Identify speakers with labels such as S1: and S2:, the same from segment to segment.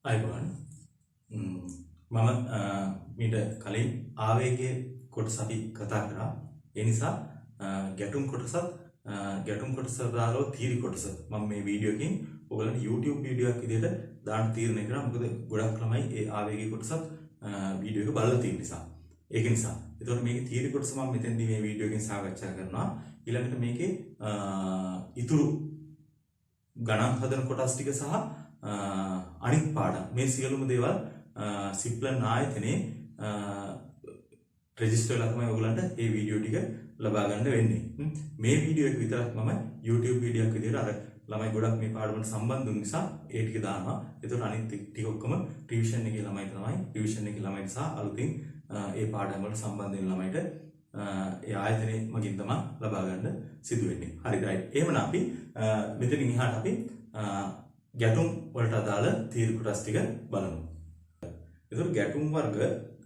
S1: අයිබෝන් මම මීට කලින් ආවේගයේ කොටස අපි කතා කරා. ඒ නිසා ගැටුම් කොටස දාලා තීරි කොටස මම මේ වීඩියෝ එකකින් ඔයගලන්ට YouTube වීඩියෝ එකක් විදිහට දාන්න තීරණය කරා. මොකද ගොඩක් ළමයි ඒ ආවේගයේ කොටසත් වීඩියෝ එක බලලා තියෙන නිසා. ඒක නිසා. එතකොට මේකේ තීරි කොටස මම මෙතෙන්දී මේ වීඩියෝ එකෙන් සාකච්ඡා කරනවා. ඊළඟට මේකේ ඉතුරු ගණන් හදන කොටස් ටික සහ අනිත් පාඩම් මේ සියලුම දේවල් සිප්ලන් ආයතනයේ රෙජිස්ටර් වෙලා තමයි ඔයගලන්ට මේ වීඩියෝ ටික ලබා ගන්න වෙන්නේ. මේ වීඩියෝ එක විතරක් මම YouTube වීඩියෝ එකක් විදිහට අර ළමයි ගොඩක් මේ පාඩමට සම්බන්ධ වුන නිසා ඒ ටික දානවා. ඒතකොට අනිත් ටික ඔක්කොම ටියුෂන් එකේ ළමයි තමයි ටියුෂන් එකේ ළමයි සහ අලුතින් ඒ පාඩම් වලට සම්බන්ධ වෙන ළමයිට ඒ ආයතනයේ මගින් තමයි ලබා ගන්න සිදු වෙන්නේ. හරි right. එහෙනම් අපි මෙතනින් එහාට අපි ගැටුම් වලට අදාළ තීරු කොටස් ටික බලමු. එතකොට ගැටුම් වර්ග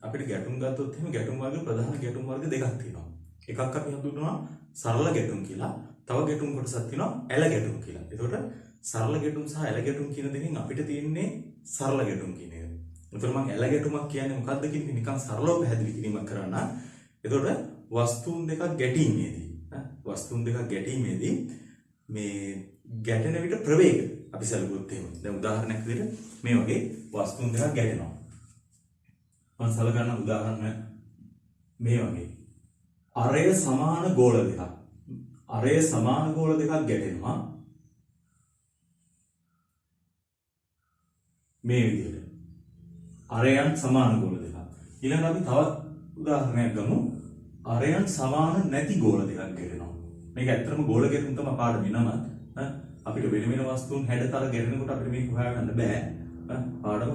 S1: අපිට ගැටුම් ගත්තොත් එහෙනම් ගැටුම් වර්ග ප්‍රධාන ගැටුම් වර්ග දෙකක් තියෙනවා. එකක් අපි හඳුන්වනවා සරල ගැටුම් කියලා. තව ගැටුම් කොටසක් තියෙනවා ඇල ගැටුම් කියලා. එතකොට සරල ගැටුම් සහ ඇල ගැටුම් කියන දෙකෙන් අපිට තියෙන්නේ සරල ගැටුම් කියන එක. එතකොට මම ඇල ගැටුමක් කියන්නේ මොකක්ද කියන එක නිකන් සරලව පැහැදිලි කිරීමක් කරන්න. එතකොට වස්තුන් දෙකක් ගැටීමේදී මේ ගැටෙන විට ප්‍රවේග අපි සැලකුවොත් එහෙම. දැන් උදාහරණයක් විදිහට මේ වගේ වස්තුන් දෙකක් ගැටෙනවා. මම සලකන උදාහරණ මේ වගේ. අරය සමාන ගෝල දෙකක්. අරය සමාන ගෝල දෙකක් ගැටෙනවා. මේ විදිහට. අරයන් සමාන ගෝල දෙකක්. ඊළඟට අපි තවත් උදාහරණයක් ගමු. අරයන් සමාන නැති ගෝල දෙකක් ගැටෙනවා. මේක ඇත්තටම ගෝල ගැටුම් තමයි පාඩමේ නම. අපිට වෙන වෙන වස්තුන් හැඩතල ගැටෙනකොට අපිට මේක හොයාගන්න බෑ. පාඩම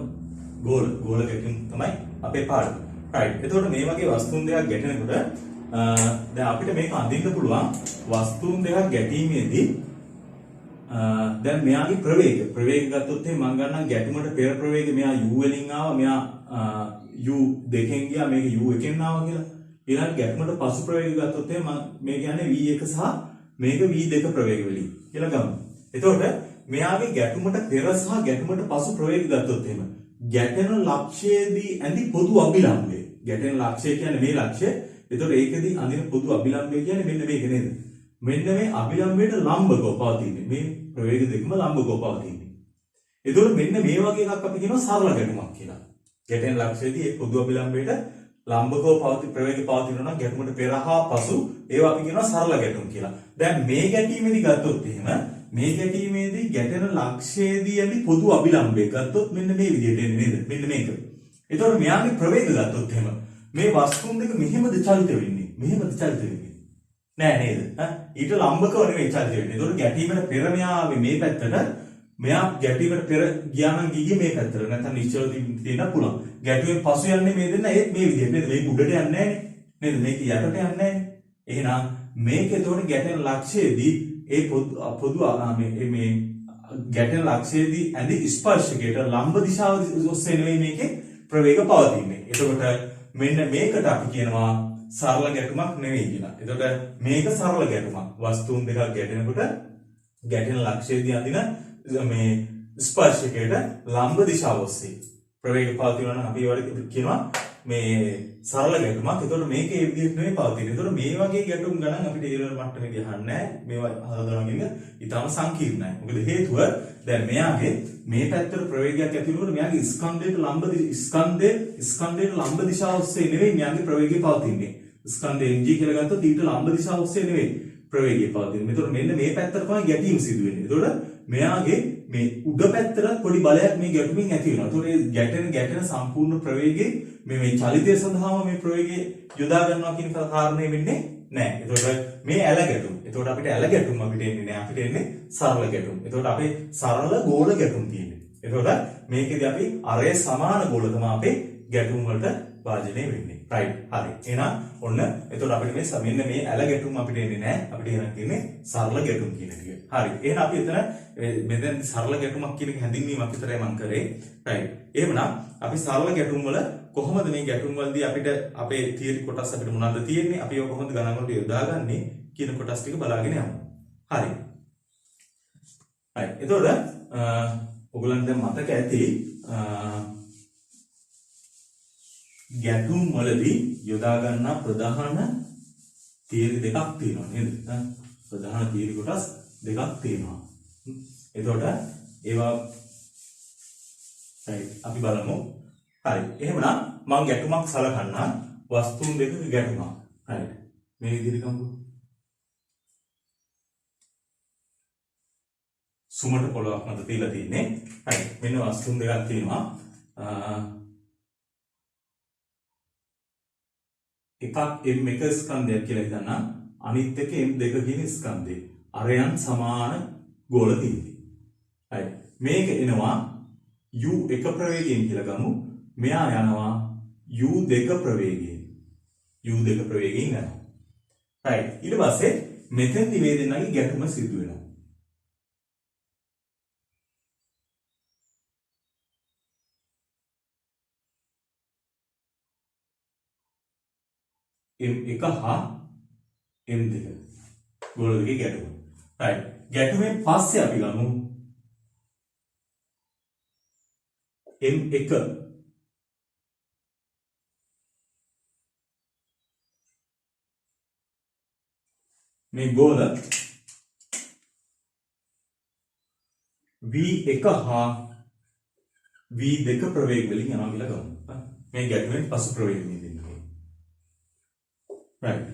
S1: ගෝල ගැටුම් තමයි අපේ පාඩම. right. එතකොට මේ වගේ වස්තුන් දෙකක් ගැටෙනකොට දැන් අපිට මේක අඳින්න පුළුවන් වස්තුන් දෙකක් ගැටීමේදී දැන් මෙයාගේ ප්‍රවේග ගත්තොත් එහෙනම් මම ගන්නම් ගැටුමට පෙර ප්‍රවේගය මෙයා u වලින් ආවා මෙයා u දෙකෙන් ගියා මේක u එකෙන් ආවා කියලා. ඊළඟ ගැටුමට පසු ප්‍රවේගය ගත්තොත් එහෙනම් මේ කියන්නේ v1 සහ මේක v2 ප්‍රවේග වලින් කියලා ගමු. එතකොට මෙයාගේ ගැටුමට පෙර සහ ගැටුමට පසු ප්‍රවේග ගත්තොත් එහෙම ගැටෙන ලක්ෂයේදී ඇඳි පොදු අභිලම්බය. ගැටෙන ලක්ෂය කියන්නේ මේ ලක්ෂය. එතකොට ඒකෙදී අඳින පොදු අභිලම්බය කියන්නේ මෙන්න මේක නේද? මෙන්න මේ අභිලම්බයට ලම්බකව පවතින්නේ. මේ ප්‍රවේග දෙකම ලම්බකව පවතින්නේ. එතකොට මෙන්න මේ වගේ එකක් අපි කියනවා සරල ගැටුමක් කියලා. ගැටෙන ලක්ෂයේදී ඒ පොදු අභිලම්බයට ලම්බකව ප්‍රවේගය පවතිනවා නම් ගැටුමට පෙර හා පසු ඒවා අපි කියනවා සරල ගැටුම් කියලා. දැන් මේ ගැටීමේදී ගත්තොත් එහෙම මේ ගැටීමේදී ගැටෙන ලක්ෂයේදී ඇති පොදු අභිලම්බය ගත්තොත් මෙන්න මේ විදිහට එන්නේ නේද? මෙන්න මේක. එතකොට මෙයාගේ ප්‍රවේග ගත්තොත් එහෙම මේ වස්තුන් දෙක මෙහෙමද චලිත වෙන්නේ? මෙහෙමද චලිත වෙන්නේ? නෑ නේද? ඊට ලම්බකව නෙවෙයි චලිත වෙන්නේ. එතකොට ගැටීමට පෙර මෙයා ආවේ මේ පැත්තට. මෙයා ගැටීමට පෙර ගියා නම් ගියේ මේ පැත්තට. නැත්නම් නිශ්චලව තියෙන්න පුළුවන්. ගැටුවෙන් පසු යන්නේ මේ දෙන්න ඒත් මේ විදිහට නේද? මේක උඩට යන්නේ නෑනේ. නේද? මේක යටට යන්නේ නෑනේ. එහෙනම් මේක එතකොට ගැටෙන ලක්ෂයේදී ඒ පොදු මේ ගැටෙන ලක්ෂයේදී ඇඳි ස්පර්ශකයට ලම්බ දිශාව ඔස්සේ නෙවෙයි මේකේ ප්‍රවේග පවතින්නේ. එතකොට මෙන්න මේකට අපි කියනවා සරල ගැටුමක් නෙවෙයි කියලා. එතකොට මේක සරල ගැටුමක්. වස්තුන් දෙකක් ගැටෙනකොට ගැටෙන ලක්ෂයේදී අඳින මේ ස්පර්ශකයට ලම්බ දිශාව ඔස්සේ ප්‍රවේග පවතිනවා නම් අපි ඒවට කියනවා මේ සරල ගැටුමක්. එතකොට මේක ඒ විදිහට නෙවෙයි පවතින්නේ. එතකොට මේ වගේ ගැටුම් ගණන් අපිට ඒ වල මට්ටමේදී අහන්නේ නැහැ. මේවා හදාගන්න එක ඊටම සංකීර්ණයි. මොකද හේතුව දැන් මෙයාගේ මේ පැත්තට ප්‍රවේගයක් ඇති වෙනකොට මෙයාගේ ස්කන්ධයට ලම්බ දිශාව ඔස්සේ නෙවෙයි මෙයාගේ ප්‍රවේගය පවතින්නේ. ස්කන්ධ mg කියලා ගත්තොත් ඊට ලම්බ දිශාව ඔස්සේ නෙවෙයි ප්‍රවේගය පවතින්නේ. එතකොට මෙන්න මේ පැත්තට තමයි ගැටීම සිදු වෙන්නේ. එතකොට මෙයාගේ මේ උඩ පැත්තට පොඩි බලයක් මේ ගැටුමින් ඇති වෙනවා. ඒතකොට ඒ ගැටෙන සම්පූර්ණ ප්‍රවේගයේ මේ චලිතය සඳහාම මේ ප්‍රවේගය යොදා ගන්නවා කියන කාරණේ වෙන්නේ නැහැ. ඒතකොට මේ ඇල ගැටුම්. ඒතකොට අපිට ඇල ගැටුම් අපිට එන්නේ නැහැ. අපිට එන්නේ සරල ගැටුම්. ඒතකොට අපේ සරල ගෝල ගැටුම් තියෙන්නේ. ඒතකොට මේකෙදි අපි අරය සමාන ගෝල තමයි අපේ ගැටුම් වලට වාජනය වෙන්නේ. right. හරි. එහෙනම් ඔන්න එතකොට අපිට මෙන්න මේ ඇල ගැටුම් අපිට එන්නේ නැහැ. අපිට එහෙනම් කියන්නේ සරල ගැටුම් කියන එක. හරි. එහෙනම් අපි එතන මෙතන සරල ගැටුමක් කියන එක හැඳින්වීමක් විතරයි මම කරේ. right. එහෙමනම් අපි සරල ගැටුම් වල කොහොමද මේ ගැටුම් වලදී අපිට අපේ තියරි කොටස් අපිට මොනවද තියෙන්නේ? අපි ඒක කොහොමද ගණන් වලට යොදාගන්නේ කියන කොටස් ටික බලාගෙන යමු. හරි. right. එතකොට ඔයගලන්ට දැන් මතක ඇති ගැටුම් වලදී යොදා ගන්නා ප්‍රධාන තීර දෙකක් තියෙනවා නේද? ප්‍රධාන තීර කොටස් දෙකක් තියෙනවා. එතකොට ඒවා අපි බලමු. හරි. එහෙමනම් මම ගැටුමක් සලකන්නම් වස්තුන් දෙකක ගැටුමක්. හරි. මේ විදිහට ගමු. සුමට පොළොවක් මත තියලා තියෙන්නේ. හරි. මෙන්න වස්තුන් දෙකක් තියෙනවා. එකක් m1 ස්කන්ධයක් කියලා හිතන්න. අනිත් එක m2 කියන ස්කන්ධය. අරයන් සමාන ගෝල තියෙන්නේ. හරි. මේක එනවා u1 ප්‍රවේගයෙන් කියලා ගමු. මෙයා යනවා u2 ප්‍රවේගයෙන්. u2 ප්‍රවේගයෙන් යනවා. right. ඊට පස්සේ මෙතෙන්දි මේ දෙන්නගේ ගැටුම සිදු වෙනවා. m1 හා m2 ගෝල දෙකේ ගැටුම. right. ගැටුමෙන් පස්සේ අපි ගමු m1 මේ ගෝල v1 හා v2 ප්‍රවේග වලින් යනවා කියලා ගමු. මේ ගැටුමෙන් පසු ප්‍රවේග දෙන්නේ. right.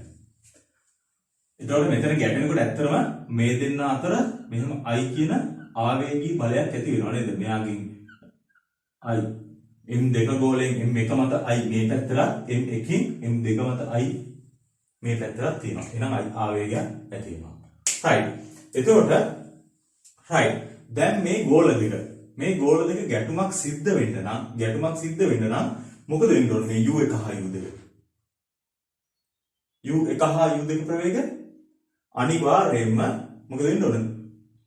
S1: එතකොට මෙතන ගැටෙනකොට ඇත්තටම මේ දෙන්න අතර මෙහෙම I කියන ආවේගී බලයක් ඇති වෙනවා නේද? මෙයාගෙන් I m2 ගෝලයෙන් m1 මත I මේ පැත්තට m1කින් m2 මත I මේ පැත්තට තියෙනවා. එහෙනම් I ආවේගය ඇති වෙනවා. right. එතකොට right. දැන් මේ ගෝල දෙක ගැටුමක් සිද්ධ වෙන්න නම් මොකද වෙන්න ඕනේ? මේ u1 හා u2 හා u2 ප්‍රවේග අනිවාර්යයෙන්ම මොකද වෙන්න ඕනේ?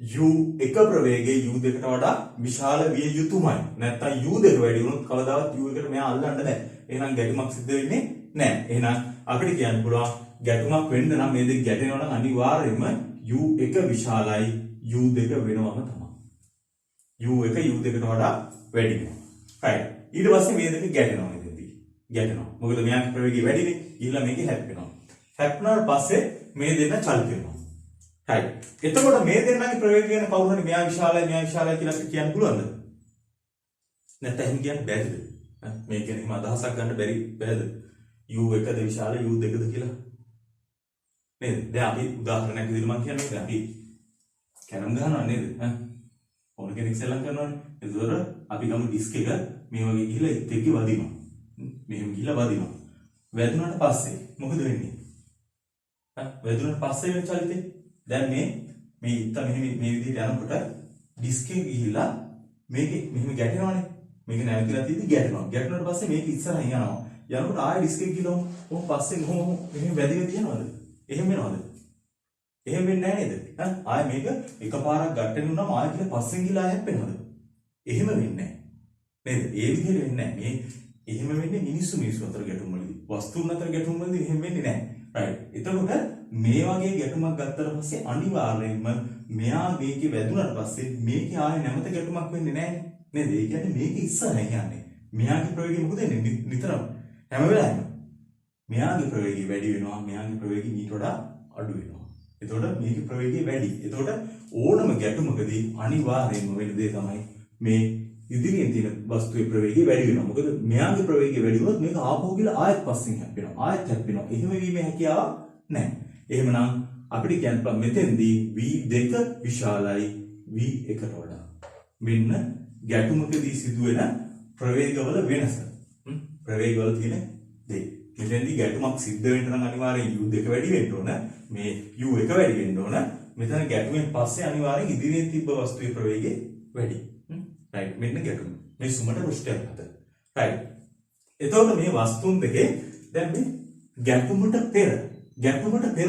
S1: u1 ප්‍රවේගයේ u2ට වඩා විශාල විය යුතුමයි. නැත්නම් u2 වැඩි වුණොත් කවදාවත් u1ට මෙයා අල්ලන්න බෑ. එහෙනම් ගැටුමක් සිද්ධ වෙන්නේ නැහැ. එහෙනම් අපිට කියන්න පුළුවන් ගැටුමක් වෙන්න නම් මේ දෙක ගැටෙනවා නම් අනිවාර්යයෙන්ම u1 විශාලයි u2 වෙනවම තමයි. u1 u2ට වඩා වැඩි වෙනවා. right. ඊට පස්සේ මේ දෙක ගැටෙනවා මෙතනදී. ගැටෙනවා. මොකද මෙයාගේ ප්‍රවේගය වැඩිනේ. ඊළඟ මේකේ හැප්පෙනවා. හැප්පුණාට පස්සේ මේ දෙන්න චලිත වෙනවා. right. එතකොට මේ දෙන්නගේ ප්‍රවේගය ගැන කවුරු හරි මෙයා විශාලයි කියලා කියන්න පුළුවන්ද? නැත්නම් එහෙම කියන්න බැරිද? මේ කියන්නේ එහෙම අදහසක් ගන්න බැරිද? u1ද විශාලයි u2ද කියලා. නේද? දැන් අපි උදාහරණයක් විදිහට මම කියන්නේ දැන් අපි කැරම් ගහනවා නේද? ඕන කෙනෙක් සෙල්ලම් කරනවානේ. ඒතකොට අපි ගමු ඩිස්ක් එක මේ වගේ ගිහලා ඉත් එක්ක වදිනවා. මෙහෙම ගිහලා වදිනවා. වැදුනාට පස්සේ මොකද වෙන්නේ? වැදුනාට පස්සේ වෙන චලිතේ දැන් මේ ඉත්ත මෙහෙම මේ විදිහට යනකොට ඩිස්ක් එක ගිහිලා මේක මෙහෙම ගැටෙනවානේ. මේක නැවතිලා තියෙද්දි ගැටෙනවා. ගැටුණාට පස්සේ මේක ඉස්සරහින් යනවා. යනකොට ආයෙ ඩිස්ක් එක ගිහලා ඔහොම පස්සේ කොහොම මෙහෙම වැදිලා තියනවද? එහෙම වෙනවද? එහෙම වෙන්නේ නැහැ නේද? ආයෙ මේක එකපාරක් ගැටෙන්න උනම ආයෙ කියලා පස්සෙන් ගිහලා ආයෙ හැප්පෙනවද? එහෙම වෙන්නේ නැහැ. නේද? ඒ විදිහට වෙන්නේ නැහැ. මේ එහෙම වෙන්නේ මිනිස්සු අතර ගැටුම් වලදී. වස්තුන් අතර ගැටුම් වලදී එහෙම වෙන්නේ නැහැ. right. එතකොට මේ වගේ ගැටුමක් ගත්තට පස්සේ අනිවාර්යයෙන්ම මෙයා මේකේ වැදුනට පස්සේ මේකේ ආයෙ නැවත ගැටුමක් වෙන්නේ නැහැ නේද? ඒ කියන්නේ මේක ඉස්සරහින් යන්නේ. මෙයාගේ ප්‍රවේගය මොකද වෙන්නේ? නිතරම හැම වෙලාවෙම මෙයාගේ ප්‍රවේගය වැඩි වෙනවා. මෙයාගේ ප්‍රවේගය ඊට වඩා අඩු වෙනවා. එතකොට මේකේ ප්‍රවේගය වැඩි. එතකොට ඕනම ගැටුමකදී අනිවාර්යයෙන්ම වෙන දේ තමයි මේ ඉදිරියෙන් තියෙන වස්තුවේ ප්‍රවේගය වැඩි වෙනවා. මොකද මෙයාගේ ප්‍රවේගය වැඩි වුණොත් මේක ආපහු ගිහලා ආයෙත් පස්සෙන් හැප්පෙනවා. ආයෙත් හැප්පෙනවා. එහෙම වීමේ හැකියාව නැහැ. එහෙමනම් අපිට කියන්න පුළුවන් මෙතෙන්දී v2 විශාලයි v1ට වඩා. මෙන්න ගැටුමකදී සිදුවෙන ප්‍රවේගවල වෙනස. ප්‍රවේගවල තියෙන දේ. මෙතෙන්දී ගැටුමක් සිද්ධ වෙන්න නම් අනිවාර්යෙන් u2 වැඩි වෙන්න ඕන. මේ u1 වැඩි වෙන්න ඕන. මෙතන ගැටුමෙන් පස්සේ අනිවාර්යෙන් ඉදිරියෙන් තිබ්බ වස්තුවේ ප්‍රවේගය වැඩි. right. මෙන්න ගැටුම. මේ සුමට පෘෂ්ඨයක් අතර. right. එතකොට මේ වස්තුන් දෙකේ දැන් මේ ගැටුමට පෙර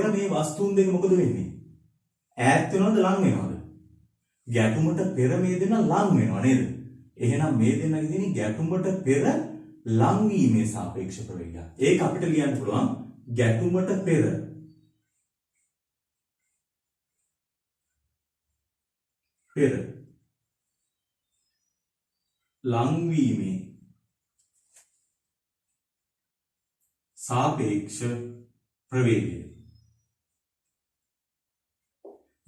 S1: මේ වස්තුන් දෙක මොකද වෙන්නේ? ඈත් වෙනවද ලං වෙනවද? ගැටුමට පෙර මේ දෙන්න ලං වෙනවා නේද? එහෙනම් මේ දෙන්නගේ තියෙන ගැටුමට පෙර ලං වීමේ සාපේක්ෂ ප්‍රවේගය. ඒක අපිට ලියන්න පුළුවන් ගැටුමට පෙර ලංවීමේ සාපේක්ෂ ප්‍රවේගය.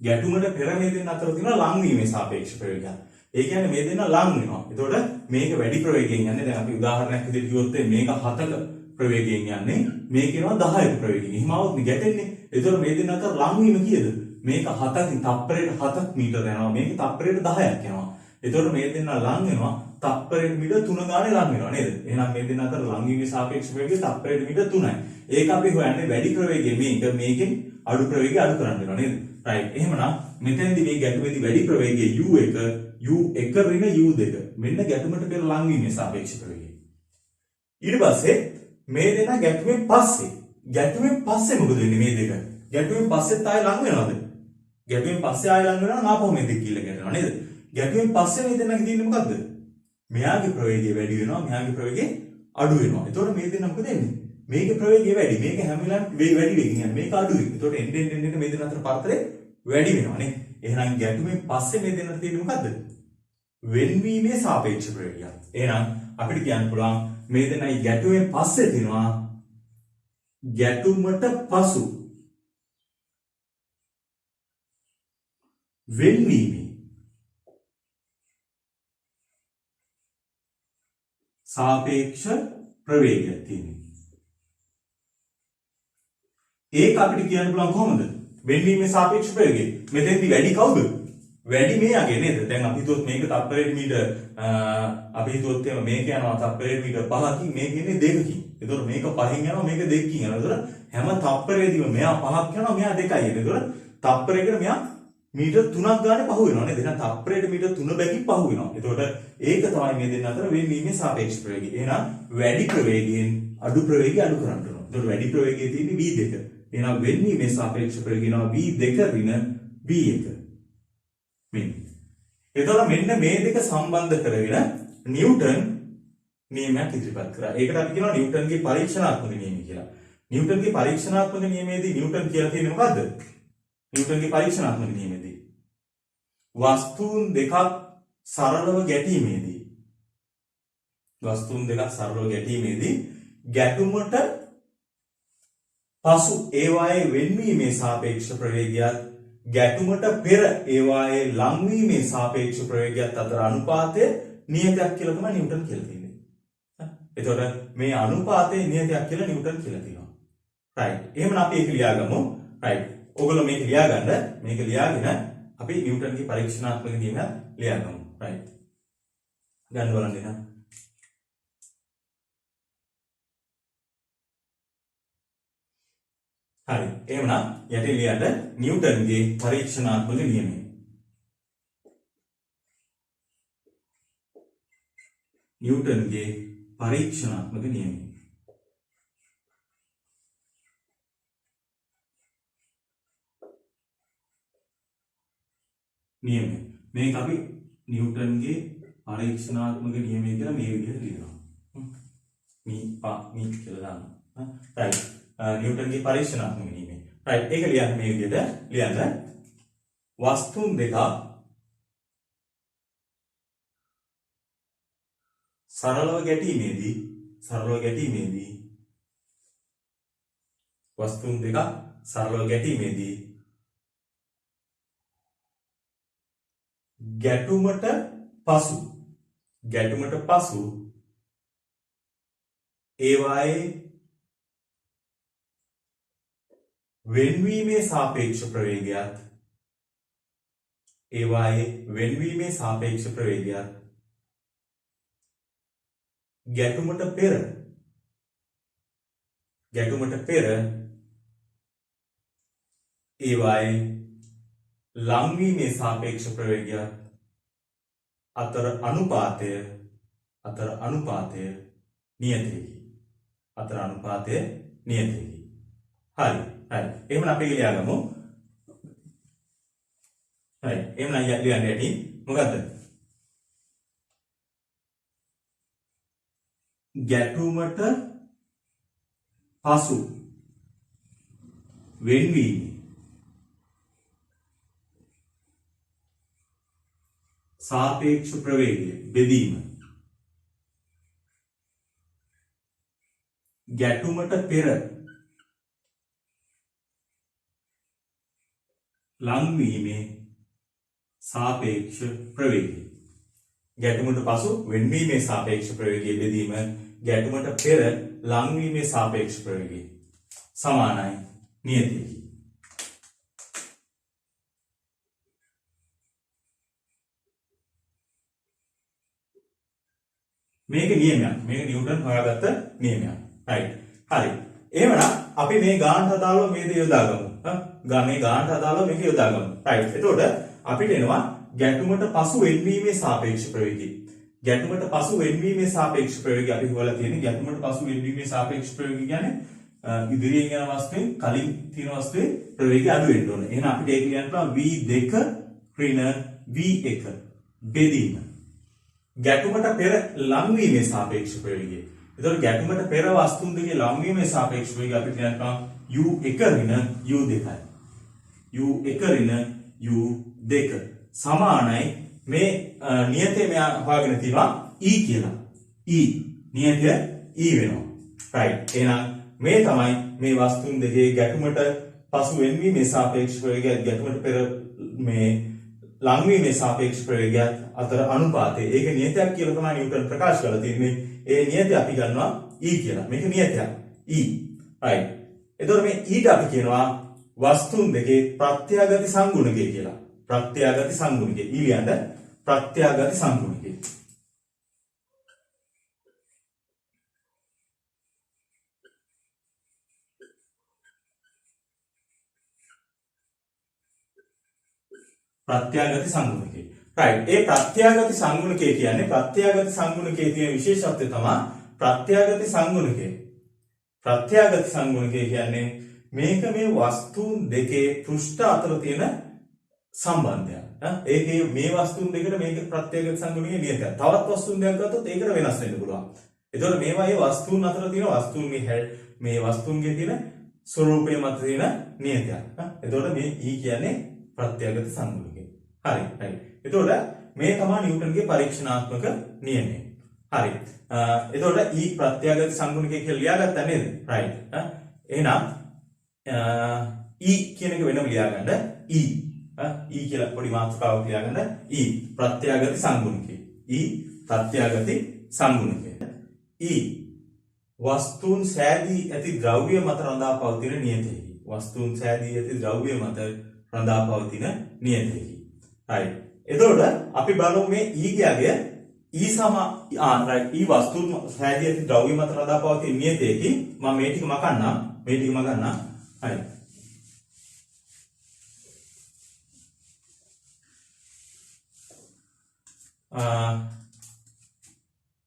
S1: ගැටුමට පෙර මේ දෙන්න අතර තියෙන ලංවීමේ සාපේක්ෂ ප්‍රවේගය. ඒ කියන්නේ මේ දෙන්න ලං වෙනවා. එතකොට මේක වැඩි ප්‍රවේගයෙන් යන්නේ. දැන් අපි උදාහරණයක් විදිහට කිව්වොත් මේක 7ක ප්‍රවේගයෙන් යන්නේ. මේක කියනවා 10ක ප්‍රවේගයෙන්. එහෙම આવොත් නේ ගැටෙන්නේ. එතකොට මේ දෙන්න අතර ලංවීම කීයද? මේක 7කින් තප්පරයට 7ක් මීටර යනවා. මේක තප්පරයට 10ක් යනවා. එතකොට මේ දෙන්න ලං වෙනවා. තප්පරයට මීටර 3 ගානේ ලං වෙනවා නේද? එහෙනම් මේ දෙන්න අතර ලංවීමේ සාපේක්ෂ ප්‍රවේගය තප්පරයට මීටර 3යි. ඒක අපි හොයන්නේ වැඩි ප්‍රවේගය මේකෙන් අඩු ප්‍රවේගය අඩු කරන්න වෙනවා නේද? right. එහෙමනම් මෙතෙන්දී මේ ගැටුමේදී වැඩි ප්‍රවේගය u1 ඍණ u2 මෙන්න ගැටුමට පෙර ලංවීමේ සාපේක්ෂ ප්‍රවේගය. ඊට පස්සේ මේ දෙන ගැටුමෙන් පස්සේ මොකද වෙන්නේ මේ දෙක? ගැටුමෙන් පස්සෙත් ආයෙ ලං වෙනවද? ගැටුමෙන් පස්සේ ආයෙ ලං වෙනවා නම් ආපහු මේ දෙක කිල්ල ගැටෙනවා නේද? ගැටුමෙන් පස්සේ මේ දෙන්නගේ තියෙන්නේ මොකද්ද? මෙයාගේ ප්‍රවේගය වැඩි වෙනවා මෙයාගේ ප්‍රවේගය අඩු වෙනවා. එතකොට මේ දෙන්න මොකද වෙන්නේ? මේකේ ප්‍රවේගය වැඩි. මේක හැම වෙලාවෙම වැඩි වෙකින් යනවා. මේක අඩුයි. එතකොට එන්න මේ දෙන්න අතර පරතරය වැඩි වෙනවා නේ. එහෙනම් ගැටුමෙන් පස්සේ මේ දෙන්නට තියෙන්නේ මොකද්ද? වෙන්වීමේ සාපේක්ෂ ප්‍රවේගය. එහෙනම් අපිට කියන්න පුළුවන් මේ දෙන්නයි ගැටුමෙන් පස්සේ තියෙනවා ගැටුමට පසු වෙන්වීමේ සාපේක්ෂ ප්‍රවේගයක් තියෙනවා. ඒක අපිට කියන්න පුළුවන් කොහොමද? වෙන්වීමේ සාපේක්ෂ ප්‍රවේගය. මෙතෙන්දී වැඩි කවුද? වැඩි මෙයාගේ නේද? දැන් අපි හිතුවොත් මේක තප්පරයට මීටර අපි හිතුවොත් එහෙම මේක යනවා තප්පරයට මීටර 5කින් මේක ඉන්නේ 2කින්. ඒතකොට මේක 5කින් යනවා මේක 2කින් යනවා. ඒතකොට හැම තප්පරයකදීම මෙයා 5ක් යනවා මෙයා 2යි. ඒතකොට තප්පරයකට මෙයා මීටර 3ක් ගානේ පහු වෙනවා නේද? එහෙනම් තප්පරයට මීටර 3 බැගින් පහු වෙනවා. එතකොට ඒක තමයි මේ දෙන්න අතර වෙන්වීමේ සාපේක්ෂ ප්‍රවේගය. එහෙනම් වැඩි ප්‍රවේගයෙන් අඩු ප්‍රවේගය අඩු කරන්න ඕන. එතකොට වැඩි ප්‍රවේගයේ තියෙන්නේ v2. එහෙනම් වෙන්වීමේ සාපේක්ෂ ප්‍රවේගය වෙනවා v2 ඍණ v1. මෙන්න. එතකොට මෙන්න මේ දෙක සම්බන්ධ කරගෙන නිව්ටන් නියමයක් ඉදිරිපත් කරා. ඒකට අපි කියනවා නිව්ටන්ගේ පරීක්ෂණාත්මක නියමය කියලා. නිව්ටන්ගේ පරීක්ෂණාත්මක නියමයේදී නිව්ටන් කියලා තියෙන්නේ මොකද්ද? නිව්ටන්ගේ පරීක්ෂණාත්මක නියමයේදී වස්තුන් දෙකක් සරලව ගැටීමේදී ගැටුමට පසු ඒවායේ වෙන්වීමේ සාපේක්ෂ ප්‍රවේගයත් ගැටුමට පෙර ඒවායේ ලංවීමේ සාපේක්ෂ ප්‍රවේගයත් අතර අනුපාතය නියතයක් කියලා තමයි නිව්ටන් කියලා තියෙන්නේ. එතකොට මේ අනුපාතයේ නියතයක් කියලා නිව්ටන් කියලා තියෙනවා. right. එහෙනම් අපි ඒක ලියාගමු. right. ඔයගොල්ලෝ මේක ලියාගන්න. මේක ලියාගෙන අපි නිව්ටන්ගේ පරීක්ෂණාත්මක නියමය ලියාගමු. right. ගන්න බලන්න එන්න. හරි. එහෙනම් යටි ලියන්න නිව්ටන්ගේ පරීක්ෂණාත්මක නියමය. නිව්ටන්ගේ පරීක්ෂණාත්මක නියමය. නියමය. මේක අපි නිව්ටන්ගේ පරීක්ෂණාත්මක නියමය කියලා මේ විදිහට ලියනවා. මේ කියලා දානවා. right. නිව්ටන්ගේ පරීක්ෂණාත්මක නියමය. right. ඒක ලියන්න මේ විදිහට ලියන්න. වස්තුන් දෙක සරලව ගැටීමේදී වස්තුන් දෙක සරලව ගැටීමේදී ගැටුමට පසු ඒවායේ වෙන්වීමේ සාපේක්ෂ ප්‍රවේගයත් ගැටුමට පෙර ඒවායේ ලංවීමේ සාපේක්ෂ ප්‍රවේගයත් අතර අනුපාතය නියතයකි. හරි. එහෙනම් අපි ලියාගමු. හරි. එහෙනම් ලියන්න යටි මොකද්ද? ගැටුමට පසු වෙන්වීම සාපේක්ෂ ප්‍රවේගය බෙදීම ගැටුමට පෙර ලංවීමේ සාපේක්ෂ ප්‍රවේගය. ගැටුමට පසු වෙන්වීමේ සාපේක්ෂ ප්‍රවේගය බෙදීම ගැටුමට පෙර ලංවීමේ සාපේක්ෂ ප්‍රවේගය සමානයි නියතයකි. මේක නියමයක්. මේක නිව්ටන් හොයාගත්ත නියමයක්. right. හරි. එහෙමනම් අපි මේ ගානට අදාළව මේ දේ යොදාගමු. මේ ගානට අදාළව මේක යොදාගමු. right. එතකොට අපිට එනවා ගැටුමට පසු වෙන්වීමේ සාපේක්ෂ ප්‍රවේගය. ගැටුමට පසු වෙන්වීමේ සාපේක්ෂ ප්‍රවේගය අපි හොයලා තියෙන්නේ. ගැටුමට පසු වෙන්වීමේ සාපේක්ෂ ප්‍රවේගය කියන්නේ ඉදිරියෙන් යන වස්තුවේ කලින් තියෙන වස්තුවේ ප්‍රවේගය අඩු වෙන්න ඕන. එහෙනම් අපිට ඒක කියන්න පුළුවන් v2 ඍණ v1 බෙදීම ගැටුමට පෙර ලංවීමේ සාපේක්ෂ ප්‍රවේගය. එතකොට ගැටුමට පෙර වස්තුන් දෙකේ ලංවීමේ සාපේක්ෂ ප්‍රවේගය අපිට කියන්න පුළුවන් u1 ඍණ u2යි. u1 ඍණ u2 සමානයි මේ නියතය මෙයා හොයාගෙන තියෙනවා e කියලා. e නියතය e වෙනවා. right. එහෙනම් මේ තමයි මේ වස්තුන් දෙකේ ගැටුමට පසු වෙන්වීමේ සාපේක්ෂ ප්‍රවේගය ගැටුමට පෙර මේ ලංවීමේ සාපේක්ෂ ප්‍රවේගය අතර අනුපාතය. ඒක නියතයක් කියලා තමයි නිව්ටන් ප්‍රකාශ කරලා තියෙන්නේ. ඒ නියතය අපි ගන්නවා e කියලා. මේක නියතයක් e. right. එතකොට මේ e ට අපි කියනවා වස්තුන් දෙකේ ප්‍රත්‍යාගති සංගුණකය කියලා. ප්‍රත්‍යාගති සංගුණකය. ඊළඟට ප්‍රත්‍යාගති සංගුණකය. ප්‍රත්‍යාගති සංගුණකය. right. ඒ ප්‍රත්‍යාගති සංගුණකය කියන්නේ ප්‍රත්‍යාගති සංගුණකයේ තියෙන විශේෂත්වය තමයි ප්‍රත්‍යාගති සංගුණකය. ප්‍රත්‍යාගති සංගුණකය කියන්නේ මේක මේ වස්තුන් දෙකේ පෘෂ්ඨ අතර තියෙන සම්බන්ධයක්. ඒකේ මේ වස්තුන් දෙකට මේක ප්‍රත්‍යාගත සංගුණකයේ නියතයක්. තවත් වස්තුන් දෙකක් ගත්තොත් ඒකට වෙනස් වෙන්න පුළුවන්. එතකොට මේවා මේ වස්තුන් අතර තියෙන වස්තුන්ගේ මේ වස්තුන්ගේ තියෙන ස්වરૂපය මත තියෙන නියතයක්. එතකොට මේ E කියන්නේ ප්‍රත්‍යාගත සංගුණකය. හරි. එතකොට මේ තමයි නිව්ටන්ගේ පරීක්ෂණාත්මක නියමය. හරි. එතකොට E ප්‍රත්‍යාගත සංගුණකය කියලා ලියාගත්තා නේද? right. එහෙනම් E කියන එක වෙනම ලියාගන්න E E කියලා පොඩි මාතෘකාවක් ලියාගන්න E ප්‍රත්‍යාගති සංගුණකය. E ප්‍රත්‍යාගති සංගුණකය. E වස්තුන් සෑදී ඇති ද්‍රව්‍ය මත රඳා පවතින නියතයකි. වස්තුන් සෑදී ඇති ද්‍රව්‍ය මත රඳා පවතින නියතයකි. right. එතකොට අපි බලමු මේ E ගේ E right. E වස්තුන් සෑදී ඇති ද්‍රව්‍ය මත රඳා පවතින නියතයකි. මම මේ ටික මකන්නම්. right.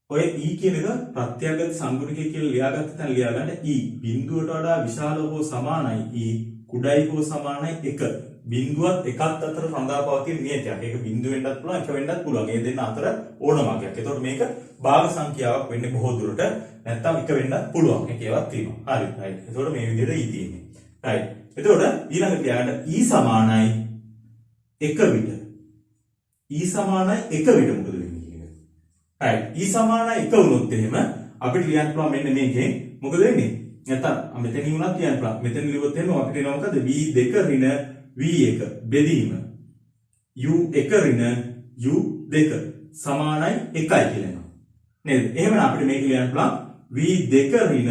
S1: ඔය E කියන එක ප්‍රත්‍යාගත සංගුණකය කියලා ලියාගත්ත තැන ලියාගන්න E බිඳුවට වඩා විශාල හෝ සමානයි E කුඩයි හෝ සමානයි 1 බිඳුවත් එකත් අතර රඳා පවතින නියතයක්. ඒක බිඳුව වෙන්නත් පුළුවන් 1 වෙන්නත් පුළුවන්. මේ දෙන්න අතර ඕනම වර්ගයක්. ඒතකොට මේක භාග සංඛ්‍යාවක් වෙන්නේ බොහෝ දුරට නැත්නම් 1 වෙන්නත් පුළුවන්. ඒකේවත් තියෙනවා. හරි. right. ඒතකොට මේ විදිහට E තියෙන්නේ. right. එතකොට ඊළඟට ලියාගන්න E සමානයි 1 විට. E සමානයි 1 විට මොකද වෙන්නේ? right. E සමානයි 1 වුණොත් එහෙම අපිට ලියන්න පුළුවන් මෙන්න මේකෙන් මොකද වෙන්නේ? නැත්නම් මෙතනින් උනත් ලියන්න පුළුවන්. මෙතන ලියුවොත් එහෙම අපිට එනවා මොකද? v2 ඍණ v1 බෙදීම u1 ඍණ u2 සමානයි 1යි කියලා එනවා. නේද? එහෙමනම් අපිට මේක ලියන්න පුළුවන් v2 ඍණ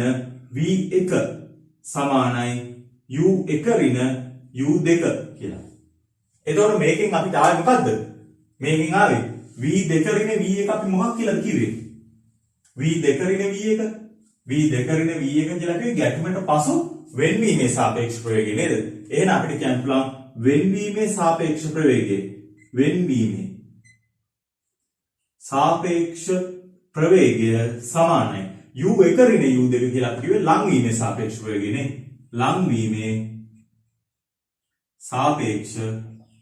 S1: v1 සමානයි u1 ඍණ u2 කියලා. එතකොට මේකෙන් අපිට ආවේ මොකද්ද? මේකෙන් ආවේ v2 ඍණ v1 අපි මොකක් කියලාද කිව්වේ? v2 ඍණ v1 v2 ඍණ v1 කියලා කිව්වේ ගැටුමට පසු වෙන්වීමේ සාපේක්ෂ ප්‍රවේගය නේද? එහෙනම් අපිට කියන්න පුළුවන් වෙන්වීමේ සාපේක්ෂ ප්‍රවේගය වෙන්වීමේ සාපේක්ෂ ප්‍රවේගය සමානයි u1 ඍණ u2 කියලා අපි කිව්වේ ලංවීමේ සාපේක්ෂ ප්‍රවේගය නේ. ලංවීමේ සාපේක්ෂ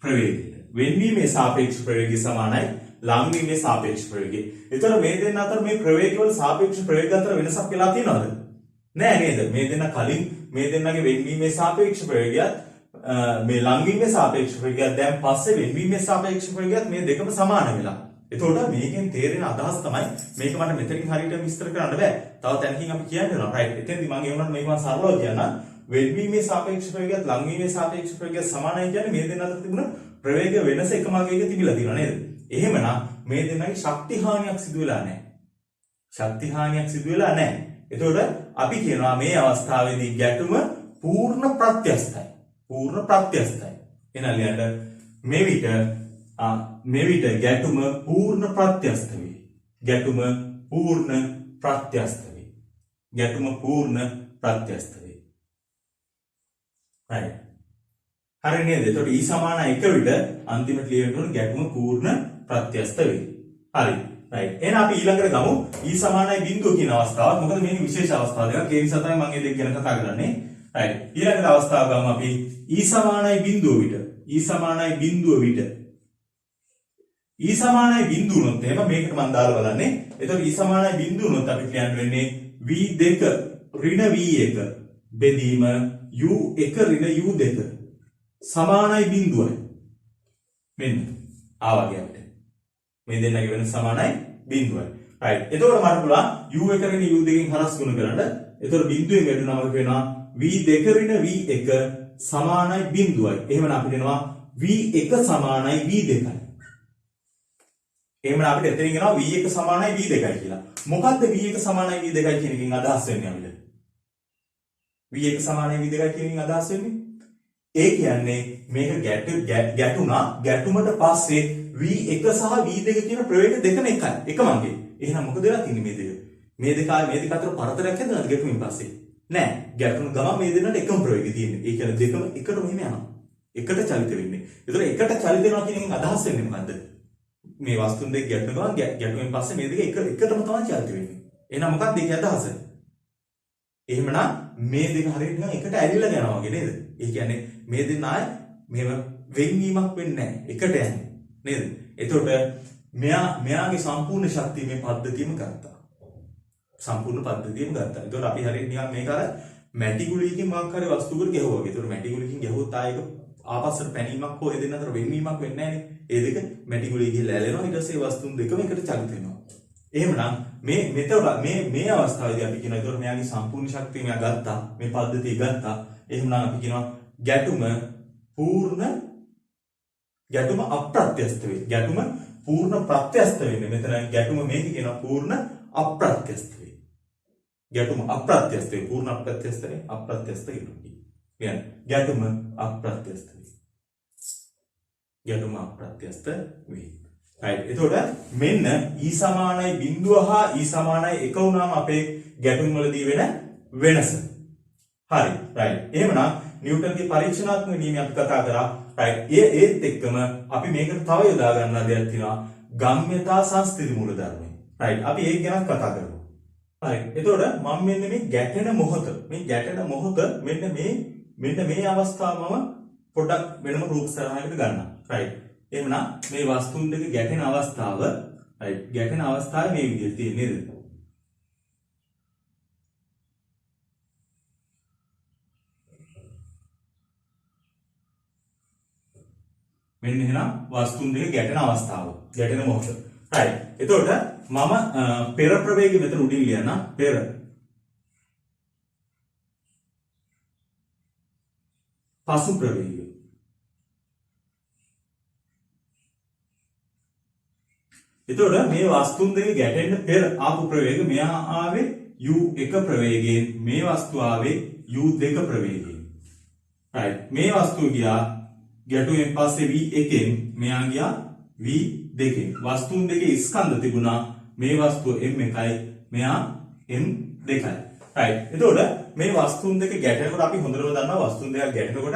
S1: ප්‍රවේගය වෙන්වීමේ සාපේක්ෂ ප්‍රවේගය සමානයි ලංවීමේ සාපේක්ෂ ප්‍රවේගය. ඒතර මේ දෙන්න අතර මේ ප්‍රවේග වල සාපේක්ෂ ප්‍රවේග අතර වෙනසක් වෙලා තියෙනවද? නෑ නේද? මේ දෙන්න කලින් මේ දෙන්නගේ වෙන්වීමේ සාපේක්ෂ ප්‍රවේගයත් මේ ලංවීමේ සාපේක්ෂ ප්‍රවේගයත් දැන් පස්සේ වෙන්වීමේ සාපේක්ෂ ප්‍රවේගයත් මේ දෙකම සමාන වෙලා. එතකොට මේකෙන් තේරෙන අදහස තමයි මේක මට මෙතනින් හරියට විස්තර කරන්න බෑ. තව තැනකින් අපි කියන්නවා. රයිට්. එතෙන්දී මම ඒ වුණාට මේක මම සරලව කියන්නම්. වෙන්වීමේ සාපේක්ෂ ප්‍රවේගයත් ලංවීමේ සාපේක්ෂ ප්‍රවේගයත් සමානයි කියන්නේ මේ දෙන්න අතර තිබුණ ප්‍රවේග වෙනස එකම අගයක තිබිලා තියෙනවා නේද? එහෙමනම් මේ දෙන්නගේ ශක්ති හානියක් සිදු වෙලා නැහැ. ශක්ති හානියක් සිදු වෙලා නැහැ. එතකොට අපි කියනවා මේ අවස්ථාවේදී ගැටුම පූර්ණ ප්‍රත්‍යස්තයි. පූර්ණ ප්‍රත්‍යස්තයි. එහෙනම් ලියන්න මෙවිට ගැටුම පූර්ණ ප්‍රත්‍යස්ත වේ. ගැටුම පූර්ණ ප්‍රත්‍යස්ත වේ. ගැටුම පූර්ණ ප්‍රත්‍යස්ත වේ. right. හරි නේද? එතකොට E සමාන 1 විට අන්තිමට ලියන්න ඕන ගැටුම පූර්ණ ප්‍රත්‍යස්ත වේ. හරි. right. එහෙනම් අපි ඊළඟට ගමු E සමානයි බිඳුව කියන අවස්ථාවක්. මොකද මේක විශේෂ අවස්ථාව දෙකක්. ඒ නිසා තමයි මම මේ දෙක ගැන කතා කරන්නේ. right. ඊළඟට අවස්ථාව ගමු අපි E සමානයි බිඳුව විට. E සමානයි බිඳුව විට. E සමානයි බිඳුව උනොත් එහෙම මේකට මම දාලා බලන්නේ. එතකොට E සමානයි බිඳුව උනොත් අපි කියන්න වෙන්නේ V2 ඍණ V1 බෙදීම U1 ඍණ U2 සමානයි බිඳුවයි. මෙන්න ආවගේ අපිට. මේ දෙන්නගේ වෙනස සමානයි බිඳුවයි. right. එතකොට මට පුළුවන් U1 ඍණ U2 කින් හරස් ගුණ කරන්න. එතකොට බිඳුවෙන් වැඩුණාම වෙනවා V2 ඍණ V1 සමානයි බිඳුවයි. එහෙමනම් අපිට එනවා V1 සමානයි V2යි. එහෙමනම් අපිට එතනින් එනවා V1 සමානයි V2යි කියලා. මොකද්ද V1 සමානයි V2යි කියන එකෙන් අදහස් වෙන්නේ අපිට? V1 සමානයි V2යි කියන එකෙන් අදහස් වෙන්නේ ඒ කියන්නේ මේක ගැටුණා ගැටුමට පස්සේ V1 සහ V2 කියන ප්‍රවේග දෙකම එකයි. එකම අංගේ. එහෙනම් මොකද වෙලා තින්නේ මේ දෙක? මේ දෙක අතර පරතරයක් හැදෙනවද ගැටුමින් පස්සේ? නෑ. ගැටුණු ගමන් මේ දෙන්නට එකම ප්‍රවේගය තියෙන්නේ. ඒ කියන්නේ දෙකම එකට මෙහෙම යනවා. එකට චලිත වෙන්නේ. ඒතර එකට චලිත වෙනවා කියන එකෙන් අදහස් වෙන්නේ මොකද්ද? මේ වස්තුන් දෙක ගැටුණු ගමන් ගැටුමින් පස්සේ මේ දෙක එකටම තමයි චලිත වෙන්නේ. එහෙනම් මොකක්ද ඒකේ අදහස? එහෙමනම් මේ දෙක හරියට නිකන් එකට ඇලිලා යනවා වගේ නේද? ඒ කියන්නේ මේ දෙන්න ආයේ මෙහෙම වෙන්වීමක් වෙන්නේ නැහැ. එකට යන්නේ නේද? එතකොට මෙයාගේ සම්පූර්ණ ශක්තිය මේ පද්ධතියම ගත්තා. සම්පූර්ණ පද්ධතියම ගත්තා. එතකොට අපි හරියට නිකන් මේක අර මැටි ගුලියකින් මොකක් හරි වස්තුවකට ගැහුවා වගේ. එතකොට මැටි ගුලියකින් ගැහුවොත් ආයෙක ආපස්සට පැනීමක් හෝ ඒ දෙන්න අතර වෙන්වීමක් වෙන්නේ නැහැ නේ. ඒ දෙක මැටි ගුලිය ගිහලා ඇලෙනවා. ඊට පස්සේ වස්තුන් දෙකම එකට චලිත වෙනවා. එහෙමනම් මේ අවස්ථාවේදී අපි කියනවා ඒතකොට මෙයාගේ සම්පූර්ණ ශක්තිය මෙයා ගත්තා. මේ පද්ධතිය ගත්තා. එහෙමනම් අපි කියනවා ගැටුම අප්‍රත්‍යස්ත වේ. ගැටුම පූර්ණ ප්‍රත්‍යස්ත වෙන්නේ. මෙතන ගැටුම මේක කියනවා පූර්ණ අප්‍රත්‍යස්ත වේ. ගැටුම අප්‍රත්‍යස්ත වේ. පූර්ණ අප්‍රත්‍යස්ත වේ. අප්‍රත්‍යස්ත කියනවා. කියන්නේ ගැටුම අප්‍රත්‍යස්ත වේ. ගැටුම අප්‍රත්‍යස්ත වේ. right. එතකොට මෙන්න E සමානයි බිඳුව හා E සමානයි 1 වුණාම අපේ ගැටුම් වලදී වෙන වෙනස. හරි. right. එහෙමනම් නිව්ටන්ගේ පරීක්ෂණාත්මක නියමය අපි කතා කරා. right. ඒත් එක්කම අපි මේකට තව යොදා ගන්නා දෙයක් තියෙනවා. ගම්‍යතා සංස්ථිති මූලධර්මය. right. අපි ඒක ගැන කතා කරමු. right. එතකොට මම මෙන්න මේ ගැටෙන මොහොත මෙන්න මේ අවස්ථාවම පොඩ්ඩක් වෙනම රූප සරණයකට ගන්නවා. right. එහෙමනම් මේ වස්තුන් දෙක ගැටෙන අවස්ථාව right. ගැටෙන අවස්ථාවේ මේ විදිහට තියෙන්නේ නේද? මෙන්න එහෙනම් වස්තුන් දෙක ගැටෙන අවස්ථාව. ගැටෙන මොහොත. right. එතකොට මම පෙර ප්‍රවේගය මෙතන උඩින් ලියන්න. පෙර පසු ප්‍රවේගය. එතකොට මේ වස්තුන් දෙක ගැටෙන්න පෙර ආපු ප්‍රවේගය මෙහා ආවේ U1 ප්‍රවේගයෙන් මේ වස්තුව ආවේ U2 ප්‍රවේගයෙන්. right. මේ වස්තුව ගියා ගැටුවෙන් පස්සේ V1ෙන් මෙයා ගියා V2ෙන්. වස්තුන් දෙකේ ස්කන්ධ තිබුණා. මේ වස්තුව M1යි මෙයා M2යි. right. එතකොට මේ වස්තුන් දෙක ගැටෙනකොට අපි හොඳටම දන්නවා වස්තුන් දෙකක් ගැටෙනකොට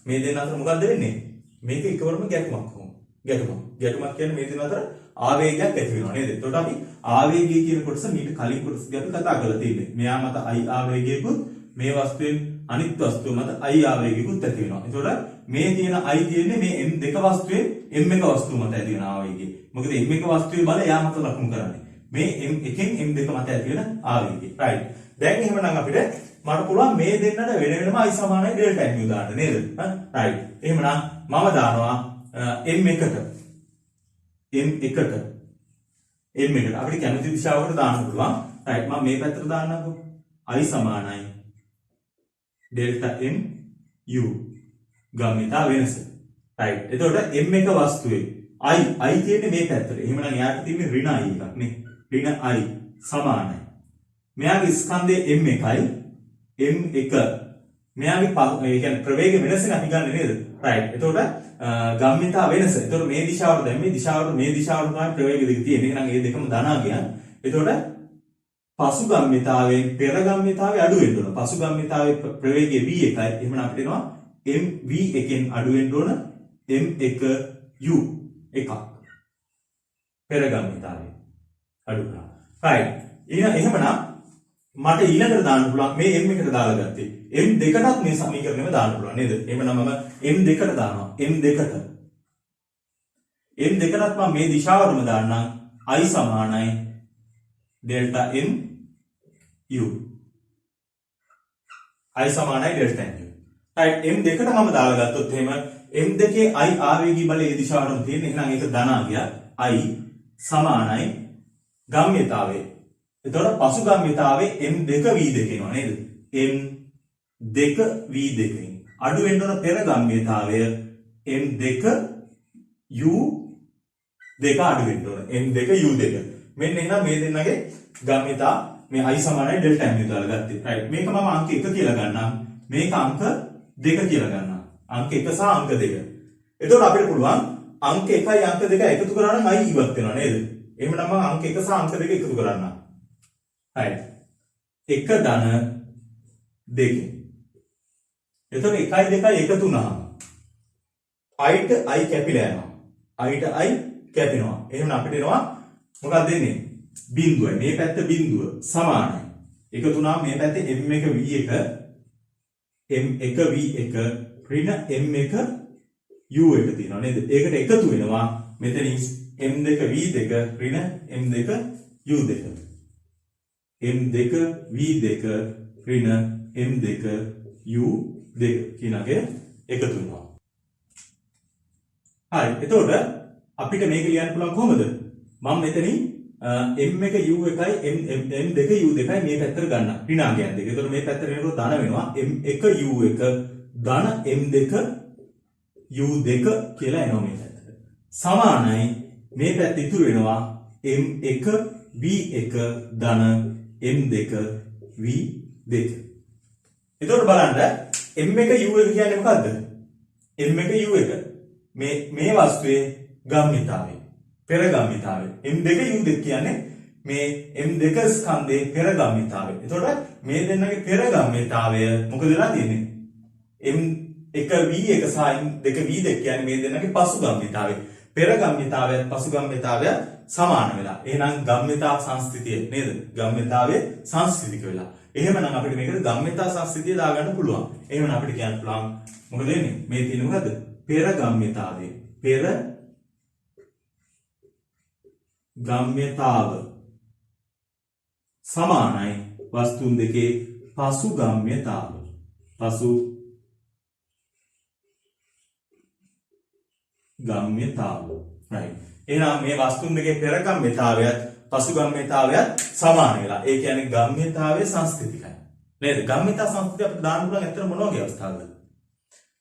S1: මේ දෙන්න අතර මොකක්ද වෙන්නේ? මේක එකවරම ගැටුමක් වුණා. ගැටුමක් කියන්නේ මේ දෙන්න අතර ආවේගයක් ඇති වෙනවා නේද? එතකොට අපි ආවේගය කියන කොටස මීට කලින් කොටසදී අපි කතා කරලා තියෙන්නේ. මෙයා මත I ආවේගයකුත් මේ වස්තුවෙන් අනිත් වස්තුව මත I ආවේගයකුත් ඇති වෙනවා. එතකොට මේ තියෙන I තියෙන්නේ මේ M2 වස්තුවේ M1 වස්තුව මත ඇති වෙන ආවේගය. මොකද M1 වස්තුවේ බල යා මත ලකුණු කරන්නේ. මේ M1ෙන් M2 මත ඇති වෙන ආවේගය. right. දැන් එහෙමනම් අපිට මට පුළුවන් මේ දෙන්නට වෙන වෙනම I සමානයි ඩෙල්ටා M දාන්න නේද? right. එහෙමනම් මම දානවා M1ට m එකට අපිට කැමති දිශාවකට දාන්න පුළුවන්. right මම මේ පැත්තට දාන්නම්කෝ. I සමානයි ඩෙල්ටා m u ගාමිතා වෙනස. right එතකොට m එක වස්තුවේ I කියන්නේ මේ පැත්තට. එහෙමනම් යාට තියෙන්නේ ඍණ I එකක් නේ. ඍණ I සමානයි. මෙයාගේ ස්කන්ධයේ m එකයි m1 මෙයාගේ ඒ කියන්නේ ප්‍රවේග වෙනස අපි ගන්න නේද? right එතකොට ගම්මිතා වෙනස. එතකොට මේ දිශාවට දැන් මේ දිශාවට තමයි ප්‍රවේග දෙක තියෙන්නේ. එහෙනම් මේ දෙකම ධනාගයන්. එතකොට පසු ගම්මිතාවෙන් පෙර ගම්මිතාවේ අඩු වෙන්න ඕන. පසු ගම්මිතාවේ ප්‍රවේගය v1යි. එහෙනම් අපිට එනවා mv1කින් අඩු වෙන්න ඕන m1u එකක්. පෙර ගම්මිතාවේ අඩු කරා. right එහෙමනම් මට ඊළඟට දාන්න පුළුවන් මේ m එකට දාලා ගත්තේ m2කටත් මේ සමීකරණයම දාන්න පුළුවන් නේද? එහෙනම් මම m2කට දානවා. m2කට m2කටත් මම මේ දිශාවටම දාන්නම්. I සමානයි ඩෙල්ටා m u. I සමානයි ඩෙල්ටා m u. right m2කට මම දාලා ගත්තොත් එහෙම m2කේ I ආවේගී බලය ඒ දිශාවටම තියෙන. එහෙනම් ඒක ධනාගය I සමානයි ගම්මිතාවේ. එතකොට පසු ගම්මිතාවේ m2v2 එනවා නේද? m2v2 අඩු වෙන්න ඕන පෙර ගම්මිතාවය m2u2 අඩු වෙන්න ඕන m2u2. මෙන්න එහෙනම් මේ දෙන්නගේ ගම්මිතා මේ I සමානයි ඩෙල්ටා m දාලා ගත්තේ. right මේක මම අංක 1 කියලා ගන්නම්. මේක අංක 2 කියලා ගන්නම්. අංක 1 සහ අංක 2. එතකොට අපිට පුළුවන් අංක 1යි අංක 2 එකතු කරා නම් I ඉවත් වෙනවා නේද? එහෙනම් මම අංක 1 සහ අංක 2 එකතු කරන්නම්. right 1 ධන 2. එතකොට 1යි 2යි එකතු වුණාම I ට I කැපිලා යනවා. I ට I කැපෙනවා. එහෙනම් අපිට එනවා මොකක්ද දෙන්නේ? බිඳුවයි. මේ පැත්ත බිඳුව සමානයි. එකතු වුණාම මේ පැත්තේ m1v1 m1v1 ඍණ m1u එක තියෙනවා නේද? ඒකට එකතු වෙනවා මෙතනින් m2v2 ඍණ m2u2. m2v2 ඍණ m2u2 කියනගේ එකතු වෙනවා. හරි. එතකොට අපිට මේක ලියන්න පුළුවන් කොහොමද? මම මෙතනින් m1u1යි m2u2යි මේ පැත්තට ගන්න. ඍණාංගයන් දෙක. එතකොට මේ පැත්තට එනකොට ධන වෙනවා m1u1 ධන m2u2 කියලා එනවා මේ පැත්තට. සමානයි මේ පැත්ත ඉතුරු වෙනවා m1v1 ධන m2v2. එතකොට බලන්න m1u1 කියන්නේ මොකද්ද? m1u1 මේ වස්තුවේ ගම්මිතාවය පෙර ගම්මිතාවය. m2u2 කියන්නේ මේ m2 ස්කන්ධයේ පෙර ගම්මිතාවය. එතකොට මේ දෙන්නගේ පෙර ගම්මිතාවය මොකද වෙලා තියෙන්නේ? m1v1 සහ m2v2 කියන්නේ මේ දෙන්නගේ පසු ගම්මිතාවය. පෙර ගම්මිතාවය පසු ගම්මිතාවය සමාන වෙලා. එහෙනම් ගම්මිතා සංස්ථිතිය නේද? ගම්මිතාවයේ සංස්ථිතික වෙලා. එහෙමනම් අපිට මේකට ගම්මිතා සංස්ථිතිය දාගන්න පුළුවන්. එහෙනම් අපිට කියන්න පුළුවන් මොකද වෙන්නේ? මේ තියෙන මොකද්ද? පෙර ගම්මිතාවයේ පෙර ගම්මිතාව සමානයි වස්තුන් දෙකේ පසු ගම්මිතාව. පසු ගම්මිතාව. right. එහෙනම් මේ වස්තුන් දෙකේ පෙර ගම්මිතාවයත් පසු ගම්මිතාවයත් සමාන වෙලා. ඒ කියන්නේ ගම්මිතාවයේ සංස්ථිතිකයි. නේද? ගම්මිතා සංස්ථිතිය අපිට දාන්න පුළුවන් ඇත්තට මොන වගේ අවස්ථාවකද?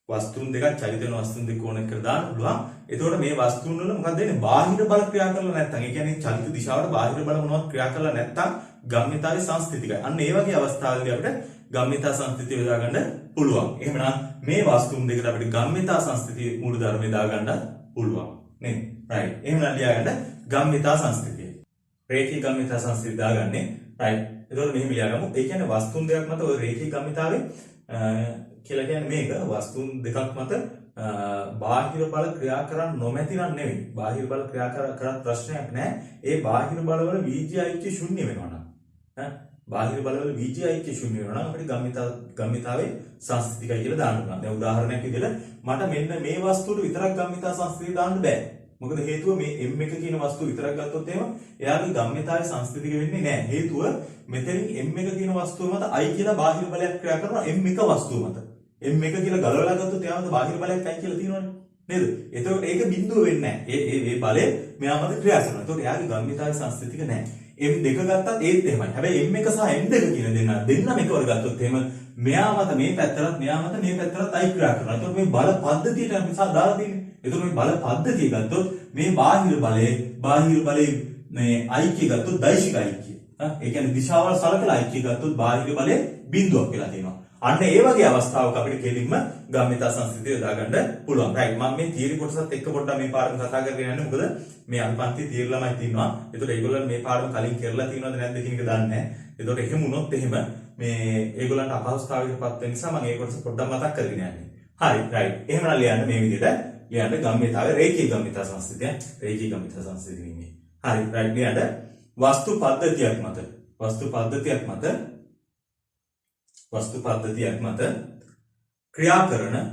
S1: වස්තුන් දෙකක් චලිත වෙන වස්තුන් දෙක ඕන එකට දාන්න පුළුවන්. එතකොට මේ වස්තුන් වල මොකක්ද වෙන්නේ? බාහිර බල ක්‍රියා කරලා නැත්නම්, ඒ කියන්නේ චලිත දිශාවට බාහිර බල මොනවත් ක්‍රියා කරලා නැත්නම් ගම්මිතාවේ සංස්ථිතිකයි. අන්න ඒ වගේ අවස්ථාවලදී අපිට ගම්මිතා සංස්ථිතිය යොදා ගන්න පුළුවන්. එහෙමනම් මේ වස්තුන් දෙකට අපිට ගම්මිතා සංස්ථිතිය මූලධර්මය දා ගන්න පුළුවන්. නේද? right. එහෙමනම් ලියාගන්න ගම්මිතා සංස්ථිතිය. රේඛී ගම්මිතා සංස්ථිතිය දාගන්නේ. right. එතකොට මෙහෙම ලියාගමු. ඒ කියන්නේ වස්තුන් දෙකක් මත ඔය රේඛී ගම්මිතාවේ කියලා කියන්නේ මේක වස්තුන් දෙකක් මත බාහිර බල ක්‍රියා කරන්න නොමැති නම් නෙවෙයි. බාහිර බල ක්‍රියා කරත් ප්‍රශ්නයක් නැහැ. ඒ බාහිර බලවල VGIQ ශුන්‍ය වෙනවා නම් බාහිර බලවල VGIQ ශුන්‍ය වෙනවා නම් අපිට ගම්මිතාවේ සංස්ථිතිකයි කියලා දාන්න පුළුවන්. දැන් උදාහරණයක් විදිහට මට මෙන්න මේ වස්තුවට විතරක් ගම්මිතා සංස්ථිතිය දාන්න බෑ. මොකද හේතුව මේ m1 කියන වස්තුව විතරක් ගත්තොත් එහෙම එයාගේ ගම්මිතාවේ සංස්ථිතික වෙන්නේ නැහැ. හේතුව මෙතනින් m1 කියන වස්තුව මත i කියලා බාහිර බලයක් ක්‍රියා කරනවා m1 වස්තුව මත. m1 කියලා ගලවලා ගත්තොත් එයාමද බාහිර බලයක් i කියලා තියෙනවනේ. නේද? එතකොට ඒක බිඳුව වෙන්නේ නැහැ. ඒ බලය මෙයා මත ක්‍රියා කරනවා. එතකොට එයාගේ ගම්මිතාවේ සංස්කෘතික නැහැ. M2 ගත්තත් ඒත් එහෙමයි. හැබැයි M1 සහ M2 කියන දෙන්නම එකවර ගත්තොත් එහෙම මෙයා මත මේ පැත්තට මෙයා මත මේ පැත්තට අයි ක්‍රියා කරනවා. එතකොට මේ බල පද්ධතියට අපි දාලා තියෙන්නේ. එතකොට මේ බල පද්ධතිය ගත්තොත් මේ බාහිර බලයේ මේ ඓක්‍ය ගත්තොත් දෛශික ඓක්‍ය. ඒ කියන්නේ දිශාවල් සලකලා ඓක්‍ය ගත්තොත් බාහිර බලයේ බිඳුවක් කියලා තියෙනවා. අන්න ඒ වගේ අවස්ථාවක අපිට කෙලින්ම ගම්මිතා සංස්කෘතිය යොදා ගන්න පුළුවන්. රයිට්. මම මේ තියරි කොටසත් එක්ක පොඩ්ඩක් මේ පාඩම කතා කරගෙන යන්නේ. මොකද මේ අනුපන්ති තියරි ළමයි තියෙනවා. ඒතකොට ඒගොල්ලන් මේ පාඩම කලින් කරලා තියෙනවද නැද්ද කියන එක දන්නේ නැහැ. ඒතකොට එහෙම වුණොත් එහෙම මේ ඒගොල්ලන්ට අපහසුතාවයකටපත් වෙන නිසා මම ඒ කොටස පොඩ්ඩක් මතක් කරගෙන යන්නේ. හරි. රයිට්. එහෙමනම් ලියන්න මේ විදිහට ලියන්න ගම්මිතාවේ රේඛීය ගම්මිතා සංස්කෘතිය. රේඛීය ගම්මිතා සංස්කෘතිය නෙමෙයි. හරි. රයිට්. ලියන්න වස්තු පද්ධතියක් මත ක්‍රියා කරන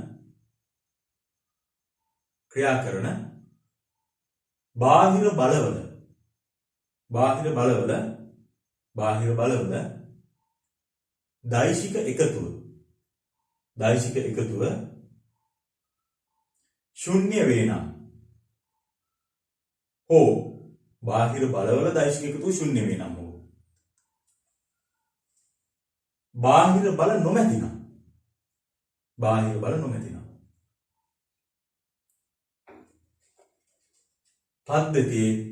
S1: බාහිර බලවල දෛශික එකතුව ශුන්‍ය වේ නම් හෝ බාහිර බලවල දෛශික එකතුව ශුන්‍ය වේ නම් හෝ බාහිර බල නොමැතිනම් පද්ධතියේ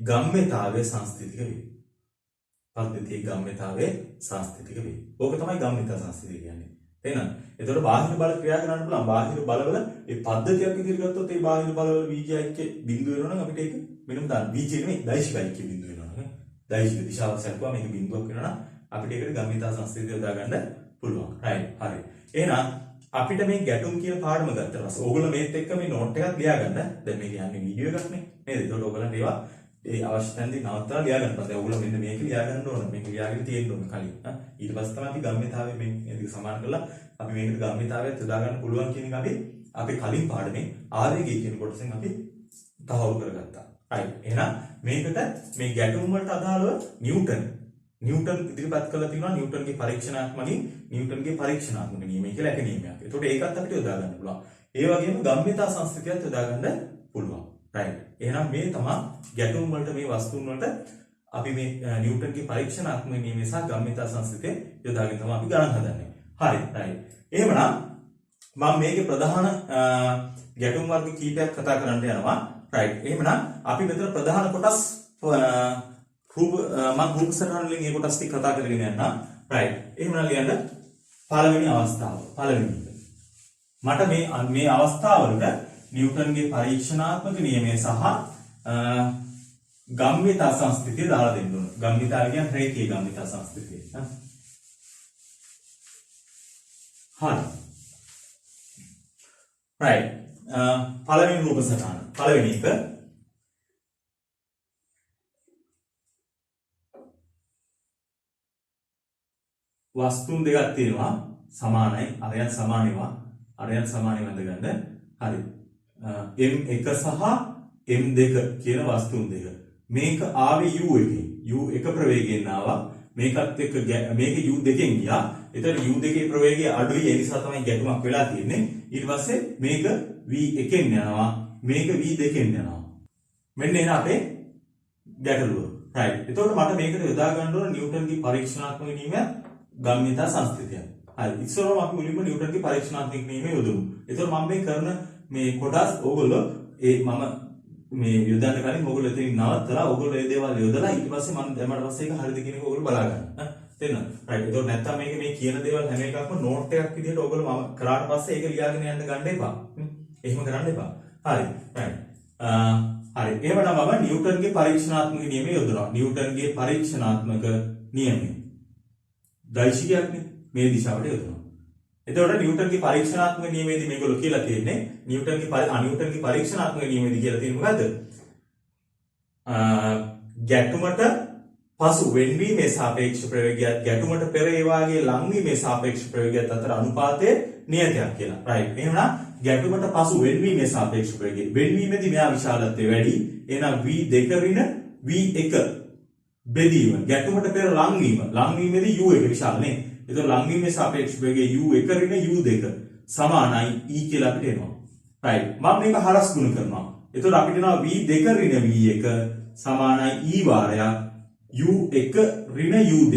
S1: ගම්මිතාවේ සංස්කෘතික වේ. ඕක තමයි ගම්මිතා සංස්කෘතිය කියන්නේ. එහෙනම් එතකොට බාහිර බල ක්‍රියා කරන්න පුළුවන්. බාහිර බලවල ඒ පද්ධතියක් විදිහට ගත්තොත් ඒ බාහිර බලවල බීජයක බිඳුව වෙනවා නම් අපිට ඒක මෙන්න දාන්න. බීජය නෙමෙයි දෛශිකයික බිඳුව වෙනවා නේද? දෛශික දිශාවක් සැලකුවා මේක බිඳුවක් වෙනවා නම් අපිට ඒකට ගම්මිතා සංස්කෘතිය යොදා ගන්න පුළුවන්. රයිට්. හරි. එහෙනම් අපිට මේ ගැටුම් කියන පාඩම ගත්තා ඊපස්සේ ඕගොල්ලෝ මේත් එක්ක මේ නෝට් එකක් ලියා ගන්න. දැන් මේක යන්නේ වීඩියෝ එකක් නේ. නේද? ඒතකොට ඕගොල්ලන්ට ඒවා ඒ අවශ්‍ය තැනදී නවත්තලා ලියා ගන්න. ඊපස්සේ ඕගොල්ලෝ මෙන්න මේක ලියා ගන්න ඕන. මේක ලියාගෙන තියෙන්න ඕන කලින්. ඊට පස්සේ තමයි අපි ගම්මිතාවේ මේ දෙක සමාන කරලා අපි මේකට ගම්මිතාවයත් යොදා ගන්න පුළුවන් කියන එක අපි කලින් පාඩමේ ආවේගය කියන කොටසෙන් අපි තහවුරු කරගත්තා. right. එහෙනම් මේකට මේ ගැටුම් වලට අදාළව නිව්ටන් ඉදිරිපත් කළා තියෙනවා නිව්ටන්ගේ පරීක්ෂණාත්මක නියමය කියලා එක නියමයක්. ඒකට ඒකත් අපිට යොදා ගන්න පුළුවන්. ඒ වගේම ගම්මිතා සංස්කෘතියත් යොදා ගන්න පුළුවන්. right. එහෙනම් මේ තමයි ගැටුම් වලට මේ වස්තුන් වලට අපි මේ නිව්ටන්ගේ පරීක්ෂණාත්මක නියමය සහ ගම්මිතා සංස්කෘතිය යොදාගෙන තමයි අපි ගණන් හදන්නේ. හරි. right. එහෙමනම් මම මේකේ ප්‍රධාන ගැටුම් වර්ග කීපයක් කතා කරන්න යනවා. right. එහෙමනම් අපි මෙතන ප්‍රධාන කොටස් මම ගෲප් සටහන් වලින් මේ කොටස් ටික කතා කරගෙන යනවා. right. එහෙමනම් ලියන්න පළවෙනි අවස්ථාව. මට මේ අවස්ථාවවලට නිව්ටන්ගේ පරීක්ෂණාත්මක නියමය සහ ගම්මිතා සංස්කෘතිය දාලා දෙන්න ඕන. ගම්මිතා කියන්නේ රේඛීය ගම්මිතා සංස්කෘතිය. හරි. right. පළවෙනි රූප සටහන. පළවෙනි එක වස්තුන් දෙකක් තියෙනවා සමානයි. අරයන් සමානයි වඳගන්න. හරි. M1 සහ M2 කියන වස්තුන් දෙක. මේක ආවේ U එකෙන්. U1 ප්‍රවේගයෙන් ආවා. මේකත් එක්ක මේක U2කින් ගියා. එතකොට U2 ප්‍රවේගය අඩුයි. ඒ නිසා තමයි ගැටුමක් වෙලා තියෙන්නේ. ඊට පස්සේ මේක V1කින් යනවා. මේක V2කින් යනවා. මෙන්න එන අපේ ගැටලුව. right. එතකොට මට මේකට යොදා ගන්න ඕන නිව්ටන්ගේ පරීක්ෂණාත්මක නියමය ගම්මිතා සංස්කෘතිය. හරි. ඉස්සරහම අපි මුලින්ම නිව්ටන්ගේ පරීක්ෂණාත්මක නියමය යොදමු. එතකොට මම මේ කරන මේ කොටස් ඕගොල්ලෝ මම මේ යොදන්න කලින් ඕගොල්ලෝ එතනින් නවත්තලා ඕගොල්ලෝ මේ දේවල් යොදලා ඊට පස්සේ මම දැම්මට පස්සේ ඒක හරියද කියන එක ඕගොල්ලෝ බලා ගන්න. තේරෙනවද? right. එතකොට නැත්තම් මේ කියන දේවල් හැම එකක්ම නෝට් එකක් විදිහට ඕගොල්ලෝ මම කරාට පස්සේ ඒක ලියාගෙන යන්න ගන්න එපා. එහෙම කරන්න එපා. හරි. right. හරි. එහෙමනම් මම නිව්ටන්ගේ පරීක්ෂණාත්මක නියමය යොදනවා. නිව්ටන්ගේ පරීක්ෂණාත්මක නියමය දෛශිකයක්නේ මේ දිශාවට යොදනවා. එතකොට නිව්ටන්ගේ පරීක්ෂණාත්මක නියමයේදී මේගොල්ලෝ කියලා තියෙන්නේ නිව්ටන්ගේ පරීක්ෂණාත්මක නියමයේදී කියලා තියෙන්නේ මොකද්ද? ගැටුමට පසු වෙන්වීමේ සාපේක්ෂ ප්‍රවේගයත් ගැටුමට පෙර ඒ වාගේ ලංවීමේ සාපේක්ෂ ප්‍රවේගයත් අතර අනුපාතය නියතයක් කියලා. right. එහෙනම් ගැටුමට පසු වෙන්වීමේ සාපේක්ෂ ප්‍රවේගය. වෙන්වීමේදී මෙයා විශාලත්වය වැඩි. එහෙනම් V2 ඍණ V1 බෙදීම. ගැටුමට පෙර ලංවීමේදී U1 විශාල නේ. ඒතකොට ලංවීමේ සාපේක්ෂ ප්‍රවේගය U1 ඍණ U2 සමානයි E කියලා අපිට එනවා. right මම මේක හරස් ගුණ කරනවා. එතකොට අපිට එනවා v2 ඍණ v1 සමානයි e වාරයක් u1 ඍණ u2.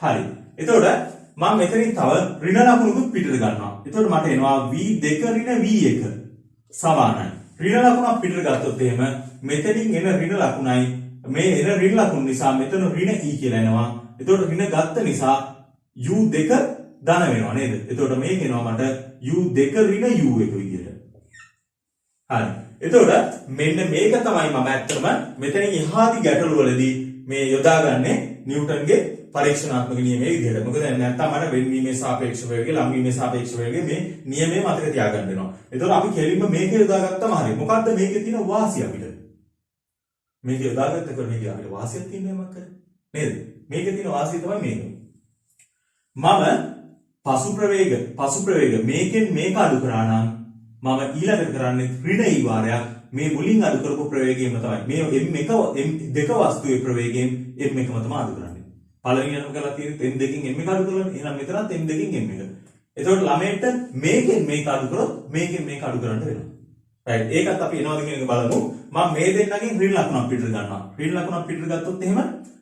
S1: හරි. එතකොට මම මෙතනින් තව ඍණ ලකුණුකුත් පිටට ගන්නවා. එතකොට මට එනවා v2 ඍණ v1 සමානයි. ඍණ ලකුණක් පිටට ගත්තොත් එහෙම මෙතනින් එන ඍණ ලකුණයි මේ එන ඍණ ලකුණු නිසා මෙතන ඍණ e කියලා එනවා. එතකොට ඍණ ගත්ත නිසා u2 ධන වෙනවා නේද? එතකොට මේක එනවා මට u2 ඍණ u1 විදියට. හරි. එතකොට මෙන්න මේක තමයි මම ඇත්තටම මෙතනින් එහාදී ගැටළු වලදී මේ යොදාගන්නේ නිව්ටන්ගේ පරීක්ෂණාත්මක නියමයේ විදිහට. මොකද නැත්තම් මට වෙන්වීමේ සාපේක්ෂ වේගය, ලංවීමේ සාපේක්ෂ වේගය මේ නියමයේ මතක තියාගන්න වෙනවා. එතකොට අපි කෙලින්ම මේක යොදාගත්තම හරි. මොකද්ද මේකේ තියෙන වාසිය අපිට? මේක යොදාගත්තකොට මේකේ අපිට වාසියක් තියෙනවා මොකක්ද? නේද? මේකේ තියෙන වාසිය තමයි මේක. මම පසු ප්‍රවේග මේකෙන් මේක අඩු කරා නම් මම ඊළඟට කරන්නේ ඍණ e වාරයක් මේ මුලින් අඩු කරපු ප්‍රවේගයම තමයි. මේ m2 වස්තුවේ ප්‍රවේගයෙන් m1ම තමයි අඩු කරන්නේ. පළවෙනියම කරලා තියෙන්නේ m2කින් m1 අඩු කරලා. එහෙනම් මෙතනත් m2කින් m1. එතකොට ළමයට මේකෙන් මේක අඩු කරොත් මේකෙන් මේක අඩු කරන්න වෙනවා. right ඒකත් අපි එනවාද කියන එක බලමු. මම මේ දෙන්නගෙන් ඍණ ලකුණක් පිටට ගන්නවා. ඍණ ලකුණක් පිටට ගත්තොත් එහෙම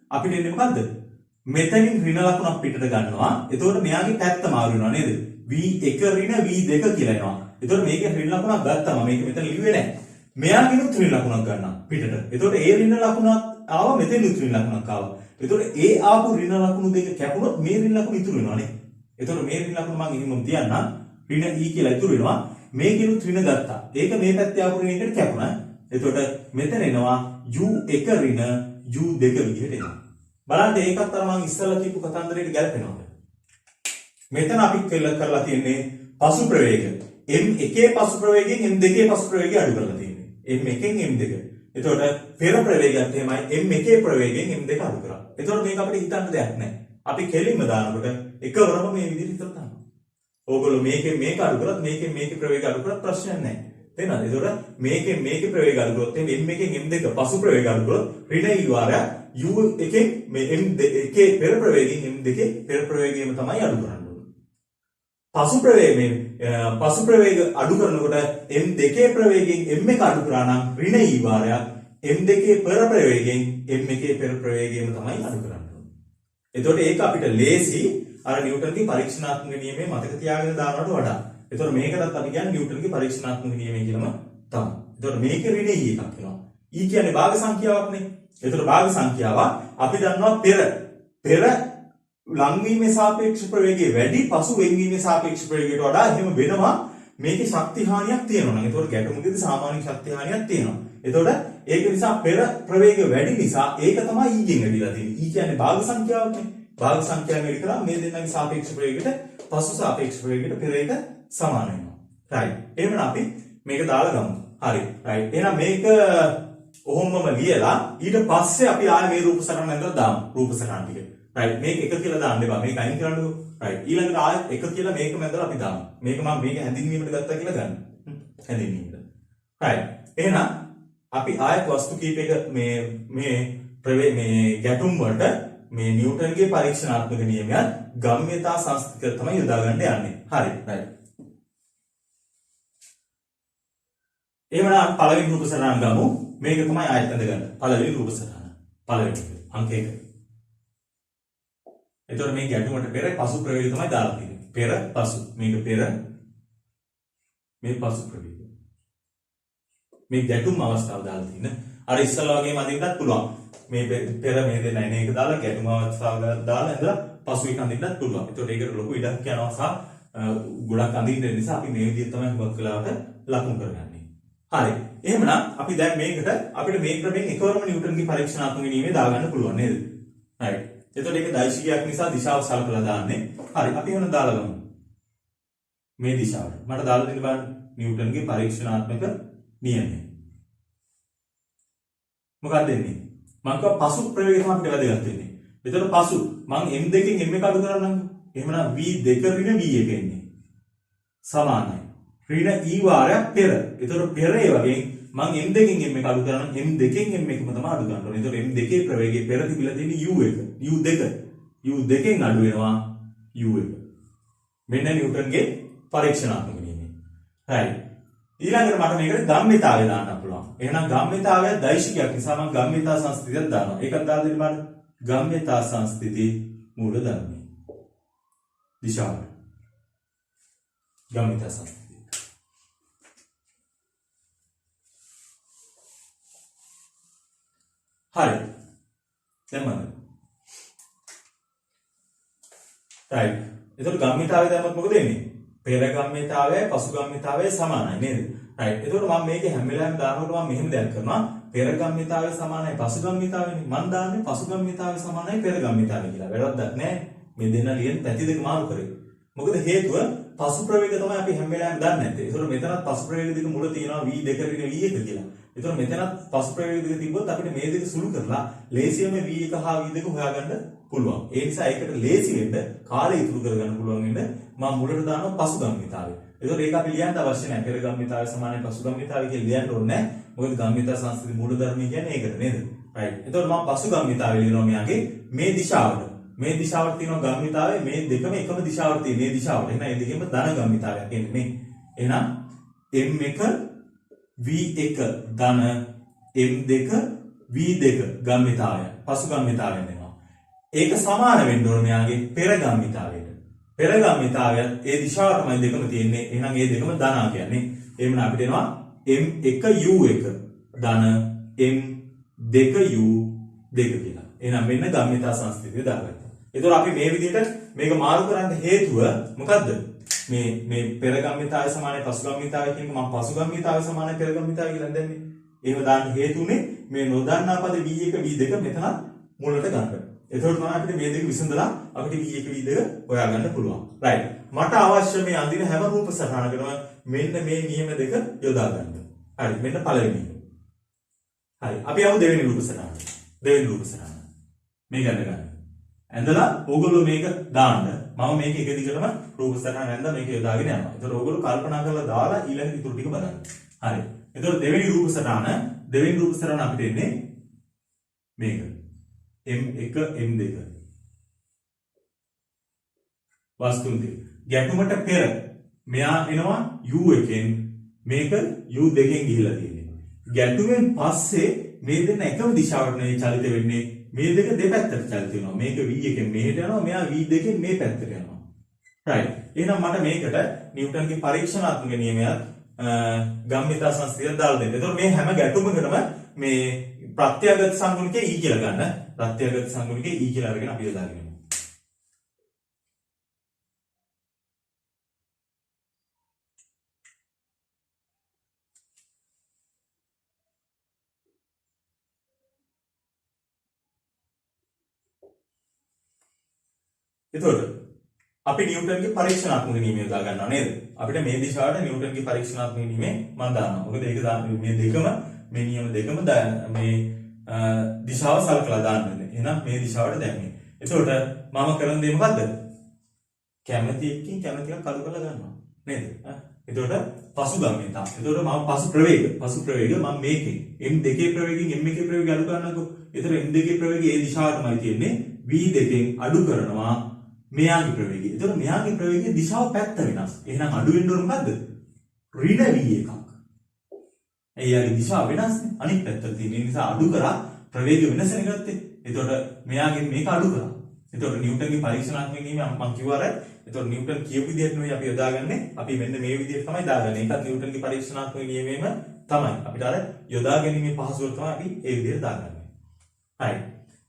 S1: අපිට එන්නේ මොකද්ද? මෙතනින් ඍණ ලකුණක් පිටට ගන්නවා. එතකොට මෙයාගේ පැත්ත මාරු වෙනවා නේද? v1 ඍණ v2 කියලා එනවා. එතකොට මේකේ ඍණ ලකුණක් ගත්තම මේක මෙතන ලිව්වේ නැහැ. මෙයාගෙනුත් ඍණ ලකුණක් ගන්නවා පිටට. එතකොට ඒ ඍණ ලකුණක් ආවා මෙතෙනුත් ඍණ ලකුණක් ආවා. එතකොට ඒ ආපු ඍණ ලකුණු දෙක කැපුණොත් මේ ඍණ ලකුණු ඉතුරු වෙනවා නේ. එතකොට මේ ඍණ ලකුණු මම එහෙමම තියන්නම්. ඍණ e කියලා ඉතුරු වෙනවා. මේකෙනුත් ඍණ ගත්තා. ඒක මේ පැත්තේ ආපු ඍණ එකට කැපුණා. එතකොට මෙතන එනවා u1 ඍණ u2 විදිහට එනවා. බලන්න ඒකත් අර මම ඉස්සෙල්ලා කියපු කතන්දරයට ගැලපෙනවද? මෙතන අපි කරලා තියෙන්නේ පසු ප්‍රවේගය. m1 පසු ප්‍රවේගයෙන් m2 පසු ප්‍රවේගය අඩු කරලා තියෙන්නේ. m1න් m2. එතකොට පෙර ප්‍රවේගයත් එහෙමයි m1 ප්‍රවේගයෙන් m2 අඩු කරා. එතකොට මේක අපිට හිතන්න දෙයක් නැහැ. අපි කෙලින්ම දානකොට එකවරම මේ විදිහට හිතලා දානවා. ඕගොල්ලෝ මේකෙන් මේක අඩු කරත් මේකෙන් මේකේ ප්‍රවේගය අඩු කරත් ප්‍රශ්නයක් නැහැ. තේරෙනවද? එතකොට මේකෙන් මේකේ ප්‍රවේගය අඩු කරොත් m1න් m2 පසු ප්‍රවේගය අඩු කරොත් ඍණ e වාරයක් u1 මේ m2 පෙර ප්‍රවේගයෙන් m2 පෙර ප්‍රවේගයම තමයි අඩු කරන්නේ. පසු ප්‍රවේග අඩු කරනකොට m2 ප්‍රවේගයෙන් m1 අඩු කරා නම් ඍණ e වාරයක් m2 පෙර ප්‍රවේගයෙන් m1 පෙර ප්‍රවේගයම තමයි අඩු කරන්නේ. එතකොට ඒක අපිට ලේසි අර නිව්ටන්ගේ පරීක්ෂණාත්මක නියමයේ මතක තියාගෙන දානවට වඩා. එතකොට මේකටත් අපි කියන්නේ නිව්ටන්ගේ පරීක්ෂණාත්මක නියමය කියලාම තමයි. එතකොට මේකේ ඍණ e එකක් වෙනවා. e කියන්නේ භාග සංඛ්‍යාවක්නේ. එතකොට භාග සංඛ්‍යාව අපි දන්නවා පෙර ලංවීමේ සාපේක්ෂ ප්‍රවේගය වැඩි පසු වෙන්වීමේ සාපේක්ෂ ප්‍රවේගයට වඩා එහෙම වෙනවා. මේකේ ශක්ති හානියක් තියෙනවා නම් එතකොට ගැටුමකදී සාමාන්‍ය ශක්ති හානියක් තියෙනවා. එතකොට ඒක නිසා පෙර ප්‍රවේගය වැඩි නිසා ඒක තමයි e ගෙන් වැඩිලා තියෙන්නේ. e කියන්නේ භාග සංඛ්‍යාවක්නේ. භාග සංඛ්‍යාව වැඩි කරා මේ දෙන්නගේ සාපේක්ෂ ප්‍රවේගයට පසු සාපේක්ෂ ප්‍රවේගයට පෙර එක සමාන වෙනවා. right. එහෙනම් අපි මේක දාලා ගමු. හරි. right. එහෙනම් මේක ඔහොමම ලියලා ඊට පස්සේ අපි ආයේ මේ රූප සටහන ඇඳලා දාමු. රූප සටහන ටික. right මේක එක කියලා දාන්න එපා. මේක අයින් කරන්නකෝ. right ඊළඟට ආයෙත් එක කියලා මේකම ඇඳලා අපි දාමු. මේක මම මේක හැඳින්වීමට ගත්තා කියලා ගන්න. හැඳින්වීමට. right එහෙනම් අපි ආයෙත් වස්තු කීපයක මේ ගැටුම් වලට මේ නිව්ටන්ගේ පරීක්ෂණාත්මක නියමයන් ගම්‍යතා සංස්කෘතික තමයි යොදා ගන්න යන්නේ. හරි. right එහෙනම් පළවෙනි රූප සටහන ගමු. මේක තමයි ආයෙත් ඇඳගන්න. පළවෙනි රූප සටහන. පළවෙනි අංක 1. එතකොට මේ ගැටුමට පෙර පසු ප්‍රවේගය තමයි දාලා තියෙන්නේ. පෙර පසු. මේක පෙර මේ පසු ප්‍රවේගය. මේ ගැටුම් අවස්ථාව දාලා තියෙන. අර ඉස්සලා වගේම අඳින්නත් පුළුවන්. මේ පෙර මේ දෙන්න එන එක දාලා ගැටුම් අවස්ථාව දාලා ඉඳලා පසු එක අඳින්නත් පුළුවන්. එතකොට ඒකට ලොකු ඉඩක් යනවා සහ ගොඩක් අඳින්න නිසා අපි මේ විදිහට තමයි හුඟක් වෙලාවට ලකුණු කරගන්නේ. හරි. එහෙමනම් අපි දැන් මේකට අපිට මේ ක්‍රමයෙන් එකවරම නිව්ටන්ගේ පරීක්ෂණාත්මක නියමයේ දාගන්න පුළුවන් නේද? හරි. එතකොට ඒක දෛශිකයක් නිසා දිශාව සලකලා දාන්නේ. හරි අපි වෙන දාලා ගමු. මේ දිශාවට. මට දාලා දෙන්න බලන්න නිව්ටන්ගේ පරීක්ෂණාත්මක නියමය. මොකක්ද එන්නේ? මම කිව්වා පසු ප්‍රවේගය තමයි අපිට වැදගත් වෙන්නේ. එතකොට පසු මම m2කින් m1 අඩු කරනනම් එහෙමනම් v2 ඍණ v1 එන්නේ. සමානයි. ඍණ e වාරයක් පෙර. එතකොට පෙර ඒ වගේ මම m2කින් m1 අඩු කරනම් m2කින් m1ම තමයි අඩු ගන්න ඕනේ. එතකොට m2 ප්‍රවේගයේ පෙර තිබිලා තියෙන u2 අඩු වෙනවා u1. මෙන්න නිව්ටන්ගේ පරීක්ෂණාත්මක නියමය. right. ඊළඟට මට මේකට ගම්මිතාවය දාන්න පුළුවන්. එහෙනම් ගම්මිතාවය දෛශිකයක් නිසා මම ගම්මිතා සංස්ථිතියක් දානවා. ඒකත් දාලා දෙන්න බලන්න. ගම්මිතා සංස්ථිති මූල ධර්මයි. දිශාව. ගම්මිතා සංස්ථිති. හරි. දැන් මම right. එතකොට ගම්මිතාවය දැම්මොත් මොකද වෙන්නේ? පෙර ගම්මිතාවය පසු ගම්මිතාවය සමානයි නේද? right. එතකොට මම මේකේ හැම වෙලාවෙම දානකොට මම මෙහෙම දෙයක් කරනවා. පෙර ගම්මිතාවය සමානයි පසු ගම්මිතාවයනේ. මම දාන්නේ පසු ගම්මිතාවය සමානයි පෙර ගම්මිතාවය කියලා. වැරද්දක් නැහැ. මේ දෙන්න ලියන පැති දෙක මාරු කරේ. මොකද හේතුව පසු ප්‍රවේග තමයි අපි හැම වෙලාවෙම දන්නේ නැත්තේ. ඒතකොට මෙතනත් පසු ප්‍රවේග දෙක මුල තියෙනවා v2 ඍණ v1 කියලා. ඒතකොට මෙතනත් පසු ප්‍රවේග දෙක තිබ්බොත් අපිට මේ දෙක සුළු කරලා ලේසියෙන්ම v1 හා v2 හොයාගන්න පුළුවන්. ඒ නිසා ඒකට ලේසි වෙන්න කාලය ඉතුරු කරගන්න පුළුවන් වෙන්න මම මුලට දානවා පසු ගම්මිතාවය. ඒතකොට ඒක අපි ලියන්න අවශ්‍ය නැහැ. පෙර ගම්මිතාවය සමානයි පසු ගම්මිතාවය කියලා ලියන්න ඕනේ නැහැ. මොකද ගම්මිතා සංස්කෘති මූල ධර්මය කියන්නේ ඒකට නේද? right. එතකොට මම පසු ගම්මිතාවය ලියනවා මෙයාගේ මේ දිශාවට. මේ දිශාවට තියෙනවා ගම්මිතාවය මේ දෙකම එකම දිශාවට තියෙන මේ දිශාවට. එහෙනම් මේ දෙකෙම ධන ගම්මිතාවයක් එන්නේ මේ. එහෙනම් m1 v1 ධන m2 v2 ගම්මිතාවය පසු ගම්මිතාවයෙන් එනවා. ඒක සමාන වෙන්න ඕනේ මෙයාගේ පෙර ගම්මිතාවයට. පෙර ගම්මිතාවයත් ඒ දිශාවටමයි දෙකම තියෙන්නේ. එහෙනම් මේ දෙකම ධනා කියන්නේ. එහෙනම් අපිට එනවා m1u1 ධන m2u2 කියලා. එහෙනම් මෙන්න ගම්මිතා සංස්කෘතිය දාගත්තා. ඒතකොට අපි මේ විදිහට මේක මාරු කරන්න හේතුව මොකද්ද? මේ පෙර ගම්මිතාවය සමානයි පසු ගම්මිතාවය කියන එක මම පසු ගම්මිතාවය සමානයි පෙර ගම්මිතාවය කියලා දැම්මේ. එහෙම දාන්න හේතුනේ මේ නොදන්නා පද v1 v2 මෙතන මුලට ගන්න. එතකොට තමයි අපිට මේ දෙක විසඳලා අපිට v1 v2 හොයාගන්න පුළුවන්. right. මට අවශ්‍ය මේ අඳින හැම රූප සටහනකටම මෙන්න මේ නියම දෙක යොදා ගන්න. හරි. මෙන්න පළවෙනි එක. හරි. අපි යමු දෙවෙනි රූප සටහනට. දෙවෙනි රූප සටහන. මේක අඳගන්න. ඇඳලා ඕගොල්ලෝ මේක දාන්න. මම මේක එක දිගටම රූප සටහන ඇඳලා මේක යොදාගෙන යනවා. ඒතකොට ඕගොල්ලෝ කල්පනා කරලා දාලා ඊළඟ ඉතුරු ටික බලන්න. හරි. එතකොට දෙවෙනි රූප සටහන අපිට එන්නේ මේක. m1 m2 වස්තුන් දෙක. ගැටුමට පෙර මෙයා එනවා u1කින් මේක u2කින් ගිහිලා තියෙන්නේ. ගැටුමෙන් පස්සේ මේ දෙන්න එකම දිශාවට නෙවෙයි චලිත වෙන්නේ. මේ දෙක දෙපැත්තට චලිත වෙනවා. මේක v1කින් මෙහෙට යනවා, මෙයා v2කින් මේ පැත්තට යනවා. right. එහෙනම් මට මේකට නිව්ටන්ගේ පරීක්ෂණාත්මක නියමයක් ගම්මිතා සංස්කෘතිය දාලා දෙන්න. එතකොට මේ හැම ගැටුමකටම මේ ප්‍රත්‍යගත සංගුණිකේ e කියලා ගන්න. ප්‍රත්‍යගත සංගුණිකේ e කියලා අරගෙන අපි යොදාගෙන යමු. එතකොට අපි නිව්ටන්ගේ පරීක්ෂණාත්මක නියමය යොදා ගන්නවා නේද? අපිට මේ දිශාවට නිව්ටන්ගේ පරීක්ෂණාත්මක නියමය මම දානවා. මොකද ඒක මේ දෙකම මේ නියම දෙකම මේ දිශාව සලකලා දාන්න ඕනේ. එහෙනම් මේ දිශාවට දැම්මේ. එතකොට මම කරන දේ මොකද්ද? කැමැති එකකින් කැමැති එකක් අඩු කරලා ගන්නවා. නේද? එතකොට පසු ගම්මිතා. එතකොට මම පසු ප්‍රවේග මම මේකේ m2 ප්‍රවේගයෙන් m1 ප්‍රවේගය අඩු කරනකො. එතකොට m2 ප්‍රවේගය ඒ දිශාවටමයි තියෙන්නේ. v2කින් අඩු කරනවා මෙයාගේ ප්‍රවේගය. එතකොට මෙයාගේ ප්‍රවේගයේ දිශාව පැත්ත වෙනස්. එහෙනම් අඩු වෙන්න ඕන මොකද්ද? ඍණ v1 එකක්. එයාගේ දිශාව වෙනස්නේ. අනිත් පැත්තට තියෙන නිසා අඩු කරා ප්‍රවේගය වෙනසනේ ගත්තේ. එතකොට මෙයාගෙන් මේක අඩු කරා. එතකොට නිව්ටන්ගේ පරීක්ෂණාත්මක නියමය මම කිව්වා. එතකොට නිව්ටන් කියපු විදිහට නෙවෙයි අපි යොදාගන්නේ. අපි මෙන්න මේ විදිහට තමයි දාගන්නේ. ඒකත් නිව්ටන්ගේ පරීක්ෂණාත්මක නියමයෙන්ම තමයි. අපිට අර යොදා ගැනීමේ පහසුව තමයි අපි ඒ විදිහට දාගන්නේ. හරි.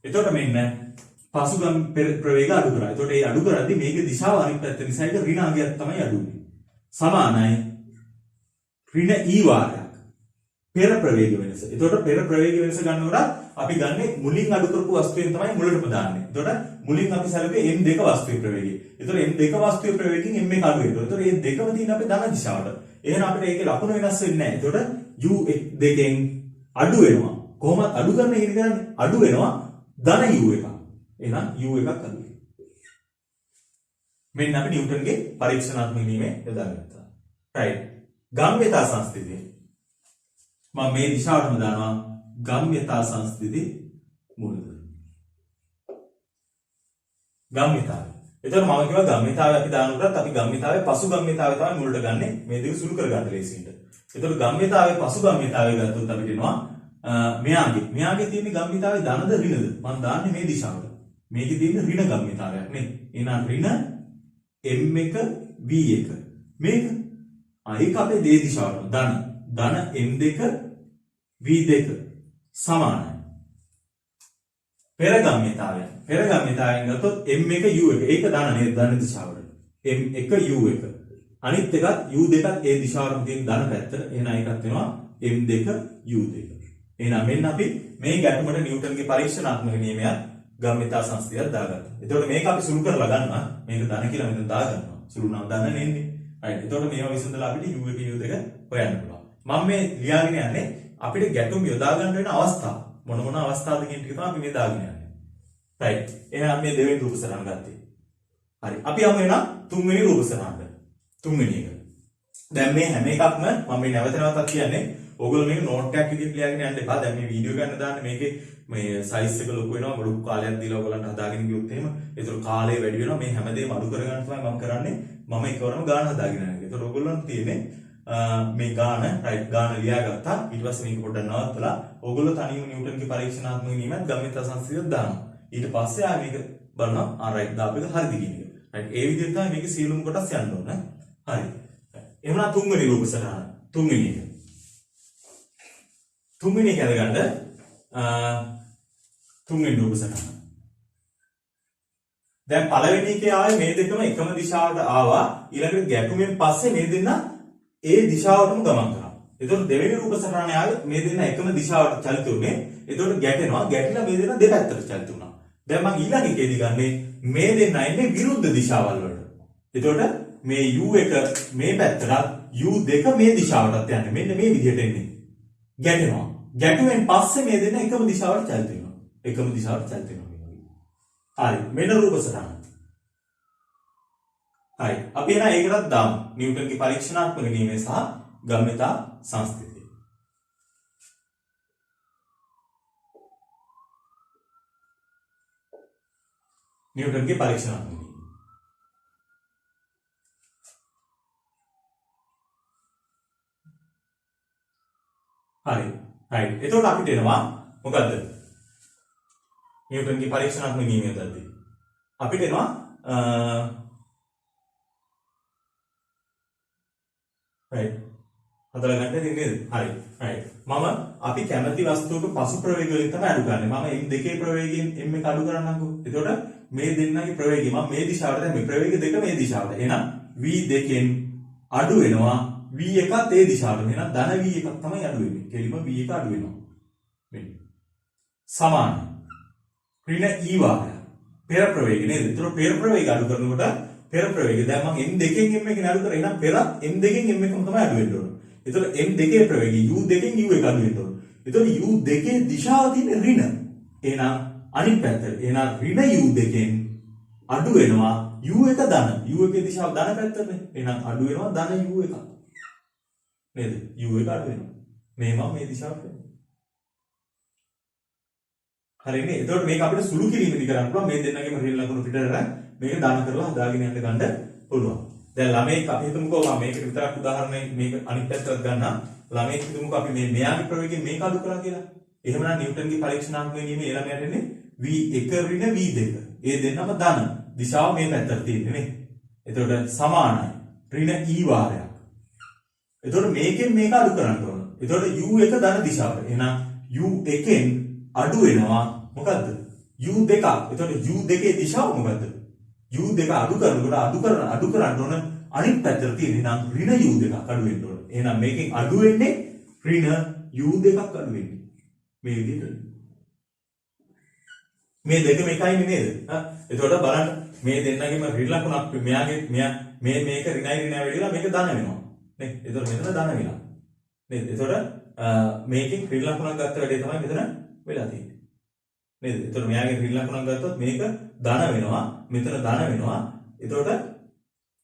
S1: එතකොට මෙන්න පසුගම් ප්‍රවේග අඩු කරා. එතකොට ඒ අඩු කරද්දී මේකේ දිශාව අනිත් පැත්ත නිසා ඒක ඍණ අංගයක් තමයි අඩු වෙන්නේ. සමානයි ඍණ e වාරයක්. පෙර ප්‍රවේග වෙනස. එතකොට පෙර ප්‍රවේග වෙනස ගන්නකොට අපි ගන්නේ මුලින් අඩු කරපු වස්තුවෙන් තමයි මුලටම දාන්නේ. එතකොට මුලින් අපි සැලකුවේ m2 වස්තුවේ ප්‍රවේගය. එතකොට m2 වස්තුවේ ප්‍රවේගයෙන් m1 අඩු වෙනවා. එතකොට මේ දෙකම තියෙන අපේ ධන දිශාවට. එහෙනම් අපිට ඒකේ ලකුණු වෙනස් වෙන්නේ නැහැ. එතකොට u2කින් අඩු වෙනවා. කොහොමද අඩු කරන්න කියන්නේ? අඩු වෙනවා ධන u එක. එහෙනම් u එකක් අඩු වෙනවා. මෙන්න අපි නිව්ටන්ගේ පරීක්ෂණාත්මක නියමය යොදාගත්තා. right. ගම්මිතා සංස්කෘතිය මම මේ දිශාවටම දානවා ගම්මිතා සංස්කෘති මූලධර්ම. ගම්මිතා. එතකොට මම කිව්වා ගම්මිතාවය අපි දානකොටත් අපි ගම්මිතාවේ පසු ගම්මිතාවය තමයි මුලට ගන්නෙ මේ දෙක සුළු කරගන්න ලේසියට. එතකොට ගම්මිතාවේ පසු ගම්මිතාවය ගත්තොත් අපිට එනවා මෙයාගේ තියෙන ගම්මිතාවේ ධනද ඍණද? මම දාන්නේ මේ දිශාවට. මේකේ තියෙන ඍණ ගම්මිතාවයක් නේ. එහෙනම් ඍණ m1 v1 මේක ඒක අපේ දේ දිශාවට ධන m2 v2 සමානයි. පෙර ගම්මිතාවයෙන් ගත්තොත් m1 u1 ඒක ධන නේද? ධන දිශාවට m1 u1 අනිත් එකත් u2ත් ඒ දිශාවටම තියෙන ධන පැත්තට. එහෙනම් ඒකත් වෙනවා m2 u2. එහෙනම් මෙන්න අපි මේ ගැටුමට නිව්ටන්ගේ පරීක්ෂණාත්මක නියමයක් ගම්මිතා සංස්ථිතියක් දාගත්තා. එතකොට මේක අපි සුළු කරලා ගන්නවා. මේක ධන කියලා මෙතන දාගන්නවා. සුළු නම් ධන නෙන්නේ. right. එතකොට මේවා විසඳලා අපිට u1 u2 හොයන්න පුළුවන්. මම මේ ලියාගෙන යන්නේ අපිට ගැටුම් යොදා ගන්න වෙන අවස්ථා. මොන අවස්ථාවද කියන ටික තමයි අපි මේ දාගෙන යන්නේ. right. එහෙනම් මේ දෙවෙනි රූප සටහන ගත්තේ. හරි. අපි යමු එහෙනම් තුන්වෙනි රූප සටහනට. තුන්වෙනි එක. දැන් මේ හැම එකක්ම මම මේ නැවතත් කියන්නේ ඔයගොල්ලෝ මේක නෝට් එකක් විදිහට ලියාගෙන යන්න එපා. දැන් මේ වීඩියෝ ගන්න දාන්න මේකේ මේ සයිස් එක ලොකු වෙනවා. ලොකු කාලයක් දීලා ඔයගොල්ලන්ට හදාගෙන ගියොත් එහෙම ඒතර කාලය වැඩි වෙනවා. මේ හැමදේම අඩු කරගන්න තමයි මම කරන්නේ. මම එකවරම ගාන හදාගෙන යනවා. ඒතර ඔයගොල්ලන්ට තියෙන්නේ මේ ගාන රයිට් ගාන ලියාගත්තා. ඊට පස්සේ මේක පොඩ්ඩක් නවත්තලා ඔයගොල්ලෝ තනියම නිව්ටන්ගේ පරීක්ෂණාත්මක නියමයක් ගම්මිතා සංස්ථිතියක් දානවා. ඊට පස්සේ ආ මේක බලනවා ආ රයිට් දාපු එක හරිද කියන එක. රයිට් ඒ විදිහට තමයි මේකේ සියලුම කොටස් යන්න ඕන. හරි. එහෙනම් තුන්වෙනි රූප සටහන. තුන්වෙනි එක අරගන්න තුන්වෙනි රූප සටහන. දැන් පළවෙනි එකේ ආවේ මේ දෙකම එකම දිශාවට ආවා. ඊළඟට ගැටුමෙන් පස්සේ මේ දෙන්න ඒ දිශාවටම ගමන් කරා. එතකොට දෙවෙනි රූප සටහනේ ආවේ මේ දෙන්න එකම දිශාවට චලිත උනේ. එතකොට ගැටෙනවා. ගැටිලා මේ දෙන්න දෙපැත්තට චලිත වුණා. දැන් මම ඊළඟ එකේදී ගන්නේ මේ දෙන්න ඉන්නේ විරුද්ධ දිශාවල් වලට. එතකොට මේ u1 මේ පැත්තට u2 මේ දිශාවටත් යන්නේ. මෙන්න මේ විදිහට එන්නේ. ගැටෙනවා. ගැටුවෙන් පස්සේ මේ දෙන්න එකම දිශාවට චලිත වෙනවා. එකම දිශාවට චලිත වෙනවා. හරි. මෙන්න රූප සටහන. හරි. අපි එන ඒකටත් දාමු. නිව්ටන්ගේ පරීක්ෂණාත්මක නියමය සහ ගම්මිතා සංස්ථිතිය. නිව්ටන්ගේ පරීක්ෂණාත්මක නියමය. හරි. right. එතකොට අපිට එනවා මොකද්ද? නිව්ටන්ගේ පරීක්ෂණාත්මක නියමය දද්දී. අපිට එනවා right. හදලා ගන්න දෙන්නේ නේද? හරි. right. මම අපි කැමති වස්තුවක පසු ප්‍රවේග වලින් තමයි අඩු කරන්නේ. මම m2 ප්‍රවේගයෙන් m එක අඩු කරන්නම්කෝ. එතකොට මේ දෙන්නගේ ප්‍රවේගය මම මේ දිශාවට දැන් මේ ප්‍රවේග දෙක මේ දිශාවට. එහෙනම් v2න් අඩු වෙනවා v1ත් ඒ දිශාවට. එහෙනම් ධන v1ක් තමයි අඩු වෙන්නේ. කෙලිම v1 අඩු වෙනවා. මෙන්න. සමාන. ඍණ e වාහය. පෙර ප්‍රවේගය නේද? ඒතර පෙර ප්‍රවේගය අඩු කරනකොට පෙර ප්‍රවේගය දැන් මම m2න් m එකෙන් අඩු කරා. එහෙනම් පෙරත් m2න් m එකම තමයි අඩු වෙන්න ඕන. ඒතර m2 ප්‍රවේගය u2න් u1 අඩු වෙන්න ඕන. ඒතර u2 දිශාව තියෙන ඍණ. එහෙනම් අනිත් පැත්තට. එහෙනම් ඍණ u2න් අඩු වෙනවා u1 ධන. u1 දිශාව ධන පැත්තනේ. එහෙනම් අඩු වෙනවා ධන u1. නේද? u1 අඩු වෙනවා. මේ මම මේ දිශාවට වෙනවා. හරිනේ. එතකොට මේක අපිට සුළු කිරීමේදී කරන්න පුළුවන්. මේ දෙන්නගේම රිල් ලකුණු පිටට මේක දාන කරලා හදාගෙන යන්න ගන්න පුළුවන්. දැන් ළමයික් අපි හිතමුකෝ මම මේකට විතරක් උදාහරණයක් මේක අනිත් පැත්තට ගන්නම්. ළමයික් හිතමුකෝ අපි මේ මෙයාගේ ප්‍රවේගයෙන් මේක අඩු කරා කියලා. එහෙමනම් නිව්ටන්ගේ පරීක්ෂණාත්මක නියමයේ ඒ ළමයාට එන්නේ v1 ඍණ v2. ඒ දෙන්නම ධන. දිශාව මේ පැත්තට තියෙන්නේ නේ. එතකොට සමානයි. ඍණ e වාරයක්. එතකොට මේකෙන් මේක අඩු කරන්න ඕන. එතකොට u1 ධන දිශාවට. එහෙනම් u1ෙන් අඩු වෙනවා මොකද්ද? u2. එතකොට u2 දිශාව මොකද්ද? u2 අඩු කරනකොට අඩු කරන්න ඕන අනිත් පැත්තට තියෙන නම් ඍණ u2 අඩු වෙන්න ඕන. එහෙනම් මේකෙන් අඩු වෙන්නේ ඍණ u2 අඩු වෙන්නේ. මේ විදිහට. මේ දෙකම එකයිනේ නේද? එතකොට බලන්න මේ දෙන්නගෙම ඍණ ලකුණක් මෙයාගේ මේක ඍණයි වෙලා මේක ධන වෙනවා. නේ? එතකොට මෙතන ධන වෙනවා. නේද? එතකොට මේකෙන් ඍණ ලකුණක් ගත්ත වැඩේ තමයි මෙතන වෙලා තියෙන්නේ. නේද? එතකොට මෙයාගේ ඍණ ලකුණක් ගත්තොත් මේක ධන වෙනවා, මෙතන ධන වෙනවා. එතකොට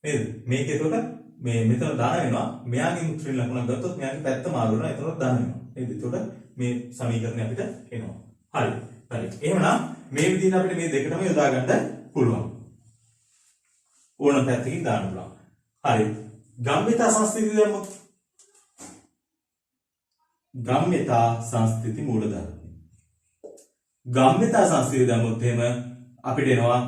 S1: නේද? මේක එතකොට මෙතන ධන වෙනවා. මෙයාගේ ඍණ ලකුණක් ගත්තොත් මෙයාගේ පැත්ත මාරු වෙනවා. එතකොට ධන වෙනවා. නේද? එතකොට මේ සමීකරණය අපිට එනවා. හරි. හරි. එහෙමනම් මේ විදිහට අපිට මේ දෙකටම යොදා ගන්න පුළුවන්. ඕන පැත්තකින් දාන්න පුළුවන්. හරි. ගම්මිතා සංස්කෘතිය දැම්මොත් ගම්මිතා සංස්කෘති මූලධර්ම. ගම්මිතා සංස්කෘතිය දැම්මොත් එහෙම අපිට එනවා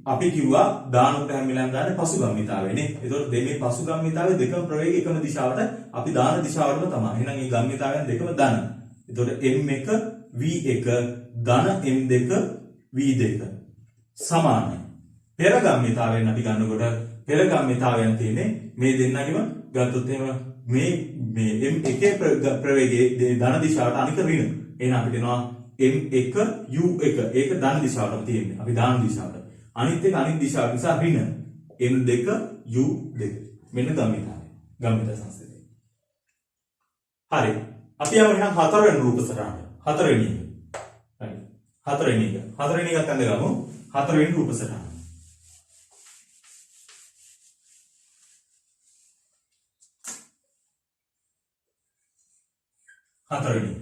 S1: අපි කිව්වා දානොත් හැම වෙලාවෙම දාන්නේ පසුගම්මිතාවේනේ. ඒතකොට මේ පසුගම්මිතාවේ දෙකම ප්‍රවේගය එකම දිශාවට අපි දාන දිශාවටම තමයි. එහෙනම් මේ ගම්මිතාවයන් දෙකම ධන. ඒතකොට m1 v1 ධන m2 v2 සමානයි. පෙර ගම්මිතාවෙන් අපි ගන්නකොට පෙර ගම්මිතාවයන් තියෙන්නේ මේ දෙන්නගෙම ගත්තොත් එහෙම මේ m1 ප්‍රවේගයේ ධන දිශාවට අනික ඍණ. එහෙනම් අපිට එනවා m1 u1 ඒක ධන දිශාවටම තියෙන්නේ. අපි දාන දිශාවට. අනිත් එක අනිත් දිශාව නිසා ඍණ m2 u2 මෙන්න ගම්මිතා සංස්කෘතිය. හරි. අපි යමු එහෙනම් හතරවෙනි රූප සටහන. හතරවෙනි එක. හරි. හතරවෙනි එකත් අඳ ගමු. හතරවෙනි රූප සටහන. හතරවෙනි.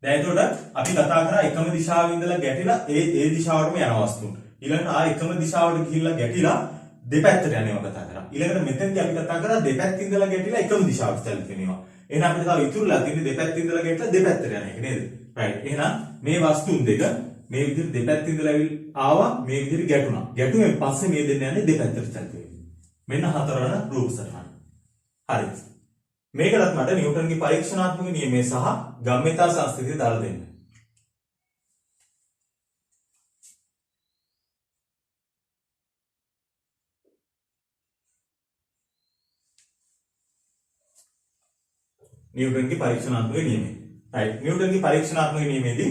S1: දැන් එතකොට අපි කතා කරා එකම දිශාවෙන් ඉඳලා ගැටිලා ඒ දිශාවටම යන වස්තුන්. ඊළඟට එකම දිශාවට ගිහිල්ලා ගැටිලා දෙපැත්තට යනවා කතා කරා. ඊළඟට මෙතෙන්දී අපි කතා කරා දෙපැත්තින් ඉඳලා ගැටිලා එකම දිශාවට චලිත වෙනවා. එහෙනම් අපිට තව ඉතුරුලා තියෙන්නේ දෙපැත්තින් ඉඳලා ගැටිලා දෙපැත්තට යන එක නේද? රයිට්. එහෙනම් මේ වස්තුන් දෙක මේ විදිහට දෙපැත්තින් ඉඳලා ආවා මේ විදිහට ගැටුණා. ගැටුමෙන් පස්සේ මේ දෙන්න යන්නේ දෙපැත්තට චලිත වෙනවා. මෙන්න හතරවන රූප සටහන. හරි. මේකටත් මට නිව්ටන්ගේ පරීක්ෂණාත්මක නියමය සහ ගම්මිතා සංස්කෘතිය දාලා දෙන්න. නිව්ටන්ගේ පරීක්ෂණාත්මක නියමය. right නිව්ටන්ගේ පරීක්ෂණාත්මක නියමයේදී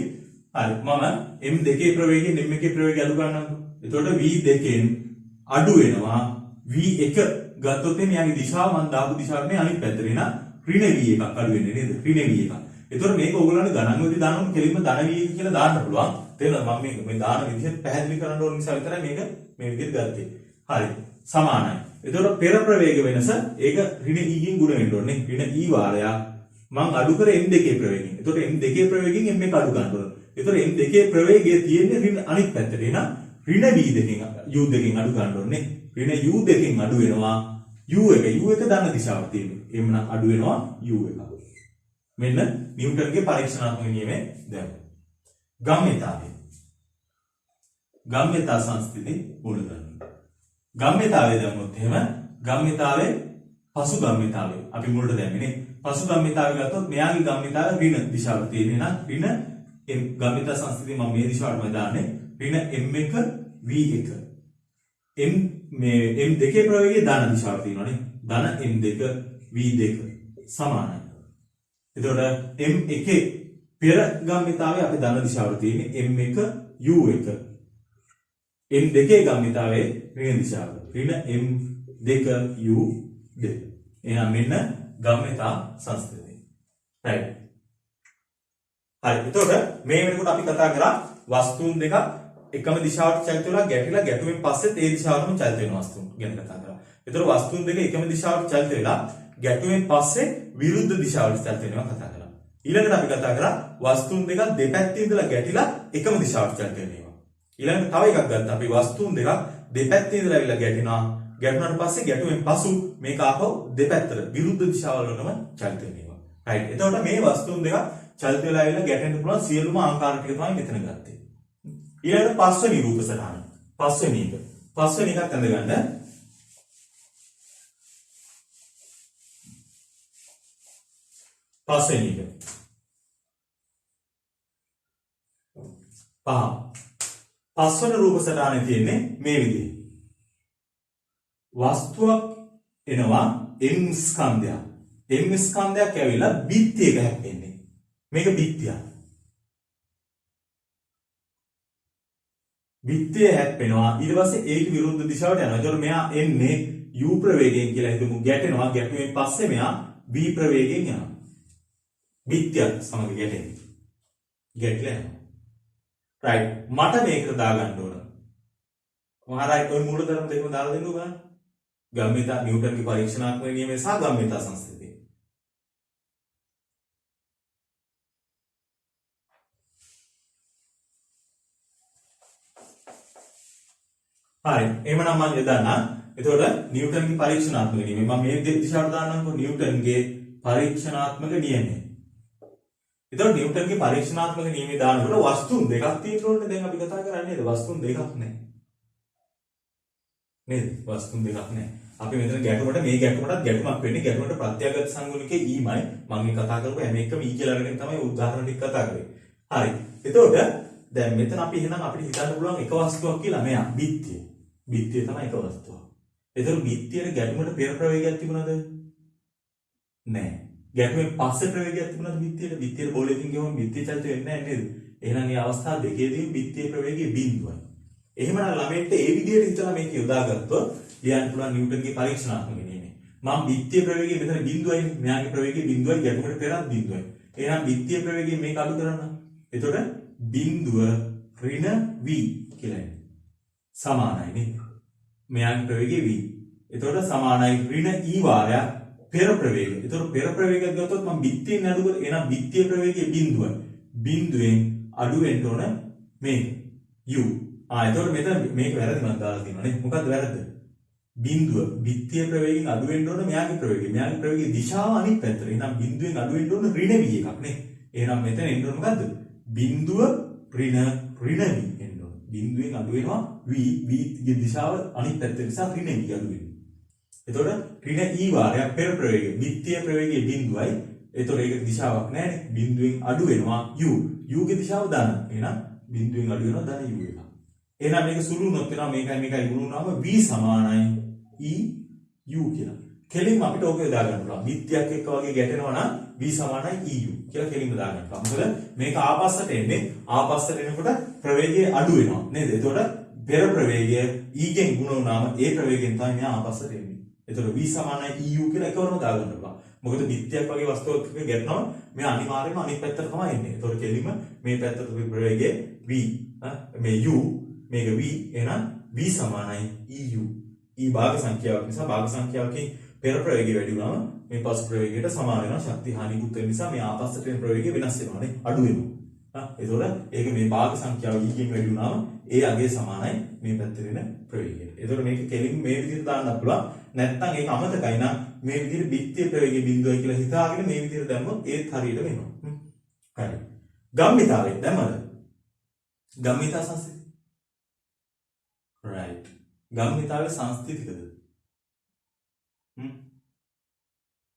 S1: හරි මම m2 ප්‍රවේගයෙන් m1 ප්‍රවේගය අඩු ගන්නවා. එතකොට v2න් අඩු වෙනවා v1 ගත්තොත් මෙයාගේ දිශාව මම දාපු දිශාවට මේ අනිත් පැත්තට එන ඍණ v1 එකක් අඩු වෙන්නේ නේද? ඍණ v1 එකක්. එතකොට මේක ඕගොල්ලන්ට ගණන් වලදී දානොත් කෙලින්ම ධන v1 කියලා දාන්න පුළුවන්. තේරෙනවද? මම මේ දාන විදිහට පැහැදිලි කරන්න ඕන නිසා විතරයි මේක මේ විදිහට ගත්තේ. හරි. සමානයි. එතකොට පෙර ප්‍රවේග වෙනස ඒක ඍණ e ගෙන් ගුණ වෙන්න ඕනේ. ඍණ e වාරය මම අඩු කර m2 ප්‍රවේගයෙන්. එතකොට m2 ප්‍රවේගයෙන් m1 අඩු ගන්න ඕන. එතකොට m2 ප්‍රවේගය තියෙන්නේ ඍණ අනිත් පැත්තට. එහෙනම් ඍණ v2කින් u2කින් අඩු ගන්න ඕනේ. ඍණ u2කින් අඩු වෙනවා u1 ධන දිශාවට තියෙන්නේ. එhmenan අඩු වෙනවා u1. මෙන්න නිව්ටන්ගේ පරීක්ෂණාත්මක නියමය දැන්. ගම්මිතා සංස්කෘති මූලධර්ම. ගම්මිතාවේ දැම්මොත් එහෙම ගම්මිතාවේ පසු ගම්මිතාවේ අපි මුලට දැම්මනේ. පසු ගම්මිතාවේ ගත්තොත් මෙයාගේ ගම්මිතාව ඍණ දිශාවට තියෙන්නේ නම් ඍණ ගම්මිතා සංස්කෘතිය මම මේ දිශාවටම දාන්නේ. ඍණ m1 v1 m2 ප්‍රවේගයේ ධන දිශාවට තියෙනවානේ. ධන m2 v2 සමානයි. එතකොට m1 පෙර ගම්මිතාවේ අපි ධන දිශාවට තියෙන්නේ m1 u1 m2 ගම්මිතාවේ ඍණ දිශාව ඍණ m2 u2 එහෙනම් මෙන්න ගම්මිතා සංස්කෘතිය. right හරි. එතකොට මේ වෙනකොට අපි කතා කරා වස්තුන් දෙකක් එකම දිශාවට චලිත වෙලා ගැටිලා ගැටුවෙන් පස්සේ ඒ දිශාවටම චලිත වෙන වස්තුන් ගැන කතා කරා. එතකොට වස්තුන් දෙක එකම දිශාවට චලිත වෙලා ගැටුවෙන් පස්සේ විරුද්ධ දිශාවට චලිත වෙනවා කතා කරා. ඊළඟට අපි කතා කරා වස්තුන් දෙක දෙපැත්තේ ඉඳලා ගැටිලා එකම දිශාවට චලිත වෙනවා. ඊළඟට තව එකක් ගත්තා අපි වස්තුන් දෙක දෙපැත්තේ ඉඳලා ඇවිල්ලා ගැටිනවා. ගැටුණාට පස්සේ ගැටුවෙන් පසු මේක ආපහු දෙපැත්තට විරුද්ධ දිශාවලටම චලිත වෙනවා. right. එතකොට මේ වස්තුන් දෙක චලිත වෙලා ඇවිල්ලා ගැටෙන්න පුළුවන් සියලුම ආකාර ටික තමයි මෙතන ගත්තේ. ඊළඟට පස්වෙනි රූප සටහන. පස්වෙනි එකත් අඳ ගන්න. පස්වෙනි එක. පස්වෙනි රූප සටහනේ තියෙන්නේ මේ විදිහේ. වස්තුවක් එනවා m ස්කන්ධයක්. m ස්කන්ධයක් ඇවිල්ලා බිත්තියක හැප්පෙන්නේ. මේක බිත්තියක්. බිත්තිය හැප්පෙනවා ඊට පස්සේ ඒක විරුද්ධ දිශාවට යනවා. ඒතකොට මෙයා එන්නේ u ප්‍රවේගයෙන් කියලා හිතමු. ගැටෙනවා. ගැටුවෙන් පස්සේ මෙයා v ප්‍රවේගයෙන් යනවා. බිත්තියක් සමග ගැටෙන්නේ. ගැටලා යනවා. right මට මේකට දාගන්න ඕන. මහරයි ඔය මූලධර්ම දෙකම දාලා දෙන්නු ගන්න. ගම්මිතා නිව්ටන්ගේ පරීක්ෂණාත්මක නියමය සහ ගම්මිතා සංස්කෘතිය. හරි එහෙනම් මම යදන්නම්. එතකොට නිව්ටන්ගේ පරීක්ෂණාත්මක නියමය මම මේ දිශාවට දාන්නම්කෝ නිව්ටන්ගේ පරීක්ෂණාත්මක නියමය. එතකොට නිව්ටන්ගේ පරීක්ෂණාත්මක නියමය දානකොට වස්තුන් දෙකක් තියෙනවනේ දැන් අපි කතා කරන්නේ නේද? වස්තුන් දෙකක් නැහැ. නේද? වස්තුන් දෙකක් නැහැ. අපි මෙතන ගැටුමට මේ ගැටුමටත් ගැටුමක් වෙන්නේ ගැටුමට ප්‍රත්‍යගත සංගුණිකේ ඊමයි මම මේ කතා කරපු හැම එකම ඊ කියලා අරගෙන තමයි උදාහරණ ටික කතා කරේ. හරි. එතකොට දැන් මෙතන අපි එහෙනම් අපිට හිතන්න පුළුවන් එක වස්තුවක් කියලා මෙයා බිත්තිය. බිත්තිය තමයි එක වස්තුවක්. එතකොට බිත්තියේ ගැටුමට පෙර ප්‍රවේගයක් තිබුණාද? නැහැ. ගැටුමෙන් පස්සේ ප්‍රවේගයක් තිබුණාද බිත්තියට? බිත්තියට බෝලයකින් ගියම බිත්තිය චලිත වෙන්නේ නැහැ නේද? එහෙනම් මේ අවස්ථා දෙකේදී බිත්තියේ ප්‍රවේගය බිඳුවයි. එහෙමනම් ළමෙන්ට ඒ විදිහට හිතලා මේක යොදාගත්තොත් ලියන්න පුළුවන් නිව්ටන්ගේ පරීක්ෂණාත්මක නියමය. මම බිත්තියේ ප්‍රවේගය මෙතන බිඳුවයි මෙයාගේ ප්‍රවේගය බිඳුවයි ගැටුමට පෙරත් බිඳුවයි. එහෙනම් බිත්තියේ ප්‍රවේගය මේක අඩු කරන්න. එතකොට බිඳුව ඍණ v කියලා එන්නේ. සමානයි නේද? මෙයාගේ ප්‍රවේගය v. එතකොට සමානයි ඍණ e වාරයක් පෙර ප්‍රවේගය. එතකොට පෙර ප්‍රවේගයක් ගත්තොත් මම බිත්තියෙන් අඩු කර එහෙනම් බිත්තියේ ප්‍රවේගය බිඳුවයි. බිඳුවෙන් අඩු වෙන්න ඕන මේක u. එතකොට මෙතන මේක වැරදි මම දාලා තියෙනවා නේ. මොකද්ද වැරද්ද? බිඳුව බිත්තියේ ප්‍රවේගයෙන් අඩු වෙන්න ඕන මෙයාගේ ප්‍රවේගය. මෙයාගේ ප්‍රවේගයේ දිශාව අනිත් පැත්තට. එහෙනම් බිඳුවෙන් අඩු වෙන්න ඕන ඍණ v එකක් නේ. එහෙනම් මෙතන එන්න ඕන මොකද්ද? බිඳුව ඍණ v එන්න ඕන. බිඳුවෙන් අඩු වෙනවා v ගේ දිශාව අනිත් පැත්ත නිසා ඍණ v අඩු වෙනවා. එතකොට ඍණ e වාරයක් පෙර ප්‍රවේගය. බිත්තියේ ප්‍රවේගයේ බිඳුවයි. එතකොට ඒක දිශාවක් නැහැ නේ. බිඳුවෙන් අඩු වෙනවා u. u ගේ දිශාව ධන. එහෙනම් බිඳුවෙන් අඩු වෙනවා ධන u එක. එහෙනම් මේක සුළු වුණොත් වෙනවා මේකයි ගුණ වුණාම v සමානයි e u කියලා. කෙලින්ම අපිට ඕක යොදා ගන්න පුළුවන්. බිත්තියක් එක්ක වගේ ගැටෙනවා නම් v සමානයි e u කියලා කෙලින්ම දා ගන්න පුළුවන්. මොකද මේක ආපස්සට එන්නේ. ආපස්සට එනකොට ප්‍රවේගය අඩු වෙනවා නේද? එතකොට පෙර ප්‍රවේගය e ගෙන් ගුණ වුණාම ඒ ප්‍රවේගයෙන් තමයි මෙයා ආපස්සට එන්නේ. එතකොට v සමානයි e u කියලා එකවරම දා ගන්න පුළුවන්. මොකද බිත්තියක් වගේ වස්තුවක් එක්ක ගැටෙනවා මෙයා අනිවාර්යයෙන්ම අනිත් පැත්තට තමයි එන්නේ. එතකොට කෙලින්ම මේ පැත්තට ප්‍රවේගය v මේ u මේක v එහෙනම් v සමානයි eu. e භාග සංඛ්‍යාවක් නිසා භාග සංඛ්‍යාවකින් පෙර ප්‍රවේගය වැඩි වුණාම මේ පසු ප්‍රවේගයට සමාන වෙනවා. ශක්ති හානිකුත් වෙන නිසා මේ ආපස්සට වෙන ප්‍රවේගය වෙනස් වෙනවා නේ. අඩු වෙනවා. එතකොට ඒක මේ භාග සංඛ්‍යාව e කින් වැඩි වුණාම ඒ අගේ සමානයි මේ පැත්තේ වෙන ප්‍රවේගයට. එතකොට මේක කෙලින් මේ විදිහට දාන්න පුළුවන්. නැත්නම් ඒක අමතකයි නම් මේ විදිහට බිත්තියේ ප්‍රවේගය බිඳුවයි කියලා හිතාගෙන මේ විදිහට දැම්මොත් ඒත් හරියට වෙනවා. හරි. ගම්මිතාවේ දැම්මද? ගම්මිතා සංස්ථිතිය right. ගම්මිතාවේ සංස්ථිතිකද?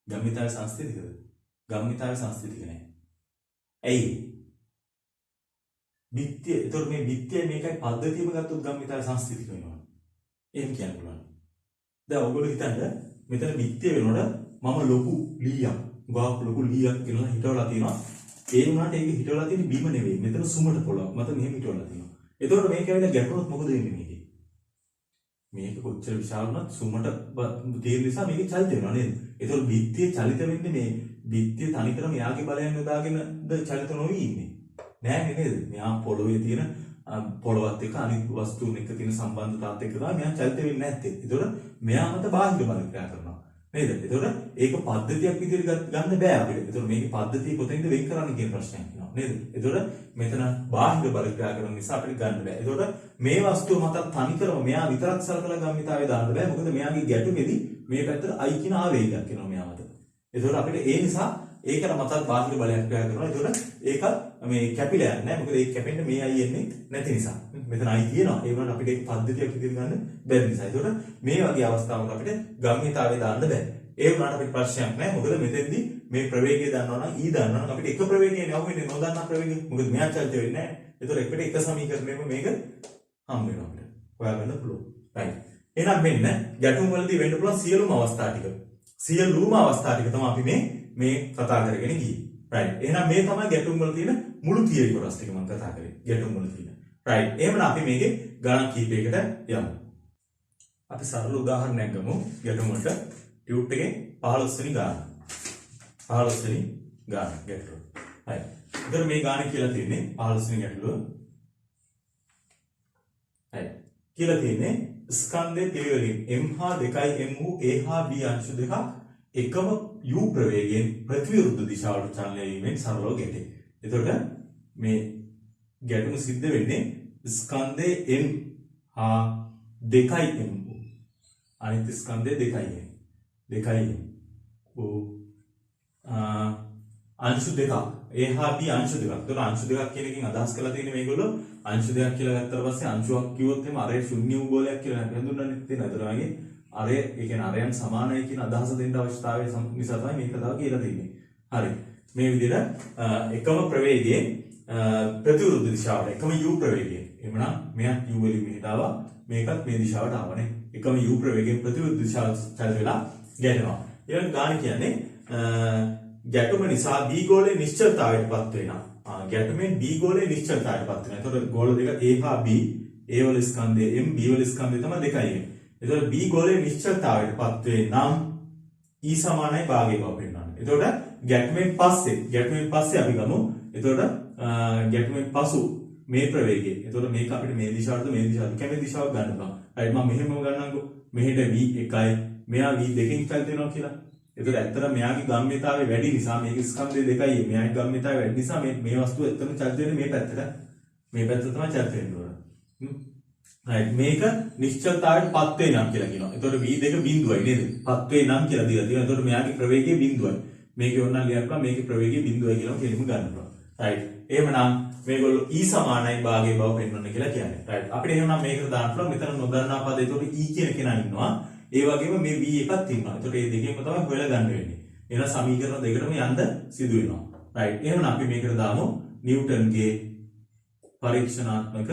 S1: ගම්මිතාවේ සංස්ථිතිකද? ගම්මිතාවේ සංස්ථිතික නෑ. ඇයි? බිත්තිය. ඒතකොට මේ බිත්තිය මේකයි පද්ධතියම ගත්තොත් ගම්මිතාවේ සංස්ථිතික වෙනවා. එහෙම කියන්න පුළුවන්. දැන් ඔයගොල්ලෝ හිතන්න මෙතන බිත්තිය වෙනකොට මම ලොකු ලීයක්, ගාක් ලොකු ලීයක් කියලා හිතවලා තියෙනවා. ඒ වුණාට ඒක හිතවලා තියෙන්නේ බිම නෙවෙයි. මෙතන සුමට පොළොව. මත මෙහෙම හිතවලා තියෙනවා. එතකොට මේක ඇවිල්ලා ගැටුණොත් මොකද වෙන්නේ මේකේ? මේක කොච්චර විශාල වුණත් සුමට තියෙන නිසා මේක චලිත වෙනවා නේද? ඒතකොට බිත්තිය චලිත වෙන්නේ මේ බිත්තිය තනිකරම යාගේ බලයෙන් යොදාගෙනද චලිත නොවි ඉන්නේ. නෑ නේද? මෙයා පොළොවේ තියෙන පොළොවත් එක්ක අනිත් වස්තුන් එක්ක තියෙන සම්බන්ධතාවත් එක්ක තමයි මෙයා චලිත වෙන්නේ නැත්තේ. ඒතකොට මෙයා මත බාහිර බල ක්‍රියා කරනවා. නේද? ඒතකොට ඒක පද්ධතියක් විදිහට ගන්න බෑ අපිට. ඒතකොට මේකේ පද්ධතිය කොතෙන්ද වෙන් කරන්නේ කියන ප්‍රශ්නයක් එනවා. නේද? ඒතකොට මෙතන බාහිර බල ක්‍රියා කරන නිසා අපිට ගන්න බෑ. ඒතකොට මේ වස්තුව මත තනිකරම මෙයා විතරක් සලකලා ගම්මිතාවේ දාන්න බෑ. මොකද මෙයාගේ ගැටුමේදී මේ පැත්තට i කියන ආවේගයක් එනවා මෙයා මත. ඒතකොට අපිට ඒ නිසා ඒකට මතත් බාහිර බලයක් ක්‍රියා කරනවා. ඒතකොට ඒක මේ කැපිලා යන්නේ නැහැ. මොකද ඒක කැපෙන්න මේ i එන්නේ නැති නිසා. මෙතන i තියෙනවා. ඒ වුණාට අපිට ඒක පද්ධතියක් විදිහට ගන්න බැරි නිසා. ඒතකොට මේ වගේ අවස්ථාවක අපිට ගම්මිතාවේ දාන්න බෑ. ඒ වුණාට අපිට ප්‍රශ්නයක් නැහැ. මොකද මෙතෙන්දී මේ ප්‍රවේගය දන්නවා නම් e දන්නවා නම් අපිට එක ප්‍රවේගයනේ යවෙන්නේ නොදන්නා ප්‍රවේගය. මොකද මෙයා චලිත වෙන්නේ නැහැ. ඒතකොට එකට එක සමීකරණයම මේක හම් වෙනවා අපිට. හොයාගන්න පුළුවන්. right. එහෙනම් මෙන්න ගැටුම් වලදී වෙන්න පුළුවන් සියලුම අවස්ථා ටික. සියලුම අවස්ථා ටික තමයි අපි මේ කතා කරගෙන ගියේ. right. එහෙනම් මේ තමයි ගැටුම් වල තියෙන මුළු තියරි කොටස් ටික මම කතා කරේ. ගැටුම් වල තියෙන. right. එහෙනම් අපි මේකේ ගණන් කීපයකට යමු. අපි සරල උදාහරණයක් ගමු ගැටුම් වලට. ටියුට් එකේ 15 වෙනි ගාන. 15 වෙනි ගාන ගැටුම. හරි. ඉතින් මේ ගාන කියලා තියෙන්නේ 15 වෙනි ගැටලුව. හරි. කියලා තියෙන්නේ ස්කන්ධයේ පිළිවෙලින් m හා 2m වූ a හා b අංශු දෙක එකම u ප්‍රවේගයෙන් ප්‍රතිවිරුද්ධ දිශාවට චලනය වීමෙන් සරලව ගැටේ. එතකොට මේ ගැටුම සිද්ධ වෙන්නේ ස්කන්ධයේ m හා 2m අනිත් ස්කන්ධය 2යි. 2යි. අංශු දෙකක්. A හා B අංශු දෙකක්. ඒතකොට අංශු දෙකක් කියන එකෙන් අදහස් කරලා තියෙන්නේ මේගොල්ලෝ අංශු දෙකක් කියලා ගත්තාට පස්සේ අංශුවක් කිව්වොත් එහෙම අරේ ශුන්‍ය වූ ගෝලයක් කියලා හඳුන්වන්නේ තියෙනවා. ඒතර වගේ අරේ ඒ කියන්නේ අරයන් සමානයි කියන අදහස දෙන්න අවශ්‍යතාවය නිසා තමයි මේක තව කියලා තියෙන්නේ. හරි. මේ විදිහට එකම ප්‍රවේගයේ ප්‍රතිවිරුද්ධ දිශාවට එකම u ප්‍රවේගයෙන්. එහෙමනම් මෙයක් u වලින් මෙහෙට ආවා. මේකත් මේ දිශාවට ආවනේ. එකම u ප්‍රවේගයෙන් ප්‍රතිවිරුද්ධ දිශාවට චලන වෙලා ගැටෙනවා. ඊළඟ ගාන කියන්නේ ගැටුම නිසා B ගෝලයේ නිශ්චලතාවයටපත් වෙනවා. ගැටුමෙන් B ගෝලයේ නිශ්චලතාවයටපත් වෙනවා. එතකොට ගෝල දෙක A හා B A වල ස්කන්ධය M B වල ස්කන්ධය තමයි 2යි වෙන්නේ. එතකොට B ගෝලයේ නිශ්චලතාවයටපත් වේ නම් E සමානයි භාගයේ බව පෙන්වන්නේ. එතකොට ගැටුමෙන් පස්සේ අපි ගමු. එතකොට ගැටුමෙන් පසු මේ ප්‍රවේගය. එතකොට මේක අපිට මේ දිශාවටද මේ දිශාවටද කැමති දිශාවක් ගන්න පුළුවන්. හරි මම මෙහෙම ගන්නම්කෝ. මෙහෙට V1යි මෙයා V2කින් චලිත වෙනවා කියලා. එතකොට ඇත්තට මෙයාගේ ගම්ම්‍යතාවය වැඩි නිසා මේක ස්කන්ධය 2යි. මෙයාගේ ගම්ම්‍යතාවය වැඩි නිසා මේ වස්තුව ඇත්තටම චලිත වෙන්නේ මේ පැත්තට. මේ පැත්ත තමයි චලිත වෙන්න ඕන. right මේක නිශ්චලතාවයටපත් වේ නම් කියලා කියනවා. එතකොට V2 බිඳුවයි නේද? පත් වේ නම් කියලා දීලා තියෙනවා. එතකොට මෙයාගේ ප්‍රවේගය බිඳුවයි. මේකේ ඕනනම් ලියන්න මේකේ ප්‍රවේගය බිඳුවයි කියලා කෙලිම ගන්න පුළුවන්. right එහෙමනම් මේගොල්ලෝ E සමානයි භාගයේ බව පෙන්වන්න කියලා කියන්නේ. right අපිට එහෙමනම් මේකට දාන්න පුළුවන් මෙතන නොදන්නා පද. එතකොට E කියන කෙනා ඉන්නවා. ඒ වගේම මේ V එකක් ඉන්නවා. එතකොට මේ දෙකෙන්ම තමයි හොයලා ගන්න වෙන්නේ. එහෙනම් සමීකරණ දෙකටම යන්න සිදු වෙනවා. right එහෙනම් අපි මේකට දාමු නිව්ටන්ගේ පරීක්ෂණාත්මක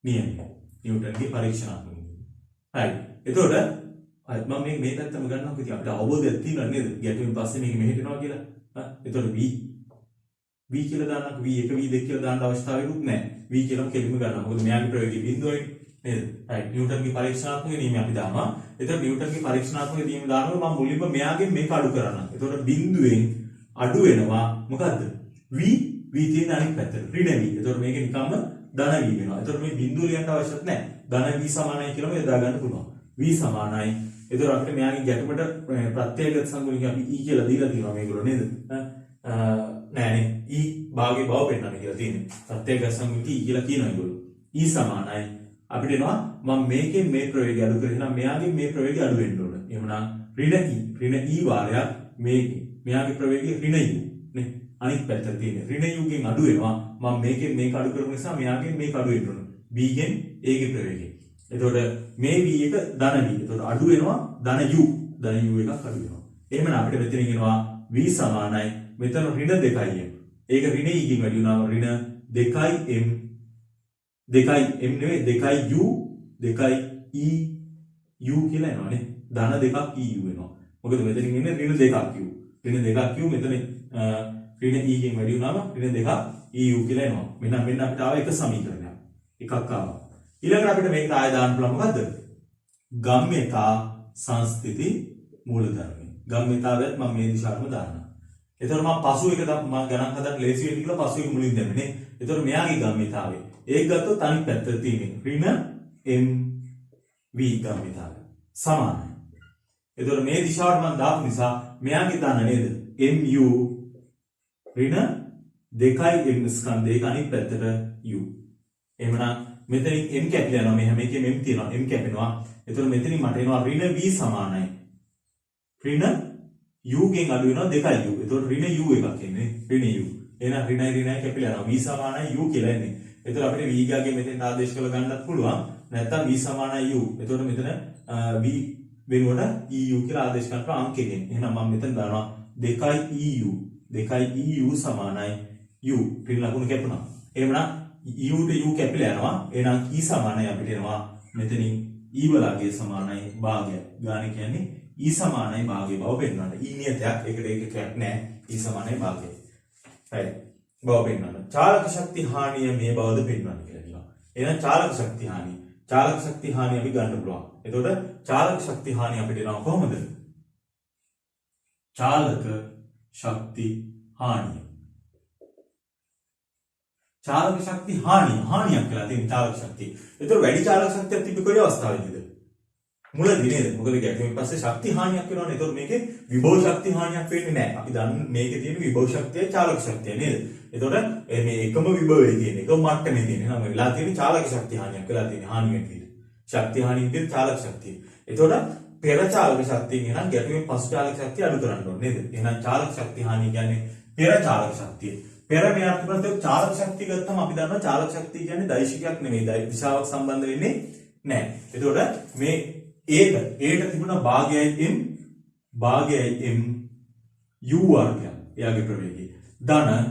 S1: නියමය. නිව්ටන්ගේ පරීක්ෂණාත්මක නියමය. right එතකොට මම මේ පැත්තම ගන්නවා කිව්වා අපිට අවබෝධයක් තියෙනවා නේද? ගැටුමින් පස්සේ මේක මෙහෙට එනවා කියලා. එතකොට V කියලා දාන්නකො V1 V2 කියලා දාන්න අවශ්‍යතාවයකුත් නැහැ. V කියලාම කෙලින්ම ගන්නවා. මොකද මෙයාගේ ප්‍රවේගය බිඳුවයි නේද? right නිව්ටන්ගේ පරීක්ෂණාත්මක නියමය අපි දානවා. එතකොට නිව්ටන්ගේ පරීක්ෂණාත්මක නියමය දානකොට මම මුලින්ම මෙයාගෙන් මේක අඩු කරනවා. එතකොට බිඳුවෙන් අඩු වෙනවා මොකද්ද? V තියෙන අනිත් පැත්තට ඍණ V. එතකොට මේක නිකම්ම ධන V වෙනවා. එතකොට මේ බිඳුව ලියන්න අවශ්‍යත් නැහැ. ධන V සමානයි කියලාම යොදා ගන්න පුළුවන්. V සමානයි. එතකොට අපිට මෙයාගේ ගැටුමට ප්‍රත්‍යයගත සංගුණික අපි E කියලා දීලා තියෙනවා මේගොල්ලෝ නේද? නෑනේ E භාගයේ බව පෙන්නන්න කියලා තියෙන්නේ. ප්‍රත්‍යයගත සංගුණික E කියලා කියනවා ඒගොල්ලෝ. E සමානයි අපිට එනවා මම මේකෙන් මේ ප්‍රවේගය අඩු කරගෙන මෙයාගෙන් මේ ප්‍රවේගය අඩු වෙන්න ඕන. එහෙමනම් ඍණ E වාරයක් මෙයාගේ ප්‍රවේගය ඍණ U නේ. අනිත් පැත්තට තියෙන ඍණ U ගෙන් අඩු වෙනවා. මම මේකෙන් මේක අඩු කරපු නිසා මෙයාගෙන් මේක අඩු වෙන්න ඕන. B ගෙන් A ගේ ප්‍රවේගය. එතකොට මේ V එක ධන V. එතකොට අඩු වෙනවා ධන U. ධන U එකක් අඩු වෙනවා. එහෙමනම් අපිට මෙතනින් එනවා V සමානයි මෙතන ඍණ 2යි m. ඒක ඍණ E ගෙන් වැඩි වුණාම ඍණ 2යි m 2යි m නෙවෙයි 2යි u 2යි e u කියලා එනවානේ. ධන 2ක් eu වෙනවා. මොකද මෙතනින් ඉන්නේ ඍණ 2ක් u. ඍණ 2ක් u මෙතන ඍණ e ගෙන් වැඩි වුණාම ඍණ 2ක් eu කියලා එනවා. මෙන්න අපිට ආව එක සමීකරණයක්. එකක් ආවා. ඊළඟට අපිට මේකට ආය දාන්න පුළුවන් මොකද්ද? ගම්ම්‍යතා සංස්ථಿತಿ මූලධර්මය. ගම්ම්‍යතාවයත් මම මේ දිශාවටම දානවා. එතකොට මම පසු එක මම ගණන් හදන්න ලේසි වෙන්න කියලා පසු එක මුලින් දැම්මනේ. එතකොට මෙයාගේ ගම්ම්‍යතාවය. ඒක ගත්තොත් අනිත් පැත්තට තියෙන්නේ ඍණ mv ගම්ම්‍යතාවය සමානයි. එතකොට මේ දිශාවට මම දාපු නිසා මෙයාගේ දාන්න නේද? mu ඍණ 2යි m ස්කන්ධයක අනිත් පැත්තට u. එහෙමනම් මෙතනින් m කැපිලා යනවා. මේ හැම එකෙම m තියෙනවා. m කැපෙනවා. එතකොට මෙතනින් මට එනවා ඍණ v සමානයි. ඍණ u ගෙන් අඩු වෙනවා 2u. එතකොට ඍණ u එකක් එන්නේ. ඍණ u. එහෙනම් ඍණයි කැපිලා යනවා. v සමානයි u කියලා එන්නේ. එතකොට අපිට v ගාගේ මෙතෙන් ආදේශ කරලා ගන්නත් පුළුවන්. නැත්නම් v සමානයි u. එතකොට මෙතන v වෙනුවට eu කියලා ආදේශ කරලා අංකයෙන්. එහෙනම් මම මෙතන දානවා 2eu. 2eu සමානයි u. ඍණ ලකුණු කැපුණා. එහෙමනම් u ට u කැපිලා යනවා. එහෙනම් e සමානයි අපිට එනවා මෙතනින් e වලගේ සමානයි භාගය. ගාන කියන්නේ e සමානයි භාගයේ බව පෙන්වන්න. e නියතයක්. ඒකට ඒකක් නැහැ. e සමානයි භාගය. right. බව පෙන්වන්න. චාලක ශක්ති හානිය මේ බවද පෙන්වන්න කියලා කියනවා. එහෙනම් චාලක ශක්ති හානිය. චාලක ශක්ති හානිය අපි ගන්න පුළුවන්. එතකොට චාලක ශක්ති හානිය අපිට එනවා කොහොමද? චාලක ශක්ති හානිය. චාලක ශක්ති හානියක් කියලා තියෙන චාලක ශක්තිය. ඒතර වැඩි චාලක ශක්තියක් තිබ්බ කොයි අවස්ථාවේදීද? මුලදී නේද? මොකද ගැටුමින් පස්සේ ශක්ති හානියක් වෙනවනේ. ඒතර මේකේ විභව ශක්ති හානියක් වෙන්නේ නැහැ. අපි දන්නේ මේකේ තියෙන විභව ශක්තිය චාලක ශක්තිය නේද? ඒතර මේ එකම විභවයේ තියෙන එකම මට්ටමේ තියෙන. එහෙනම් වෙලා තියෙන චාලක ශක්ති හානියක් වෙලා තියෙන හානියක් විදිහට. ශක්තිය හානියෙන් තියෙන චාලක ශක්තිය. එතකොට පෙර චාලක ශක්තියෙන් එහෙනම් ගැටුමේ පසු චාලක ශක්තිය අඩු කරන්න ඕනේ නේද? එහෙනම් චාලක ශක්තිය හානිය කියන්නේ පෙර චාලක ශක්තිය. පෙර මේ අර්ථප්‍රත්‍ය චාලක ශක්තිය ගත්තම අපි දන්නවා චාලක ශක්තිය කියන්නේ දෛශිකයක් නෙමෙයි. දිශාවක් සම්බන්ධ වෙන්නේ නැහැ. එතකොට මේ ඒට තිබුණා භාගයයි m u වර්ගයක්. එයාගේ ප්‍රවේගය. ධන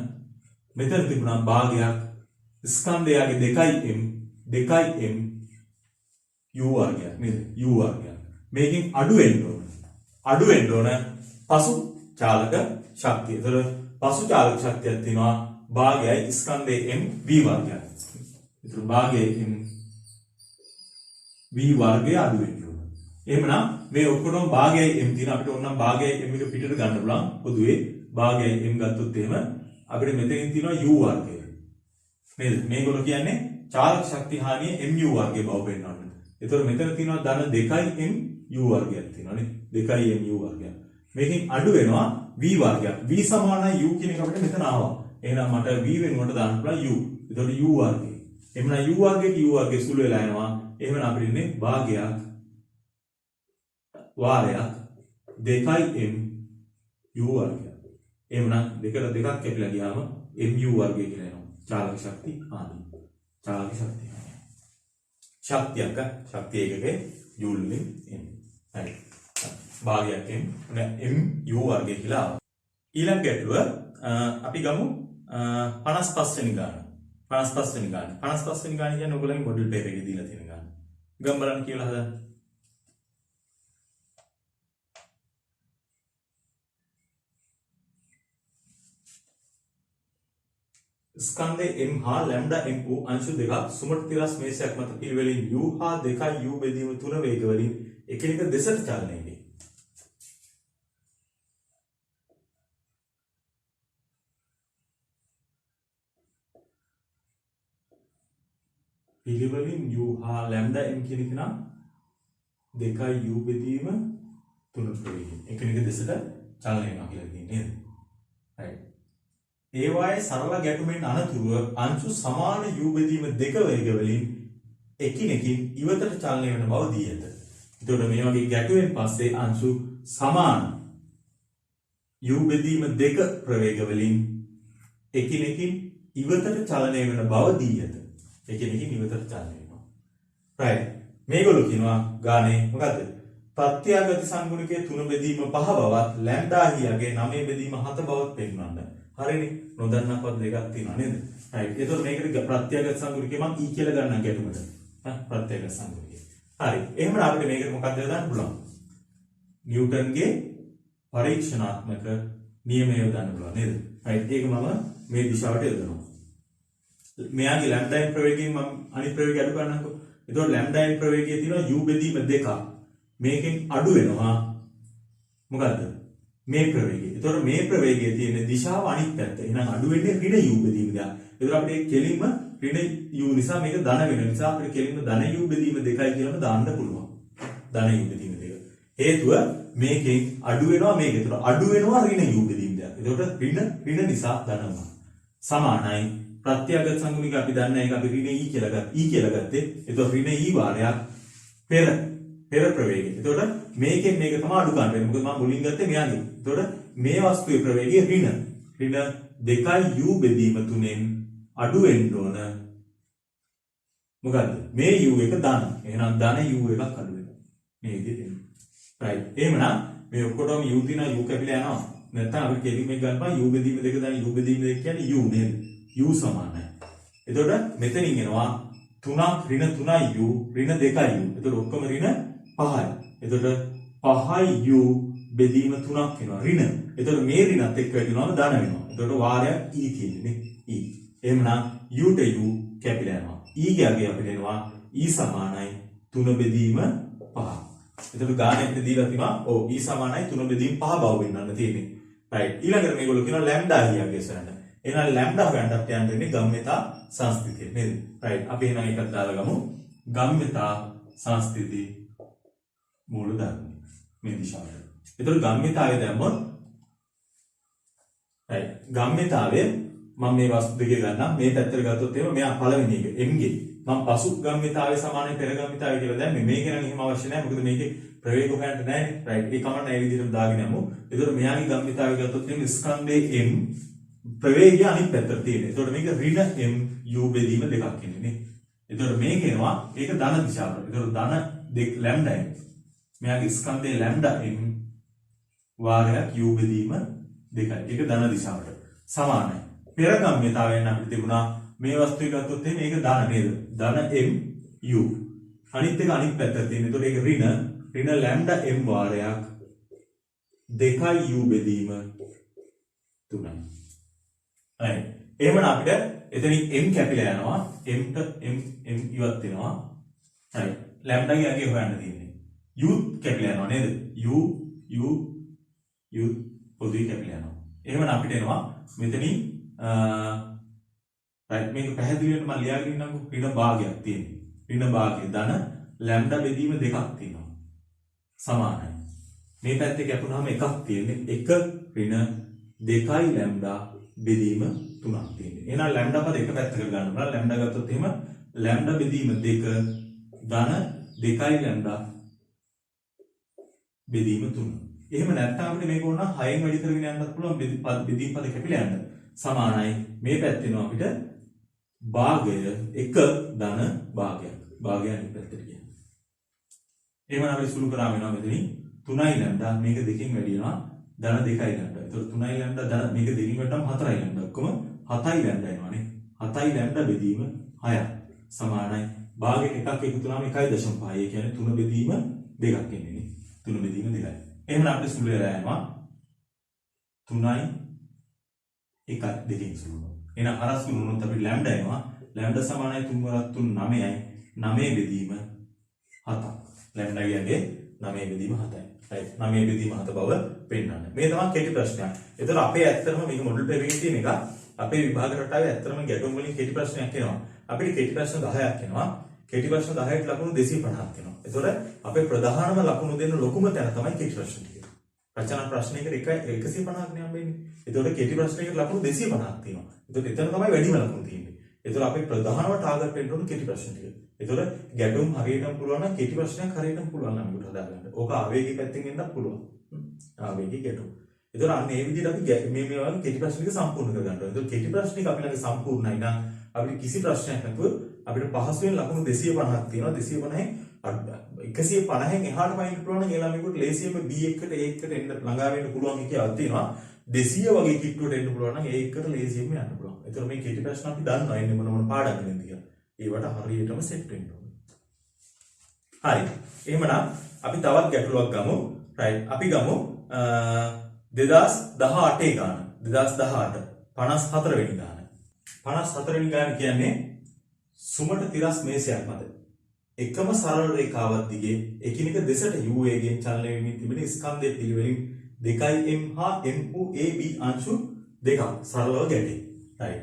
S1: මෙතන තිබුණා භාගයක් ස්කන්ධයගේ 2m u වර්ගයක් නේද? u වර්ගයක්. මේකෙන් අඩු වෙන්න ඕන පසු චාලක ශක්තිය. ඒතර පසු චාලක ශක්තියක් තියෙනවා භාගයයි ස්කන්ධයේ m v වර්ගයක්. ඒතර භාගයේ m v වර්ගය අඩු වෙන්න ඕන. එහෙමනම් මේ ඔක්කොම භාගයයි m තියෙන අපිට ඕනම් භාගයයි m එක පිටට ගන්න පුළුවන්. පොදුවේ භාගයයි m ගත්තොත් එහෙම අපිට මෙතනින් තියෙනවා u වර්ගය. නේද? මේගොල්ලෝ කියන්නේ චාලක ශක්තිය හානිය mu වර්ගය බව පෙන්වන්න. ඒතකොට මෙතන තියෙනවා ධන 2m u වර්ගයක් තියෙනවා නේ. 2m u වර්ගයක්. මේකෙන් අඩු වෙනවා v වර්ගයක්. v සමානයි u කියන එක අපිට මෙතන ආවා. එහෙනම් මට v වෙනුවට දාන්න පුළුවන් u. ඒතකොට u වර්ගය. එහෙනම් u වර්ගයේ u වර්ගයේ සුළු වෙලා යනවා. එහෙනම් අපිට ඉන්නේ භාගයක් වාරයක් 2m u වර්ගයක්. එහෙනම් දෙකට දෙකක් කැපිලා ගියාම mu වර්ගය කියලා එනවා. චාලක ශක්තිය හානිය. චාලක ශක්තිය හානිය. ශක්තිය එකකේ ජූල් වලින් එන්නේ. හරි. භාගයක් m u වර්ගය කියලා ආවා. ඊළඟ ගැටලුව අපි ගමු 55 වෙනි ගාන. 55 වෙනි ගාන. 55 වෙනි ගාන කියන්නේ ඔයගොල්ලන්ගේ මොඩල් පේපර් එකේ දීලා තියෙන ගාන. ගම් බලන්න කියලා හදන්න. ස්කන්ධයේ m හා ලැම්ඩා m වූ අංශු දෙකක් සුමට තිරස් මේසයක් මත පිළිවෙලින් u හා 2u බෙදීම 3 වේග වලින් එකිනෙක දෙසට චලනය වේ. පිළිවෙලින් u හා ලැම්ඩා m කියන එක නම් 2u බෙදීම 3 වේගයෙන් එකිනෙක දෙසට චලනය වෙනවා කියලා කියන්නේ නේද? right. ඒවායේ සරල ගැටුමෙන් අනතුරුව අංශු සමාන u බෙදීම 2 වේග වලින් එකිනෙකින් ඉවතට චලනය වෙන බව දී ඇත. එතකොට මේ වගේ ගැටුවෙන් පස්සේ අංශු සමාන u බෙදීම 2 ප්‍රවේග වලින් එකිනෙකින් ඉවතට චලනය වෙන බව දී ඇත. එකිනෙකින් ඉවතට චලනය වෙනවා. right. මේගොල්ලෝ කියනවා ගානේ මොකද්ද? ප්‍රත්‍යාගත සංගුණිකයේ 3 බෙදීම 5 බවත් ලැම්ඩා හියගේ 9 බෙදීම 7 බවත් පෙන්වන්න. හරිනේ. නොදන්නා පද දෙකක් තියෙනවා නේද? right. එතකොට මේකට ප්‍රත්‍යාගත සංගුණිකේ මම e කියලා ගන්නම් ගැටුමට. ප්‍රත්‍යාගත සංගුණිකේ. හරි. එහෙනම් අපිට මේකට මොකක්ද දාන්න පුළුවන්? නිව්ටන්ගේ පරීක්ෂණාත්මක නියමය යොදන්න පුළුවන් නේද? right. ඒක මම මේ දිශාවට යොදනවා. මෙයාගේ ලැම්ඩා n ප්‍රවේගයෙන් මම අනිත් ප්‍රවේගය අඩු කරන්නම්කෝ. එතකොට ලැම්ඩා n ප්‍රවේගයේ තියෙනවා u බෙදීම 2. මේකෙන් අඩු වෙනවා මොකද්ද? මේ ප්‍රවේගය. එතකොට මේ ප්‍රවේගයේ තියෙන දිශාව අනිත් පැත්ත. එහෙනම් අඩු වෙන්නේ ඍණ u බෙදීම 2. එතකොට අපිට කෙලින්ම ඍණ u නිසා මේක ධන වෙන නිසා අපිට කෙලින්ම ධන u බෙදීම 2යි කියලාම දාන්න පුළුවන්. ධන u බෙදීම 2. හේතුව මේකෙන් අඩු වෙනවා මේක. එතකොට අඩු වෙනවා ඍණ u බෙදීම 2. එතකොට ඍණ නිසා ධන වෙනවා. සමානයි ප්‍රත්‍යාගත සංගුණික අපි දන්න එක අපි ඍණ e කියලා ගත්තේ. එතකොට ඍණ e වාරයක් පෙර ප්‍රවේගය. එතකොට මේකෙන් මේක තමයි අඩු ගන්න වෙන්නේ. මොකද මම මුලින් ගත්තේ මෙයාගේ. එතකොට මේ වස්තුවේ ප්‍රවේගය ඍණ 2u බෙදීම 3ෙන් අඩු වෙන්න ඕන. මොකද්ද? මේ u එක ධන. එහෙනම් ධන u එකක් අඩු වෙනවා. මේ විදිහට එන්නේ. right. එහෙමනම් මේ ඔක්කොටම u දිනා u කැපිලා යනවා. නැත්නම් අපි කෙලින් මේක ගන්නවා u බෙදීම 2 ධන u බෙදීම 2 කියන්නේ u නේද? u සමානයි. එතකොට මෙතනින් එනවා 3ක් ඍණ 3u ඍණ 2u. එතකොට ඔක්කොම ඍණ 5යි. එතකොට 5u බෙදීම 3ක් වෙනවා ඍණ. එතකොට මේ ඍණත් එක්ක වැඩිනවම ධන වෙනවා. එතකොට වාරයක් e තියෙන්නේ නේ. e. එහෙමනම් u ට u කැපිලා යනවා. e ගියගේ අපිට එනවා e සමානයි 3 බෙදීම 5. එතකොට ගානෙත් දීලා තිනවා ඔව් e සමානයි 3 බෙදීම 5 බව වෙන්නන්න තියෙන්නේ. right. ඊළඟට මේගොල්ලෝ කියනවා ලැම්ඩා හියගේ සරණ. එහෙනම් ලැම්ඩා හොයන්නත් යන්නේ ගම්මිතා සංස්ථිතිය නේද? right. අපි එහෙනම් එකක් දාලා ගමු. ගම්මිතා සංස්ථිති මූල ධර්ම මේ දිශාවට. ඒතර ගම්මිතාවේ දැම්මොත් right. ගම්මිතාවේ මම මේ වස්තු දෙකේ ගන්නම් මේ පැත්තට ගත්තොත් එහෙම මෙයා පළවෙනි එක m ගේ මම පසු ගම්මිතාවේ සමානයි පෙර ගම්මිතාවේ කියලා දැන් මේක නම් එහෙම අවශ්‍ය නැහැ මොකද මේකේ ප්‍රවේග හොයන්න නැහැ රයිට් ඒ කමන්න ඒ විදිහටම දාගෙන යමු ඒතකොට මෙයාගේ ගම්මිතාවේ ගත්තොත් එහෙම ස්කන්ධයේ m ප්‍රවේගය අනිත් පැත්තට තියෙනවා ඒතකොට මේක ඍණ m u බෙදීම දෙකක් ඉන්නේ නේ ඒතකොට මේක එනවා ඒක ධන දිශාවට ඒතකොට ධන දෙක ලැම්ඩා m මෙයාගේ ස්කන්ධයේ ලැම්ඩා m වාරයක් u බෙදීම දෙකයි ඒක ධන දිශාවට සමානයි පෙර ගම්මිතාවෙන් අපිට තිබුණා මේ වස්තුවේ ගත්තොත් එහෙනම් මේක ධන නේද? ධන m u. අනිත් එක අනිත් පැත්තට තියෙන. ඒතකොට ඒක ඍණ ලැම්ඩා m වාරයක් 2 u බෙදීම 3යි. හරි. එහෙමනම් අපිට එතනින් m කැපිලා යනවා. m ඉවත් වෙනවා. හරි. ලැම්ඩා ගියගේ හොයන්න තියෙන්නේ. u කැපිලා යනවා නේද? u පොදුයි කැපිලා යනවා. එහෙමනම් අපිට එනවා මෙතනින් right මේක පැහැදිලි වෙන්න මම ලියාගෙන ඉන්නම්කෝ ඍණ භාගයක් තියෙනවා. ඍණ භාගය ධන ලැම්ඩා බෙදීම දෙකක් තියෙනවා. සමානයි. මේ පැත්තේ කැපුණාම එකක් තියෙන්නේ. 1 ඍණ 2යි ලැම්ඩා බෙදීම 3ක් තියෙන්නේ. එහෙනම් ලැම්ඩා පද එක පැත්තකට ගන්න බලන්න. ලැම්ඩා ගත්තොත් එහෙම ලැම්ඩා බෙදීම 2 ධන 2යි ලැම්ඩා බෙදීම 3. එහෙම නැත්නම් අපිට මේක ඕන නම් 6න් වැඩි කරගෙන යන්නත් පුළුවන් බෙදීම පද කැපිලා යන්න. සමානයි. මේ පැත්තේනවා අපිට භාගය 1 ධන භාගයක්. භාගය අනිත් පැත්තට කියන්නේ. එහෙනම් අපි සුළු කරාම වෙනවා මෙතනින් 3යි ලැම්ඩා මේක දෙකෙන් වැඩි වෙනවා ධන 2යි ලැම්ඩා. ඒතකොට 3යි ලැම්ඩා ධන මේක දෙකෙන් වැඩිවම 4යි ලැම්ඩා. ඔක්කොම 7යි ලැම්ඩා එනවානේ. 7යි ලැම්ඩා බෙදීම 6ක්. සමානයි. භාගයෙන් එකක් එකතු වුණාම 1.5. ඒ කියන්නේ 3 බෙදීම 2ක් එන්නේ නේ. 3 බෙදීම 2යි. එහෙනම් අපිට සුළු වෙලා යනවා 3යි 1යි දෙකෙන් සුළු වෙනවා. එහෙනම් අර සුළු වුණොත් අපිට ලැම්ඩා එනවා. ලැම්ඩා සමානයි 3 වරක් 3 9යි. 9 බෙදීම 7ක්. ලැම්ඩා කියන්නේ 9 බෙදීම 7යි. right 9 බෙදීම 7 බව පෙන්වන්න. මේ තමයි කෙටි ප්‍රශ්නයක්. ඒතර අපේ ඇත්තටම මේක මොඩල් පෙරේකින් තියෙන එක අපේ විභාග රටාවේ ඇත්තටම ගැටුම් වලින් කෙටි ප්‍රශ්නයක් එනවා. අපිට කෙටි ප්‍රශ්න 10ක් එනවා. කෙටි ප්‍රශ්න 10ට ලකුණු 250ක් එනවා. ඒතර අපේ ප්‍රධානම ලකුණු දෙන්න ලොකුම තැන තමයි කෙටි ප්‍රශ්න ටික. රචනා ප්‍රශ්නයකට 150ක් නේ හම්බෙන්නේ. ඒතකොට කෙටි ප්‍රශ්නයකට ලකුණු 250ක් තියෙනවා. ඒතකොට එතන තමයි වැඩිම ලකුණු තියෙන්නේ. ඒතකොට අපේ ප්‍රධානම ටාගට් වෙන්න ඕන කෙටි ප්‍රශ්න ටික. ඒතකොට ගැටුම් හරියටම පුළුවන් නම් කෙටි ප්‍රශ්නයක් හරියටම පුළුවන් නම් අපිට හදාගන්න. ඕක ආවේගික පැත්තෙන් එන්නත් පුළුවන්. ආවේගික ගැටුම්. ඒතකොට අන්න ඒ විදිහට අපි මේ වගේ කෙටි ප්‍රශ්න ටික සම්පූර්ණ කර ගන්නවා. ඒතකොට කෙටි ප්‍රශ්න ටික අපි ළඟ සම්පූර්ණයි නම් අපිට කිසි ප්‍රශ්නයක් නැතුව අපිට පහසුවෙන් ලකුණු 250ක් තියෙනවා. 250න් 150න් එහාට පයින්න පුළුවන් නම් ඒ ළමයිකට ලේසියෙම B1කට A1කට එන්න ළඟා වෙන්න පුළුවන් කියලා තියෙනවා. 200 වගේ කිට්ටුවට එන්න පුළුවන් නම් A1කට ලේසියෙම යන්න පුළුවන්. ඒතර මේ කෙටි ප්‍රශ්න අපි දන්නවා එන්නේ මොන පාඩම් වලින්ද කියලා. ඒවට හරියටම සෙට් වෙන්න ඕනේ. හරි. එහෙමනම් අපි තවත් ගැටලුවක් ගමු. right. අපි ගමු 2018 ගාන. 2018 54 වෙනි ගාන. 54 වෙනි ගාන කියන්නේ සුමට තිරස් මේසයක් මත එකම සරල රේඛාවක් දිගේ එකිනෙක දෙසට u වේගයෙන් චලනය වෙමින් තිබෙන ස්කන්ධයේ පිළිවෙලින් 2m හා mu ab අංශු දෙකක් සරලව ගැටේ. right.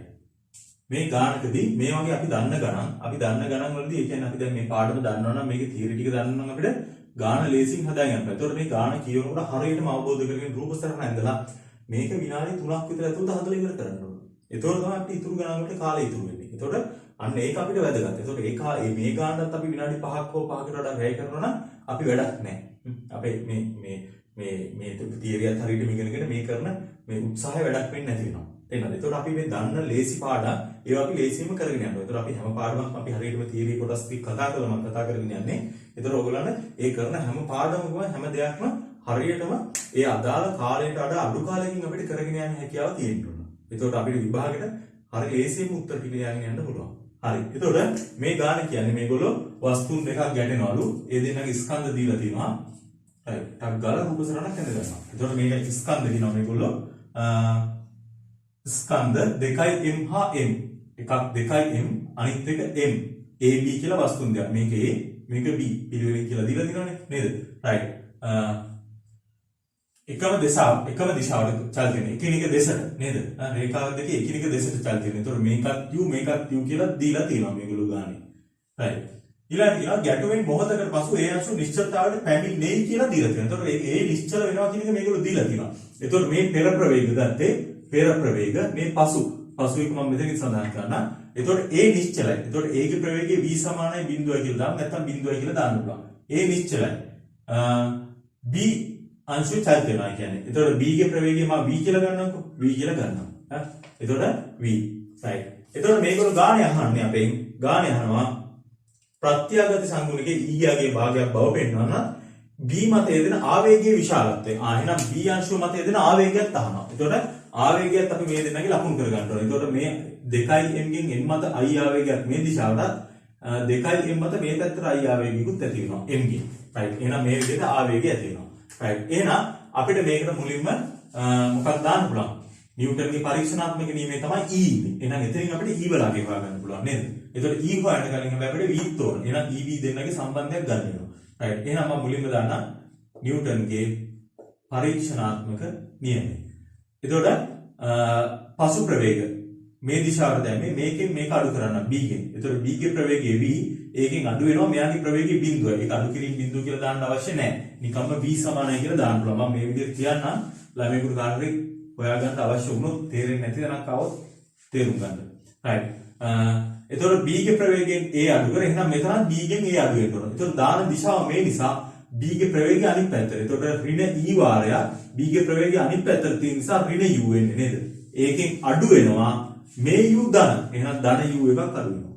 S1: මේ ගානකදී මේ වගේ අපි දන්න ගණන් වලදී ඒ කියන්නේ අපි දැන් මේ පාඩම දන්නවා නම් මේකේ තියරි ටික දන්නවා නම් අපිට ගාන ලේසියෙන් හදාගන්න බෑ. ඒතකොට මේ ගාන කියනකොට හරියටම අවබෝධ කරගෙන රූප සරණ ඇඳලා මේක විනාඩි 3ක් විතර ඇතුළත හදලා ඉවර කරන්න ඕන. ඒතකොට තමයි අපිට ඉතුරු ගණන් වලට කාලය ඉතුරු වෙන්නේ. ඒතකොට අන්න ඒක අපිට වැදගත්. ඒතකොට මේ ගානත් අපි විනාඩි 5ක් හෝ 5කට වඩා වැය කරනවා නම් අපි වැඩක් නැහැ. අපේ මේ තියරියත් හරියටම ඉගෙනගෙන මේ කරන මේ උත්සාහය වැඩක් වෙන්නේ නැති වෙනවා. තේරෙනවද? ඒතකොට අපි මේ දන්න ලේසි පාඩම් ඒවා අපි ලේසියෙන්ම කරගෙන යනවා. ඒතකොට අපි හැම පාඩමක්ම අපි හරියටම තියරි කොටස් ටික කතා කරගෙන යන්නේ. ඒතකොට ඔයගොල්ලන් ඒ කරන හැම පාඩමකම හැම දෙයක්ම හරියටම ඒ අදාළ කාලයට වඩා අඩු කාලයකින් අපිට කරගෙන යන්න හැකියාව තියෙන්න ඕන. ඒතකොට අපිට විභාගෙට හරිය ලේසියෙන්ම උත්තර ටික ලියන්න යන්න පුළුවන්. හරි. ඒතකොට මේ ගාන කියන්නේ මේගොල්ලෝ වස්තුන් දෙකක් ගැටෙනවලු. ඒ දෙන්නගේ ස්කන්ධ දීලා තියෙනවා. හරි. ටක් ගාලා රූප සරණක් ඇඳ ගන්නවා. ඒතකොට මේක ස්කන්ධ කියනවා මේගොල්ලෝ ස්කන්ධ 2m හා m. එකක් 2m අනිත් එක m. ab කියලා වස්තුන් දෙයක්. මේක a මේක b පිළිවෙලින් කියලා දීලා තියෙනවනේ නේද? right. එකම දිශාවට චලන එකිනෙක දෙසට නේද? රේඛාව දෙකේ එකිනෙක දෙසට චලන. ඒතකොට මේකත් u මේකත් u කියලා දීලා තියෙනවා මේගොල්ලෝ ගානේ. right. ඊළඟට ගැටුමෙන් මොහොතකට පසු ඒ අංශු නිශ්චලතාවයට පැමිණෙයි කියලා දීලා තියෙනවා. ඒතකොට ඒ නිශ්චල වෙනවා කියන එක මේගොල්ලෝ දීලා තියෙනවා. ඒතකොට මේ පෙර ප්‍රවේග ගත්තේ පෙර ප්‍රවේග මේ පසු පසුවෙක මම මෙතනින් සඳහන් කරනවා. එතකොට A නිශ්චලයි. එතකොට A ගේ ප්‍රවේගය v සමානයි 0යි කියලා දාන්න නැත්නම් 0යි කියලා දාන්න පුළුවන්. A නිශ්චලයි. B අංශු චලිත වෙනවා කියන්නේ. එතකොට B ගේ ප්‍රවේගය මම v කියලා ගන්නකො. v කියලා ගන්නවා. එතකොට v. right. එතකොට මේගොල්ලෝ ගාණේ අහන්නේ අපෙන්. ගාණේ අහනවා ප්‍රත්‍යාගත සංගුණිකේ E යාගේ භාගයක් බව පෙන්වන්න B මත යෙදෙන ආවේගයේ විශාලත්වය. එහෙනම් B අංශුව මත යෙදෙන ආවේගයත් අහනවා. එතකොට ආවේගයත් අපි මේ දෙන්නගේ ලකුණු කර ගන්න ඕනේ. එතකොට මේ 2m ගෙන් n මත I ආවේගයක් මේ දිශාවට 2m මත මේ පැත්තට I ආවේගිකුත් ඇති වෙනවා m ගෙන්. right. එහෙනම් මේ විදිහට ආවේගය ඇති වෙනවා. right. එහෙනම් අපිට මේකට මුලින්ම මොකක්ද දාන්න පුළුවන්? නිව්ටන්ගේ පරීක්ෂණාත්මක නියමය තමයි E ඉන්නේ. එහෙනම් එතනින් අපිට E වලගේ හොයාගන්න පුළුවන් නේද? එතකොට E හොයන්න කලින් හැබැයි අපිට V තෝරන්න. එහෙනම් EV දෙන්නගේ සම්බන්ධයක් ගන්න වෙනවා. right. එහෙනම් මම මුලින්ම දාන්න නිව්ටන්ගේ පරීක්ෂණාත්මක නියමය. එතකොට පසු ප්‍රවේග මේ දිශාවට දැම්මේ මේකෙන් මේක අඩු කරන්න b ගෙන්. එතකොට b ගේ ප්‍රවේගය v ඒකෙන් අඩු වෙනවා මෙයාගේ ප්‍රවේගය බිඳුවයි. ඒක අඩු කිරීම බිඳුව කියලා දාන්න අවශ්‍ය නැහැ. නිකම්ම v සමානයි කියලා දාන්න පුළුවන්. මම මේ විදිහට කියන්නම් ළමයිකට කාටරි හොයාගන්න අවශ්‍ය වුණොත් තේරෙන්නේ නැති තරක් આવොත් තේරුම් ගන්න. right. එතකොට b ගේ ප්‍රවේගයෙන් a අඩු කර එහෙනම් මෙතන b ගෙන් a අඩු වෙන්න ඕන. එතකොට දාන දිශාව මේ නිසා b ගේ ප්‍රවේගය අනිත් පැත්තට. එතකොට ඍණ e වාරය b ගේ ප්‍රවේගය අනිත් පැත්තට තියෙන නිසා ඍණ u වෙන්නේ නේද? ඒකෙන් අඩු වෙනවා මේ u ධන. එහෙනම් ධන u එකක් අඩු වෙනවා.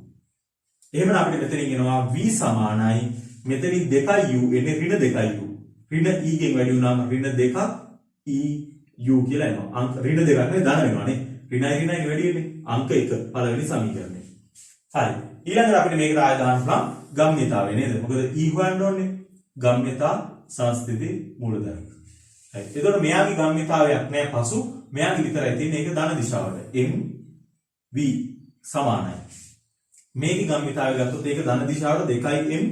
S1: එහෙනම් අපිට මෙතනින් එනවා v සමානයි මෙතනින් 2u එන්නේ ඍණ 2u. ඍණ e ගෙන් වැඩි වුණාම ඍණ 2 e u කියලා එනවා. අංක ඍණ 2ක් නේ ධන වෙනවානේ. ඍණයි වැඩි වෙන්නේ. අංක 1 පළවෙනි සමීකරණය. හරි. ඊළඟට අපිට මේකට ආය දාන්න පුළුවන් ගම්ම්‍යතාවය නේද? මොකද e හොයන්න ඕනේ. ගම්ම්‍යතා සංස්ථිති මූලධර්ම. හරි. එතකොට මෙයාගේ ගම්ම්‍යතාවයක් නෑ පසු මෙයාගේ විතරයි තියෙන්නේ ඒක ධන දිශාවට. m v සමානයි. මේකේ ගම්ම්‍යතාවය ගත්තොත් ඒක ධන දිශාවට 2m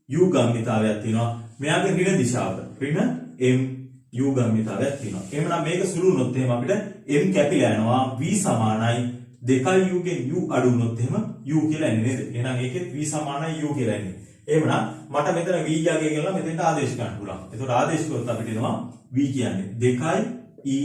S1: u ගම්ම්‍යතාවයක් තියෙනවා. මෙයාගේ ඍණ දිශාවට ඍණ m u ගම්ම්‍යතාවයක් තියෙනවා. එහෙනම් මේක සුළු වුණොත් එහෙම අපිට m කැපිලා යනවා v සමානයි 2u ගෙන් u අඩු වුණොත් එහෙම u කියලා එන්නේ නේද? එහෙනම් ඒකෙත් v සමානයි u කියලා එන්නේ. එහෙනම් මට මෙතන v යගේ කියලා මෙතෙන්ට ආදේශ ගන්න පුළුවන්. එතකොට ආදේශ කරොත් අපිට එනවා v කියන්නේ 2e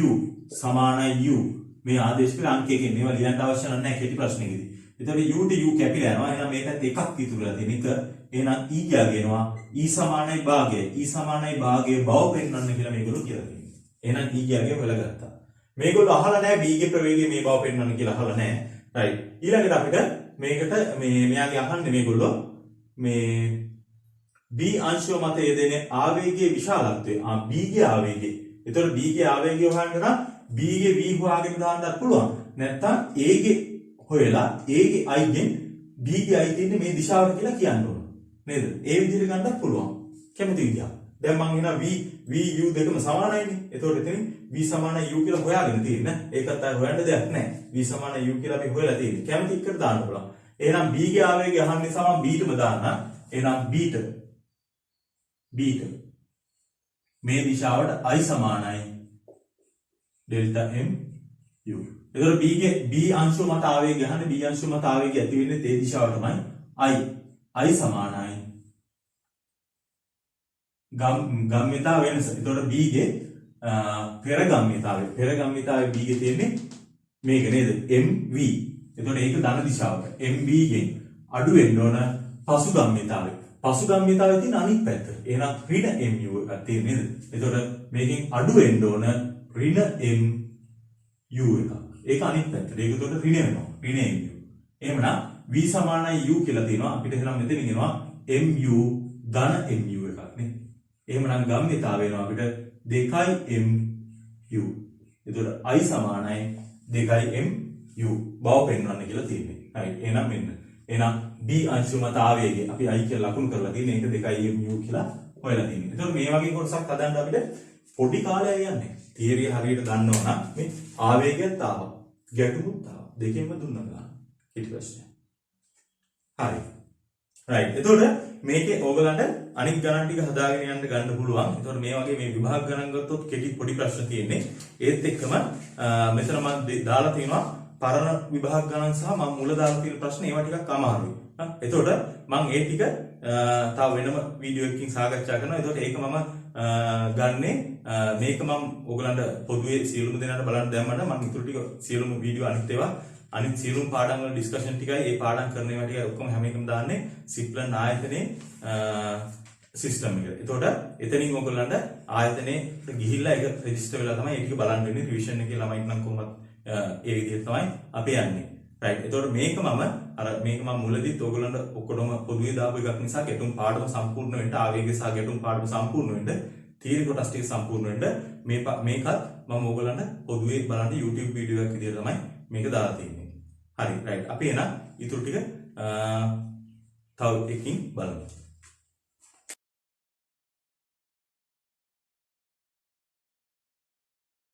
S1: u සමානයි u. මේ ආදේශ කියලා අංකයකින් මේවා ලියන්න අවශ්‍ය නැහැ කෙටි ප්‍රශ්නෙකදී. එතකොට u ට u කැපිලා යනවා. එහෙනම් මේකත් එකක් ඉතුරුලා තියෙන එක. එහෙනම් e කියගෙනවා e සමානයි භාගය. e සමානයි භාගය බව පෙන්වන්න කියලා මේගොල්ලෝ කියලා තියෙනවා. එහෙනම් e කියගේ හොයලාගත්තා. මේගොල්ලෝ අහලා නැහැ b ගේ ප්‍රවේගය මේ බව පෙන්වන්න කියලා අහලා නැහැ. right. ඊළඟට අපිට මේකට මෙයාගේ අහන්නේ මේගොල්ලෝ මේ b අංශුව මත යෙදෙන ආවේගයේ විශාලත්වය. b ගේ ආවේගය. එතකොට b ගේ ආවේගය හොයන්න නම් b ගේ v හොයාගෙන දාන්නත් පුළුවන්. නැත්නම් a ගේ හොයලා a ගේ i ගෙන් b ගේ i තියෙන්නේ මේ දිශාවට කියලා කියන්න ඕන. නේද? ඒ විදිහට ගන්නත් පුළුවන්. කැමති විදිහ. දැන් මං එනවා v u දෙකම සමානයිනේ. එතකොට එතනින් v සමානයි u කියලා හොයාගෙන තියෙන්නේ. ඒකත් අය හොයන්න දෙයක් නැහැ. v සමානයි u කියලා අපි හොයලා තියෙන්නේ. කැමති එකට දාන්න පුළුවන්. එහෙනම් b ගේ ආවේගය අහන්න නිසා මම b ටම දාන්න. එහෙනම් b මේ දිශාවට i සමානයි ඩෙල්ටා m u. එතකොට b අංශුව මත ආවේගය අහන්නේ b අංශුව මත ආවේගය ඇති වෙන්නේ ඒ දිශාවටමයි i සමානයි ගම්ම්‍යතාව වෙනස. එතකොට b ගේ පෙර ගම්ම්‍යතාවය b ගේ තියෙන්නේ මේක නේද? mv. එතකොට ඒක ධන දිශාවට. mv ගෙන් අඩු වෙන්න ඕන පසු ගම්ම්‍යතාවය. පසු ගම්ම්‍යතාවය තියෙන අනිත් පැත්ත. එහෙනම් ඍණ mu එකක් තියෙන නේද? එතකොට මේකෙන් අඩු වෙන්න ඕන ඍණ mu එකක්. ඒක අනිත් පැත්තට. ඒක එතකොට ඍණ වෙනවා. ඍණ mu. එහෙමනම් v සමානයි u කියලා තියෙනවා. අපිට එහෙනම් මෙතනින් එනවා mu ධන mu එකක් නේ. එහෙමනම් ගම්ම්‍යතාවය වෙනවා අපිට 2mu. එතකොට i සමානයි 2mu බව පෙන්වන්න කියලා තියෙන්නේ. හරි. එහෙනම් මෙන්න. එහෙනම් b අංශු මත ආවේගය අපි i කියලා ලකුණු කරලා තියෙන්නේ. ඒක 2mu කියලා හොයලා තියෙන්නේ. එතකොට මේ වගේ කොටසක් හදන්න අපිට පොඩි කාලයක් යන්නේ. තියරිය හරියට දන්නව නම් මේ ආවේගයත් ආවා. ගැටුමුත් ආවා. දෙකෙන්ම දුන්නා ගන්න. ඊට පස්සේ. හරි. right. එතකොට මේකේ ඕගලන්ට අනිත් ගණන් ටික හදාගෙන යන්න ගන්න පුළුවන්. එතකොට මේ වගේ මේ විභාග ගණන් ගත්තොත් කෙටි පොඩි ප්‍රශ්න තියෙන්නේ. ඒත් එක්කම මෙතන මම දාලා තියෙනවා පරණ විභාග ගණන් සහ මම මුල දාලා තියෙන ප්‍රශ්න ඒවා ටිකක් අමාරුයි. එතකොට මම ඒ ටික තව වෙනම වීඩියෝ එකකින් සාකච්ඡා කරනවා. එතකොට ඒක මම ගන්නේ මේක මම ඔයගලන්ට පොදුවේ සියලුම දෙනාට බලන්න දැම්මම මම ඉතුරු ටික සියලුම වීඩියෝ අනිත් ඒවා අනිත් සියලුම පාඩම් වල ඩිස්කෂන් ටිකයි ඒ පාඩම් කරන ඒවා ටිකයි ඔක්කොම හැම එකම දාන්නේ සිප්ලන් ආයතනයේ සිස්ටම් එක. එතකොට එතනින් ඔයගලන්ට ආයතනයේ ගිහිල්ලා ඒක රෙජිස්ටර් වෙලා තමයි ඒ ටික බලන්න වෙන්නේ රිවිෂන් එකේ ළමයි නම් කොහොමද ඒ විදිහට තමයි අපි යන්නේ. රයිට්. එතකොට මේක මම මුලදීත් ඔයගලන්ට ඔක්කොම පොදුවේ දාපු එකක් නිසා ගැටුම් පාඩම සම්පූර්ණ වෙන්න ආවේගය සහ ගැටුම් පාඩම සම්පූර්ණ වෙන්න තීර කොටස් ටික සම්පූර්ණ වෙන්න මේකත් මම ඔයගලන්ට පොදුවේ බලන්න YouTube වීඩියෝ එකක් විදිහට තමයි මේක දාලා තියෙන්නේ. හරි රයිට්. අපි එහෙනම් ඊටු ටික තව එකකින් බලමු.